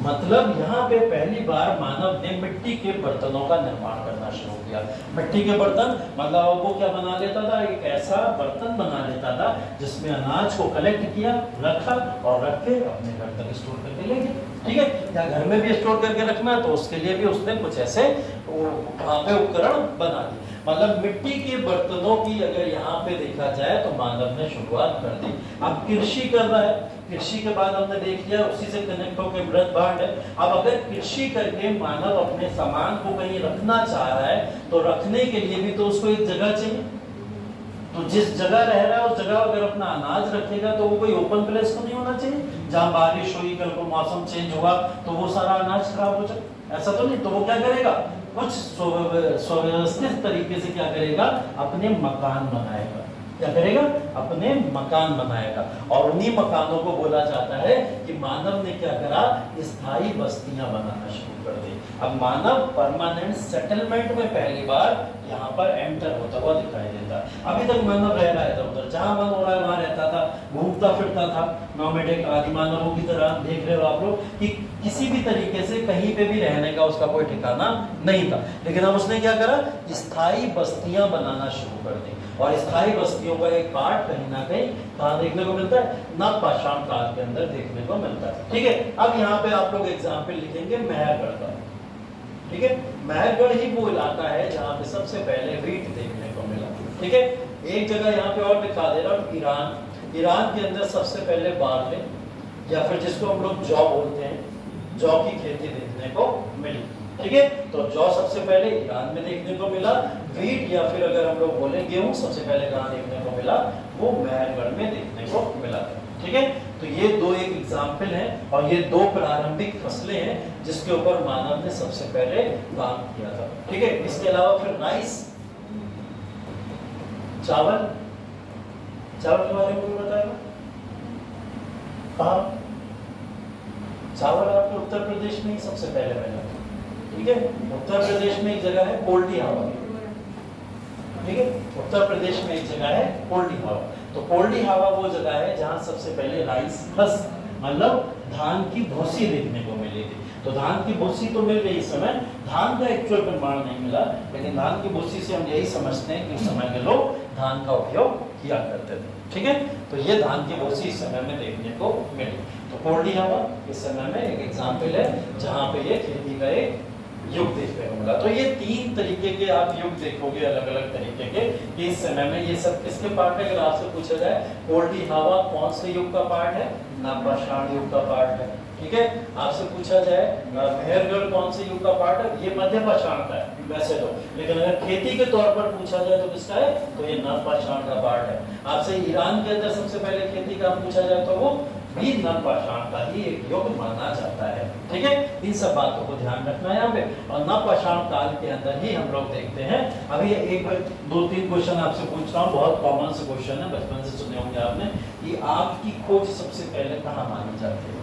मतलब यहाँ पे पहली बार मानव ने मिट्टी के बर्तनों का निर्माण करना शुरू किया। मिट्टी के बर्तन मतलब वो क्या बना लेता था, एक ऐसा बर्तन बना लेता था जिसमें अनाज को कलेक्ट किया, रखा और रख के अपने घर तक स्टोर करके ले गया, ठीक है। या घर में भी स्टोर करके रखना तो उसके लिए भी उसने कुछ ऐसे वहाँ पे उपकरण बना दिए। मतलब मिट्टी के बर्तनों की अगर यहाँ पे देखा जाए तो मानव ने शुरुआत कर दी। अब कृषि कर रहा है, कृषि के बाद हमने देख लिया उसी से कनेक्ट होकर मृत भांड है। अब अगर कृषि करके मानव अपने सामान को कहीं रखना चाह रहा है तो रखने के लिए भी तो उसको एक जगह चाहिए। तो जिस जगह रह रहा है उस जगह अगर अपना अनाज रखेगा तो वो कोई ओपन प्लेस तो नहीं होना चाहिए जहाँ बारिश हुई, कल को मौसम चेंज हुआ तो वो सारा अनाज खराब हो जाए, ऐसा तो नहीं। तो वो क्या करेगा, कुछ सुव्यवस्थित तरीके से क्या करेगा, अपने मकान बनाएगा। क्या करेगा, अपने मकान बनाएगा। और उन्हीं मकानों को बोला जाता है कि मानव ने क्या करा, स्थायी बस्तियां बनाना शुरू कर दी। अब मानव परमानेंट सेटलमेंट में पहली बार यहाँ पर एंटर होता हुआ दिखाई देता है। अभी तक मानव रह रहा है इधर उधर, जहाँ मन हो रहा है वहां रहता था, घूमता फिरता था, नोमैडिक आदि मानवों की तरह। देख रहे हो आप लोग कि किसी भी तरीके से कहीं पे भी रहने का उसका कोई ठिकाना नहीं था। लेकिन अब उसने क्या करा, स्थायी बस्तियां बनाना शुरू कर दी। और स्थायी बस्तियों का एक पार्ट कहीं ना कहीं कहाँ देखने को मिलता है, नवपाषाण काल के अंदर देखने को मिलता है, ठीक है। अब यहाँ पे आप लोग एग्जाम्पल लिखेंगे मेहरगढ़ का, ठीक है। मेहरगढ़ ही वो इलाका है जहाँ पे सबसे पहले वीट देखने को मिला, ठीक है। एक जगह यहाँ पे और दिखा दे रहा हूँ, ईरान। ईरान के अंदर सबसे पहले बार्ले या फिर जिसको हम लोग जौ बोलते हैं, जौ की खेती देखने को मिली, ठीक है। तो जौ सबसे पहले ईरान में देखने को मिला। वीट या फिर अगर हम लोग बोले गेहूं सबसे पहले कहाँ देखने को मिला, वो मेहरगढ़ में देखने को मिला था, ठीक है। तो ये दो एक एग्जाम्पल हैं और ये दो प्रारंभिक फसलें हैं जिसके ऊपर मानव ने सबसे पहले काम किया था, ठीक है। इसके अलावा फिर राइस, चावल, चावल के बारे में कोई बताएगा? हाँ, चावल आपके उत्तर प्रदेश में ही सबसे पहले मिला, ठीक है। उत्तर प्रदेश में एक जगह है कोल्डी हवा, ठीक है। उत्तर प्रदेश में एक जगह है कोल्डी हवा। तो कोल्डी हवा वो जगह है जहां सबसे पहले राइस हस मतलब धान की भूसी देखने को मिली थी। तो धान की भूसी तो मिल गई इस समय, धान का एक्चुअल प्रमाण नहीं मिला, लेकिन धान की भूसी से हम यही समझते हैं कि उस समय के लोग धान का उपयोग किया करते थे, ठीक है। तो ये धान की भूसी इस समय में देखने को मिली। तो कोल्डी हवा इस समय में एक एग्जाम्पल है जहाँ पे ये खेती का एक युग देखने को मिला। तो ये 3 तरीके के आप युग देखोगे अलग अलग तरीके के कि इस समय में ये सब किसके पार्ट है। अगर आपसे पूछा जाए कोल्डी हवा कौन से युग का पार्ट है, नवपाषाण युग का पार्ट है। ठीक है, आपसे पूछा जाए मेहरगढ़ कौन से युग का पार्ट है, ये मध्यपाषाण का है वैसे तो, लेकिन अगर खेती के तौर पर पूछा जाए तो किसका है, तो ये नवपाषाण का पार्ट है। आपसे ईरान के अंदर सबसे पहले खेती का पूछा जाए तो वो भी नवपाषाण का ही एक युग माना जाता है। ठीक है, इन सब बातों को ध्यान रखना है यहाँ पे। और नवपाषाण काल के अंदर ही हम लोग देखते हैं। अभी एक 2-3 क्वेश्चन आपसे पूछ रहा हूँ, बहुत कॉमन से क्वेश्चन है, बचपन से सुने होंगे आपने, कि आग की खोज सबसे पहले कहाँ मानी जाती है।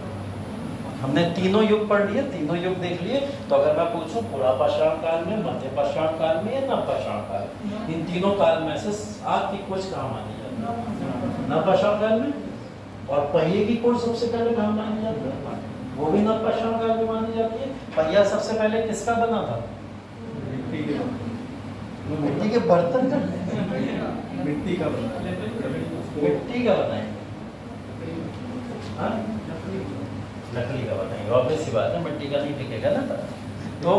हमने तीनों युग पढ़ लिए, तीनों युग देख लिए, तो अगर मैं पूछूं पुरापाषाण काल में, मध्यपाषाण काल में या नवपाषाण काल, इन तीनों काल में से आग की खोज कहाँ मानी जाती है, नवपाषाण काल में। और पहिए की खोज सबसे पहले कहाँ मानी जाती है, वो भी नवपाषाण काल में मानी जाती है। पहिया सबसे पहले किसका बना था, मिट्टी के बर्तन का, मिट्टी का बनाएंगे, लकड़ी का बनाएंगे, ऑब्वियस सी बात है, मिट्टी का नहीं टिकेगा ना। तो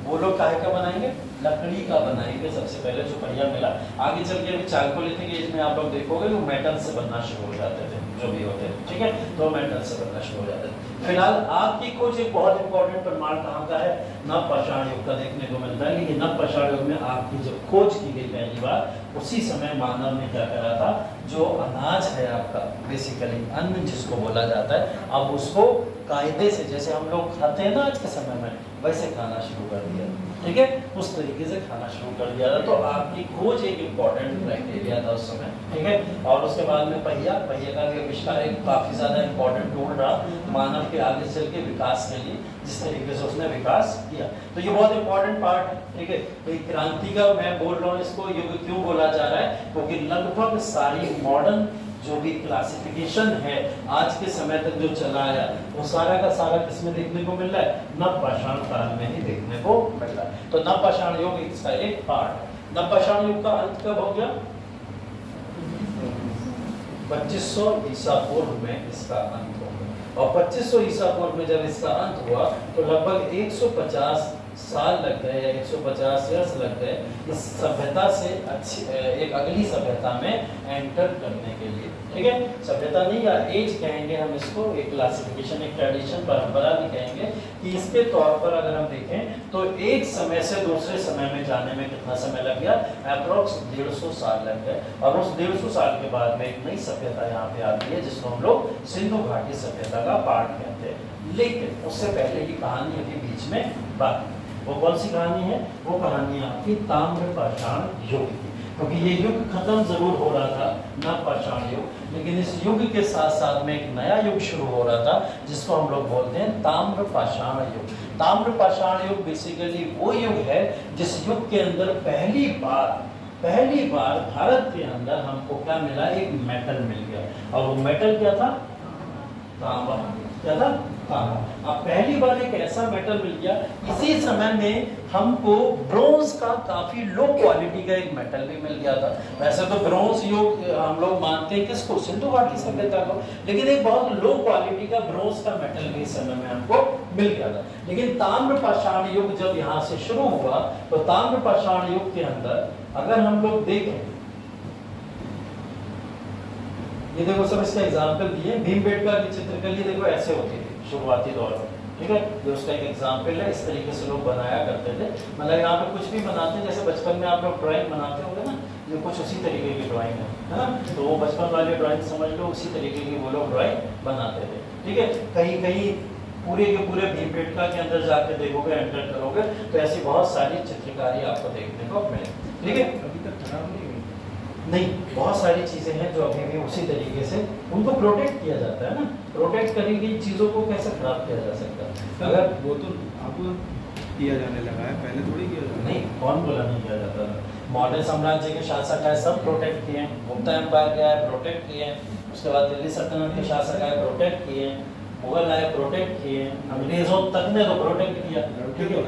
वो लोग काहे का बनाएंगे, लकड़ी का बनाएंगे सबसे पहले जो पहिया मिला। आगे चल के अभी चालकोलिथिक एज में आप लोग देखोगे वो मेटल से बनना शुरू हो जाते थे, जो भी होते हैं। ठीक है, तो मेटल से बनना शुरू हो जाते थे। फिलहाल आग की खोज एक बहुत इंपॉर्टेंट प्रमाण कहाँ का है, नवपाषाण युग का देखने को मिलता है। लेकिन नवपाषाण युग में आग की जब खोज की गई पहली बार, उसी समय मानव ने क्या करा था, जो अनाज है आपका, बेसिकली अन्न जिसको बोला जाता है, अब उसको कायदे से जैसे हम लोग खाते हैं ना आज के समय में, वैसे खाना शुरू कर दिया। ठीक है, उस तरीके से खाना शुरू कर दिया था। तो आग की खोज एक इम्पॉर्टेंट क्राइटेरिया था उस समय। ठीक है, और उसके बाद में पहिया का भी आविष्कार एक काफी ज्यादा इम्पोर्टेंट टूल रहा मानव के आगे चल के विकास के लिए, जिस तरीके से उसने विकास किया। तो ये बहुत इंपॉर्टेंट पार्ट है। ठीक है, तो क्रांति का मैं बोल रहा हूँ, इसको युग क्यों बोला जा रहा है, क्योंकि लगभग सारी मॉडर्न जो भी क्लासिफिकेशन है आज के समय तक जो चला आया, वो सारा का सारा किसमें देखने को मिल रहा है, नवपाषाण काल में ही देखने को मिल रहा है। तो नवपाषाण युग इसका एक पार्ट है। नवपाषाण युग का अंत कब हो गया, 2500 ईसा पूर्व में इसका अंत हो गया। और 2500 ईसा पूर्व में जब इसका अंत हुआ तो लगभग 150 साल लग गए या 150 वर्ष लग गए इस सभ्यता से अच्छी एक अगली सभ्यता में एंटर करने के लिए। ठीक है, सभ्यता नहीं या एज कहेंगे हम इसको, एक क्लासिफिकेशन, एक ट्रेडिशन, परंपरा भी कहेंगे कि इसके तौर पर अगर हम देखें तो एक समय से दूसरे समय में जाने में कितना समय लग गया, अप्रोक्स 150 साल लग गए। और उस 150 साल के बाद में एक नई सभ्यता यहाँ पे आती है जिसको हम लोग सिंधु घाटी सभ्यता का पार्ट कहते हैं। लेकिन उससे पहले की कहानी अभी बीच में बाकी, वो कौन सी कहानी है, वो कहानी आपकी ताम्रपाषाण युग की। क्योंकि ये युग खत्म जरूर हो रहा था, नवपाषाण युग, लेकिन इस युग के साथ साथ में एक नया युग शुरू हो रहा था जिसको हम लोग बोलते हैं ताम्रपाषाण युग। ताम्रपाषाण युग बेसिकली वो युग है जिस युग के अंदर पहली बार भारत के अंदर हमको क्या मिला, एक मेटल मिल गया। और वो मेटल क्या था, तांबा। क्या था, तांबा। अब पहली बार एक ऐसा मेटल मिल गया। इसी समय में हमको ब्रोंज का काफी लो क्वालिटी का एक मेटल भी मिल गया था। वैसे तो ब्रोंज युग हम लोग मानते हैं किसको, सिंधु घाटी सभ्यता को, लेकिन एक बहुत लो क्वालिटी का ब्रोंज का मेटल भी इस समय में हमको मिल गया था। लेकिन ताम्रपाषाण युग जब यहाँ से शुरू हुआ तो ताम्रपाषाण युग के अंदर अगर हम लोग देखें, ये देखो सब इसका एग्जाम्पल दिए, भीमबेटका की चित्रकली देखो ऐसे होती थी शुरुआती दौर में। ठीक है, ये उसका एक एग्जाम्पल है, इस तरीके से लोग बनाया करते थे। मतलब यहाँ पे कुछ भी बनाते हैं, जैसे बचपन में आप लोग ड्राइंग बनाते होंगे ना, ये कुछ उसी तरीके की ड्राइंग है ना, तो वो बचपन वाले ड्राइंग समझ लो, उसी तरीके की वो लोग ड्राइंग बनाते थे। ठीक है, कहीं कहीं पूरे के पूरे भीमबेटका के अंदर जाके देखोगे, एंटर करोगे तो ऐसी बहुत सारी चित्रकारी आपको देखने को मिलेगी। ठीक है, अभी तक खराब नहीं, बहुत सारी चीजें हैं जो अभी भी उसी तरीके से उनको प्रोटेक्ट किया जाता है ना। प्रोटेक्ट करी गई चीजों को कैसे खराब किया जा सकता है, अगर वो तो अब किया जाने लगा है, पहले थोड़ी किया जाता नहीं, कौन बोला नहीं किया जाता था। मौर्य साम्राज्य के शासक आए, सब प्रोटेक्ट किए हैं। गुप्ता एम्पायर के आए, प्रोटेक्ट किए हैं। उसके बाद दिल्ली सल्तनत के शासक आए, प्रोटेक्ट किए हैं। मुगल आए, प्रोटेक्ट किए। अंग्रेजों तक ने तो प्रोटेक्ट किया। ठीक है,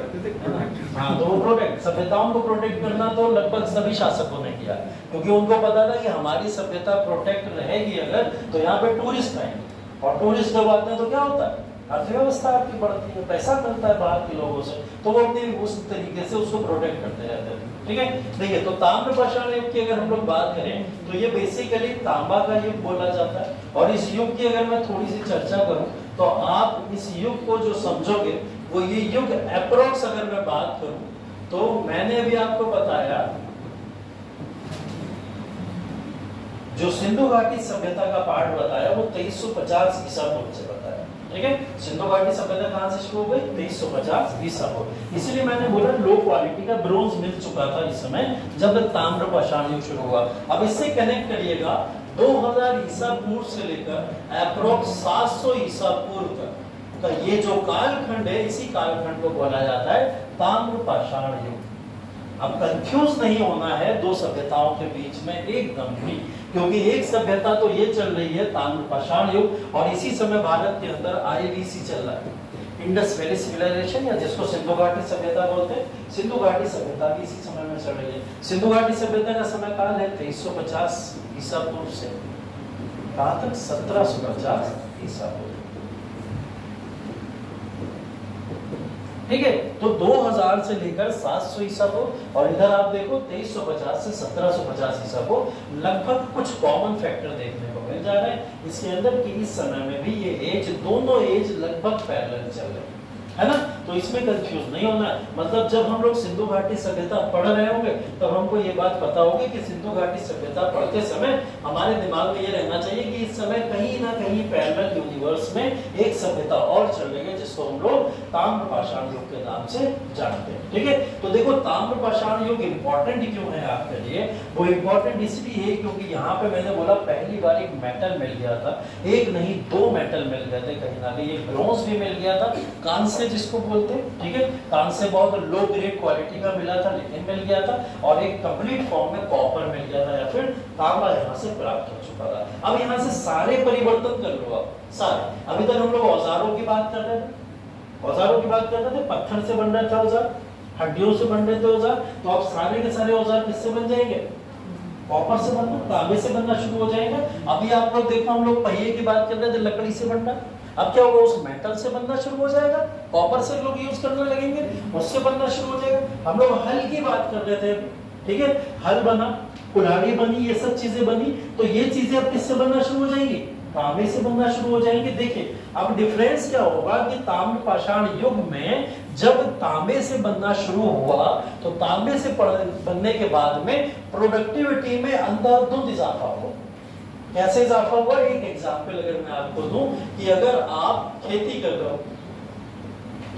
हाँ, तो वो प्रोटेक्ट, सभ्यताओं को प्रोटेक्ट करना तो लगभग सभी शासकों ने किया, क्योंकि उनको पता था कि हमारी सभ्यता प्रोटेक्ट रहेगी अगर, तो यहाँ पे टूरिस्ट आएंगे, और टूरिस्ट जब आते हैं तो क्या होता है, अर्थव्यवस्था आपकी बढ़ती है, पैसा मिलता है बाहर के लोगों से, तो वो अपने उस तरीके से उसको प्रोटेक्ट करते रहते हैं। ठीक है, देखिए तो ताम्र पाषाण युग की अगर हम लोग बात करें तो ये बेसिकली तांबा का युग बोला जाता है। और इस युग की अगर मैं थोड़ी सी चर्चा करूं तो आप इस युग को जो समझोगे वो ये युग अप्रोक्स अगर मैं बात करूं तो मैंने अभी आपको बताया जो सिंधु घाटी सभ्यता का पार्ट बताया वो 2350 ईसा पूर्व से बताया। ठीक है, सिंधु घाटी सभ्यता कहां से शुरू हो गई? 2350 ईसा पूर्व। इसलिए मैंने बोला लो क्वालिटी का ब्रोंज मिल चुका था इस समय जब ताम्र पाषाण युग शुरू हुआ। अब इससे कनेक्ट करिएगा 2000 ईसा पूर्व से लेकर अप्रोक्स 700 ईसा पूर्व तक का ये जो कालखंड है, इसी कालखंड को बोला जाता है ताम्र पाषाण युग। अब कंफ्यूज नहीं होना है दो सभ्यताओं के बीच में एकदम भी, क्योंकि एक सभ्यता तो ये चल रही है ताम्र पाषाण युग और इसी समय भारत के अंदर IVC चल रहा है, इंडस वैली सिविलाइजेशन, या जिसको सिंधु घाटी सभ्यता बोलते हैं। सिंधु घाटी सभ्यता भी इसी समय में चल रही है। सिंधु घाटी सभ्यता का समय काल है 2350 ईसा पूर्व से कहां तक? 1750 ईसा पूर्व। ठीक है, तो 2000 से लेकर 700 ईसा पूर्व और इधर आप देखो 2350 से 1750 ईसा पूर्व, लगभग कुछ कॉमन फैक्टर देखने को मिल जा रहे हैं इसके अंदर कि इस समय में भी ये एज, दोनों एज लगभग पैरेलल चल रहे हैं, है ना। तो इसमें कंफ्यूज नहीं होना है। मतलब जब हम लोग सिंधु घाटी सभ्यता पढ़ रहे होंगे तब हमको ये बात पता होगी कि सिंधु घाटी सभ्यता पढ़ते समय हमारे दिमाग में ये रहना चाहिए कि इस समय कहीं ना कहीं पैरेलल यूनिवर्स में एक सभ्यता और चल रही है जिसको हम लोग ताम्र पाषाण युग के नाम से जानते हैं। ठीक है, तो देखो ताम्र पाषाण युग इंपॉर्टेंट क्यों है आपके लिए? वो इंपॉर्टेंट इसलिए है क्योंकि यहाँ पे मैंने बोला पहली बार एक मेटल मिल गया था, एक नहीं 2 मेटल मिल गए थे कहीं ना कहीं। एक ब्रोंज भी मिल गया था, कांस्य जिसको बोलते हैं। ठीक है, कांस्य बहुत लो ग्रेड क्वालिटी का मिला था लेकिन मिल गया था, और एक कंप्लीट फॉर्म में कॉपर मिल गया था या फिर तांबा यहाँ से प्राप्त हो चुका था। अब यहाँ से सारे परिवर्तन कर लो आप सारे। अभी तक हम लोग औजारों की बात कर रहे थे, औजारों की बात कर रहे थे, पत्थर से बन रहे थे औजार, हड्डियों से बन रहे थे औजार, तो अब सारे के सारे औजार किससे बन जाएंगे? कॉपर से बनना, तांबे से बनना शुरू हो जाएगा। अभी आप लोग देखो हम लोग पहिए की बात कर रहे थे, लकड़ी से बनना, अब क्या होगा? उस मेटल से बनना शुरू हो जाएगा, कॉपर से लोग यूज करने लगेंगे, उससे बनना शुरू हो जाएगा। हम लोग हल की बात कर रहे थे, ठीक है, हल बना, कुल्हाड़ी बनी, ये सब चीजें बनी, तो ये चीजें अब किससे बनना शुरू हो जाएंगी? तांबे से बनना शुरू हो जाएंगे। देखिए अब डिफरेंस क्या होगा कि ताम्र पाषाण युग में जब तांबे से बनना शुरू हुआ तो तांबे से बनने के बाद में प्रोडक्टिविटी में अंधाधुंध इजाफा हुआ। कैसे इजाफा हुआ? एक एग्जांपल अगर मैं आपको दूं कि अगर आप खेती कर रहे हो,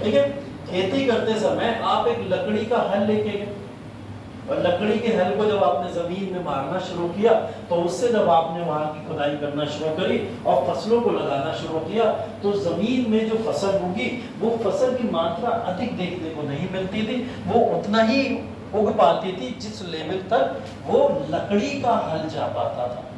ठीक है, खेती करते समय आप एक लकड़ी का हल लेके गए और लकड़ी के हल को जब आपने जमीन में मारना शुरू किया तो उससे जब आपने वहां की खुदाई करना शुरू करी और फसलों को लगाना शुरू किया तो जमीन में जो फसल उगी वो फसल की मात्रा अधिक देखने को नहीं मिलती थी, वो उतना ही उग पाती थी जिस लेवल तक वो लकड़ी का हल जा पाता था।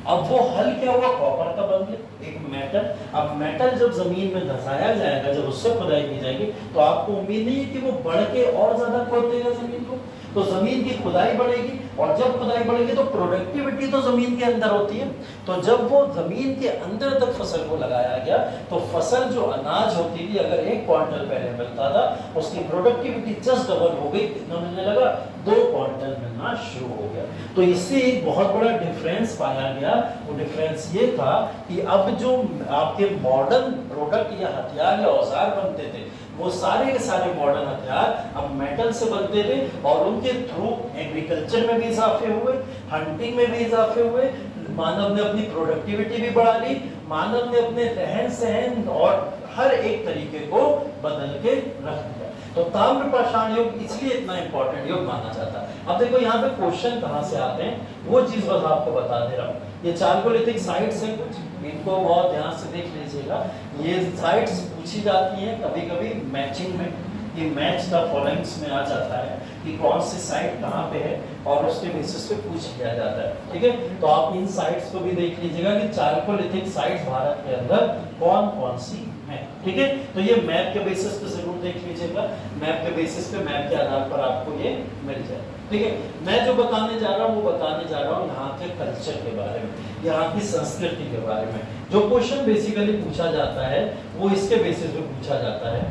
अब वो हल क्या हुआ? कॉपर का बन गया, एक मेटल। अब मेटल जब जमीन में धंसाया जाएगा, जब उससे खुदाई की जाएगी तो आपको उम्मीद नहीं है कि वो बढ़ के और ज्यादा खोद देगा जमीन को, तो जमीन की खुदाई बढ़ेगी और जब खुदाई बढ़ेगी तो प्रोडक्टिविटी तो जमीन के अंदर होती है, तो जब वो जमीन के अंदर तक फसल को लगाया गया तो फसल जो अनाज होती थी अगर 1 क्विंटल पहले मिलता था उसकी प्रोडक्टिविटी जस्ट डबल हो गई। कितना मिलने लगा? 2 क्विंटल मिलना शुरू हो गया। तो इससे एक बहुत बड़ा डिफरेंस पाया गया। वो डिफरेंस ये था कि अब जो आपके मॉडर्न प्रोडक्ट या हथियार या औजार बनते थे वो सारे के सारे मॉडर्न हथियार अब मेटल से बनते थे और उनके थ्रू एग्रीकल्चर में भी इजाफे हुए, हंटिंग में भी इजाफे हुए, मानव ने अपनी प्रोडक्टिविटी भी बढ़ा ली, मानव ने अपने रहन सहन और हर एक तरीके को बदल के रख दिया। तो ताम्र पाषाण युग इसलिए इतना इंपॉर्टेंट युग माना जाता है। अब देखो यहाँ पे क्वेश्चन कहाँ से आते हैं वो चीज बस आपको बता दे रहा हूँ। ये चारकोलिथिक साइट्स हैं कुछ, इनको बहुत ध्यान से देख लीजिएगा। ये साइट्स पूछी जाती हैं कभी कभी मैचिंग में, ये मैच द फॉलोइंग्स में आ जाता है कि कौन सी साइट कहाँ पे है और उसके बेसिस पे पूछ लिया जाता है। ठीक है, तो आप इन साइट्स को भी देख लीजिएगा कि चारकोलिथिक साइट्स भारत के अंदर कौन कौन सी है। ठीक है, तो ये मैप के बेसिस पे जरूर देख लीजिएगा, मैप के बेसिस पे, मैप के आधार पर आपको ये मिल जाए। ठीक है, मैं जो बताने जा रहा हूँ वो बताने जा रहा हूँ यहाँ के कल्चर के बारे में, यहाँ की संस्कृति के बारे में। जो क्वेश्चन बेसिकली पूछा जाता है वो इसके बेसिस पे पूछा जाता है।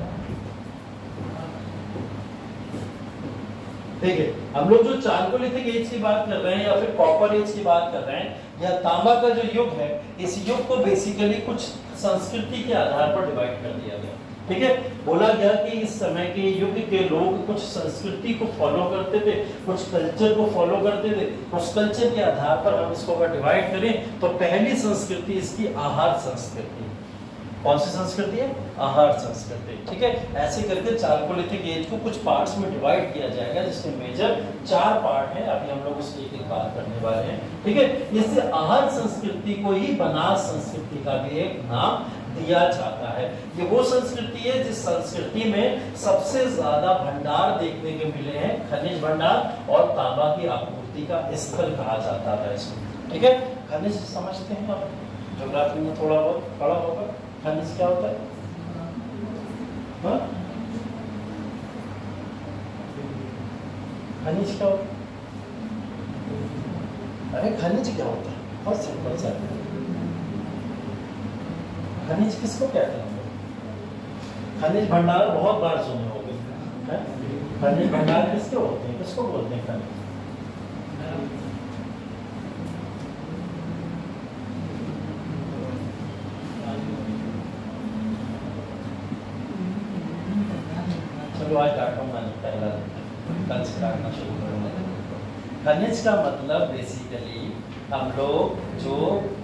ठीक है, हम लोग जो चालकोलिथिक एज की बात कर रहे हैं या फिर कॉपर एज की बात कर रहे हैं या तांबा का जो युग है, इस युग को बेसिकली कुछ संस्कृति के आधार पर डिवाइड कर दिया गया। ठीक है, बोला गया कि इस समय के युग के लोग कुछ संस्कृति को फॉलो करते थे, कुछ कल्चर को फॉलो करते थे। उस कल्चर के आधार पर हम इसको अगर डिवाइड करें तो पहली संस्कृति इसकी आहार संस्कृति। कौन सी संस्कृति है? आहार संस्कृति। ठीक है, ऐसे करके चालकोलिथिक एज को कुछ पार्ट्स में डिवाइड किया जाएगा, जिसके मेजर 4 पार्ट हैं। अभी हम लोग उसकी एक बात करने वाले हैं। ठीक है, इससे आहार संस्कृति को ही बनास संस्कृति का भी एक नाम दिया जाता है। ये वो संस्कृति है जिस संस्कृति में सबसे ज्यादा भंडार देखने को मिले हैं, खनिज भंडार और तांबा की आपूर्ति का स्थल कहा जाता था इसको। ठीक है, खनिज समझते हैं आप, ज्योग्राफी में थोड़ा बहुत पढ़ा होगा। खनिज क्या होता है? हाँ? खनिज क्या होता है? अरे खनिज क्या होता है? बहुत सिंपल सा। खनिज किसको कहते हैं? खनिज भंडार बहुत बार सुने होंगे। खनिज भंडार किसके होते हैं, किसको बोलते हैं खनिज? आज काटूंगा नहीं, पहला कल से काटना शुरू करूंगा। खनिज का मतलब बेसिकली हम लोग जो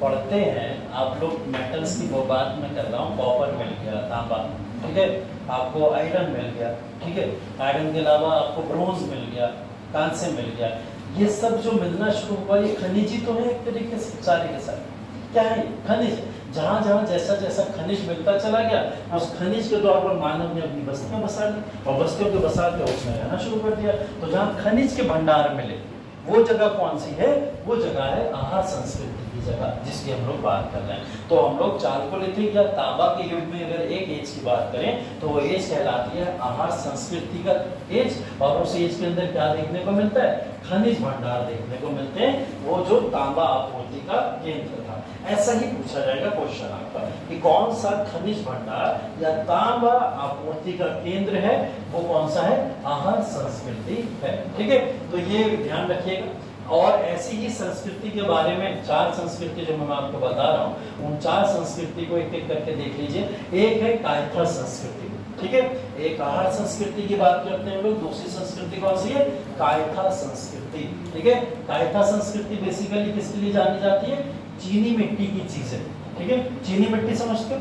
पढ़ते हैं, आप लोग मेटल्स की वो बात मैं कर रहा हूँ, कॉपर मिल गया, तांबा, ठीक है, आपको आयरन मिल गया, ठीक है, आयरन के अलावा आपको ब्रोंज मिल गया, कांस्य मिल गया, ये सब जो मिलना शुरू हुआ ये खनिज ही तो है एक तरीके से, सारे के सारे क्या है खनिज। जहां जहां जैसा जैसा खनिज मिलता चला गया, उस खनिज के द्वारा पर मानव ने अपनी बस्तियां बसा ली और बस्तियों के बसा के उसमें रहना शुरू कर दिया। तो जहां खनिज के भंडार मिले वो जगह कौन सी है? वो जगह है आहार संस्कृति की जगह, जिसकी हम लोग बात कर रहे हैं। तो हम लोग चालकोलिथिक या तांबा के युग में अगर एक एज की बात करें तो वो एज कहलाती है आहार संस्कृति का एज। और उस एज के अंदर क्या देखने को मिलता है? खनिज भंडार देखने को मिलते हैं, वो जो तांबा आपूर्ति का केंद्र था। ऐसा ही पूछा जाएगा क्वेश्चन आपका कि कौन सा खनिज भंडार या तांबा आपूर्ति का केंद्र है, वो कौन सा है? आहार संस्कृति है। ठीक है, तो ये ध्यान रखिएगा। और ऐसी ही संस्कृति के बारे में 4 संस्कृति जो मैं आपको बता रहा हूँ, उन 4 संस्कृति को एक एक करके देख लीजिए। एक है कायथा संस्कृति, ठीक है, एक आहार संस्कृति की बात करते हैं हम लोग। दूसरी संस्कृति कौन सी है? कायथा संस्कृति। ठीक है, कायथा संस्कृति बेसिकली किसके लिए जानी जाती है? चीनी मिट्टी की चीजें। ठीक है, चीनी मिट्टी समझते हो?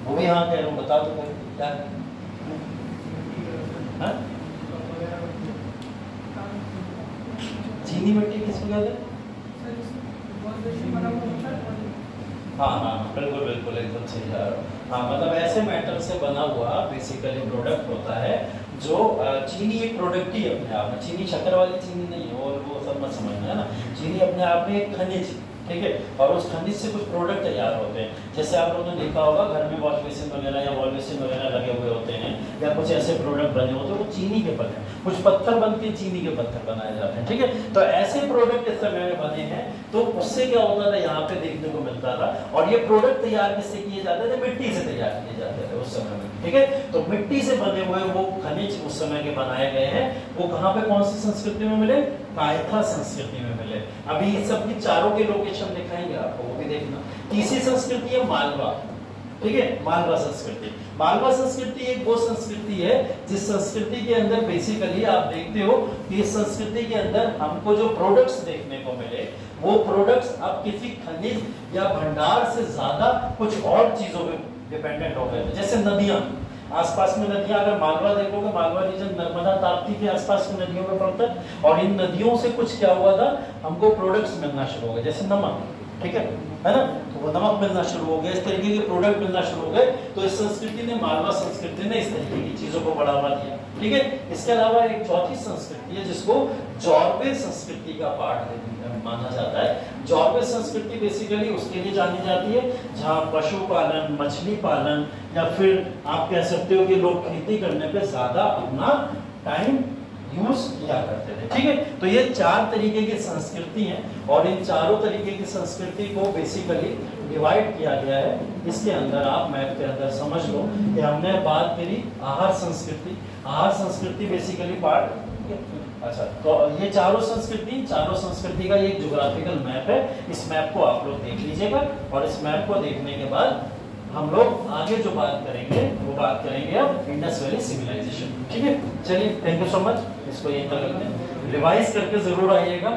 वो भी यहाँ कह रहा हूँ, बता दो क्या? चीनी मिट्टी किसको कहते हैं? हाँ, बिल्कुल बिल्कुल एकदम सही जा रहा हूँ। हाँ, मतलब ऐसे मेटल से बना हुआ बेसिकली प्रोडक्ट होता है जो चीनी एक प्रोडक्ट ही अपने आप में, चीनी शक्कर वाली चीनी नहीं है, और वो सब मत समझना है ना। चीनी अपने आप में एक खनिज, ठीक है, और उस खनिज से कुछ प्रोडक्ट तैयार होते हैं। जैसे आप लोगों ने देखा होगा घर में वॉश बेसिन वगैरह या वॉल बेसिन वगैरह लगे हुए होते हैं, या कुछ ऐसे प्रोडक्ट बने होते हैं वो चीनी के बने, कुछ पत्थर बन के चीनी के पत्थर बनाए जाते हैं। ठीक है, तो ऐसे प्रोडक्ट इस समय में बने हैं। तो उससे क्या होता था, यहाँ पे देखने को मिलता था। और ये प्रोडक्ट तैयार किससे किए जाते थे? मिट्टी से तैयार किए जाते थे उस समय में। ठीक है, तो मिट्टी से बने हुए वो खनिज उस समय के बनाए गए हैं, वो कहाँ पे कौन सी संस्कृति में मिले? कायथा संस्कृति में मिले। अभी इस सब की चारों के लोकेशन दिखाएंगे आपको, वो भी देखना। तीसरी संस्कृति है मालवा। ठीक है, मालवा संस्कृति। मालवा संस्कृति एक वो संस्कृति है जिस संस्कृति के अंदर बेसिकली आप देखते हो कि इस संस्कृति के अंदर हमको जो प्रोडक्ट्स देखने को मिले, वो प्रोडक्ट्स अब किसी खनिज या भंडार से ज्यादा कुछ और चीजों पे डिपेंडेंट हो गए। जैसे नदियां, आसपास में नदियां, अगर मालवा देखोगे, मालवा रीजन नर्मदा ताप्ती के आसपास की नदियों में पड़ता है, और इन नदियों से कुछ क्या हुआ था, हमको प्रोडक्ट्स मिलना शुरू हो गए, जैसे नमक। ठीक है ना? तो वो नमक मिलना शुरू हो गया, इस तरीके के प्रोडक्ट मिलना शुरू हो गए। तो इस संस्कृति ने, मालवा संस्कृति ने इस तरीके की चीजों को बढ़ावा दिया। ठीक है, इसके अलावा एक चौथी संस्कृति है जिसको जॉर्वे संस्कृति का पार्ट माना जाता है। जॉर्वे संस्कृति बेसिकली उसके लिए जानी जाती है जहाँ पशुपालन, मछली पालन, या फिर आप कह सकते हो कि लोग खेती करने पे ज्यादा अपना टाइम यूज किया करते थे। ठीक है, तो ये 4 तरीके की संस्कृति हैं और इन चारों तरीके की संस्कृति को बेसिकली डिवाइड किया गया है। इसके अंदर आप मैप के अंदर समझ लो कि हमने बात करी आहार संस्कृति। आहार संस्कृति बेसिकली पार्ट, अच्छा, तो ये चारों संस्कृति का एक ज्योग्राफिकल मैप है। इस मैप को आप लोग देख लीजिएगा और इस मैप को देखने के बाद हम लोग आगे जो बात करेंगे वो बात करेंगे अब इंडस वैली सिविलाइजेशन। ठीक है, चलिए, थैंक यू सो मच। इसको यहीं तक रखते हैं, रिवाइज करके जरूर आइएगा।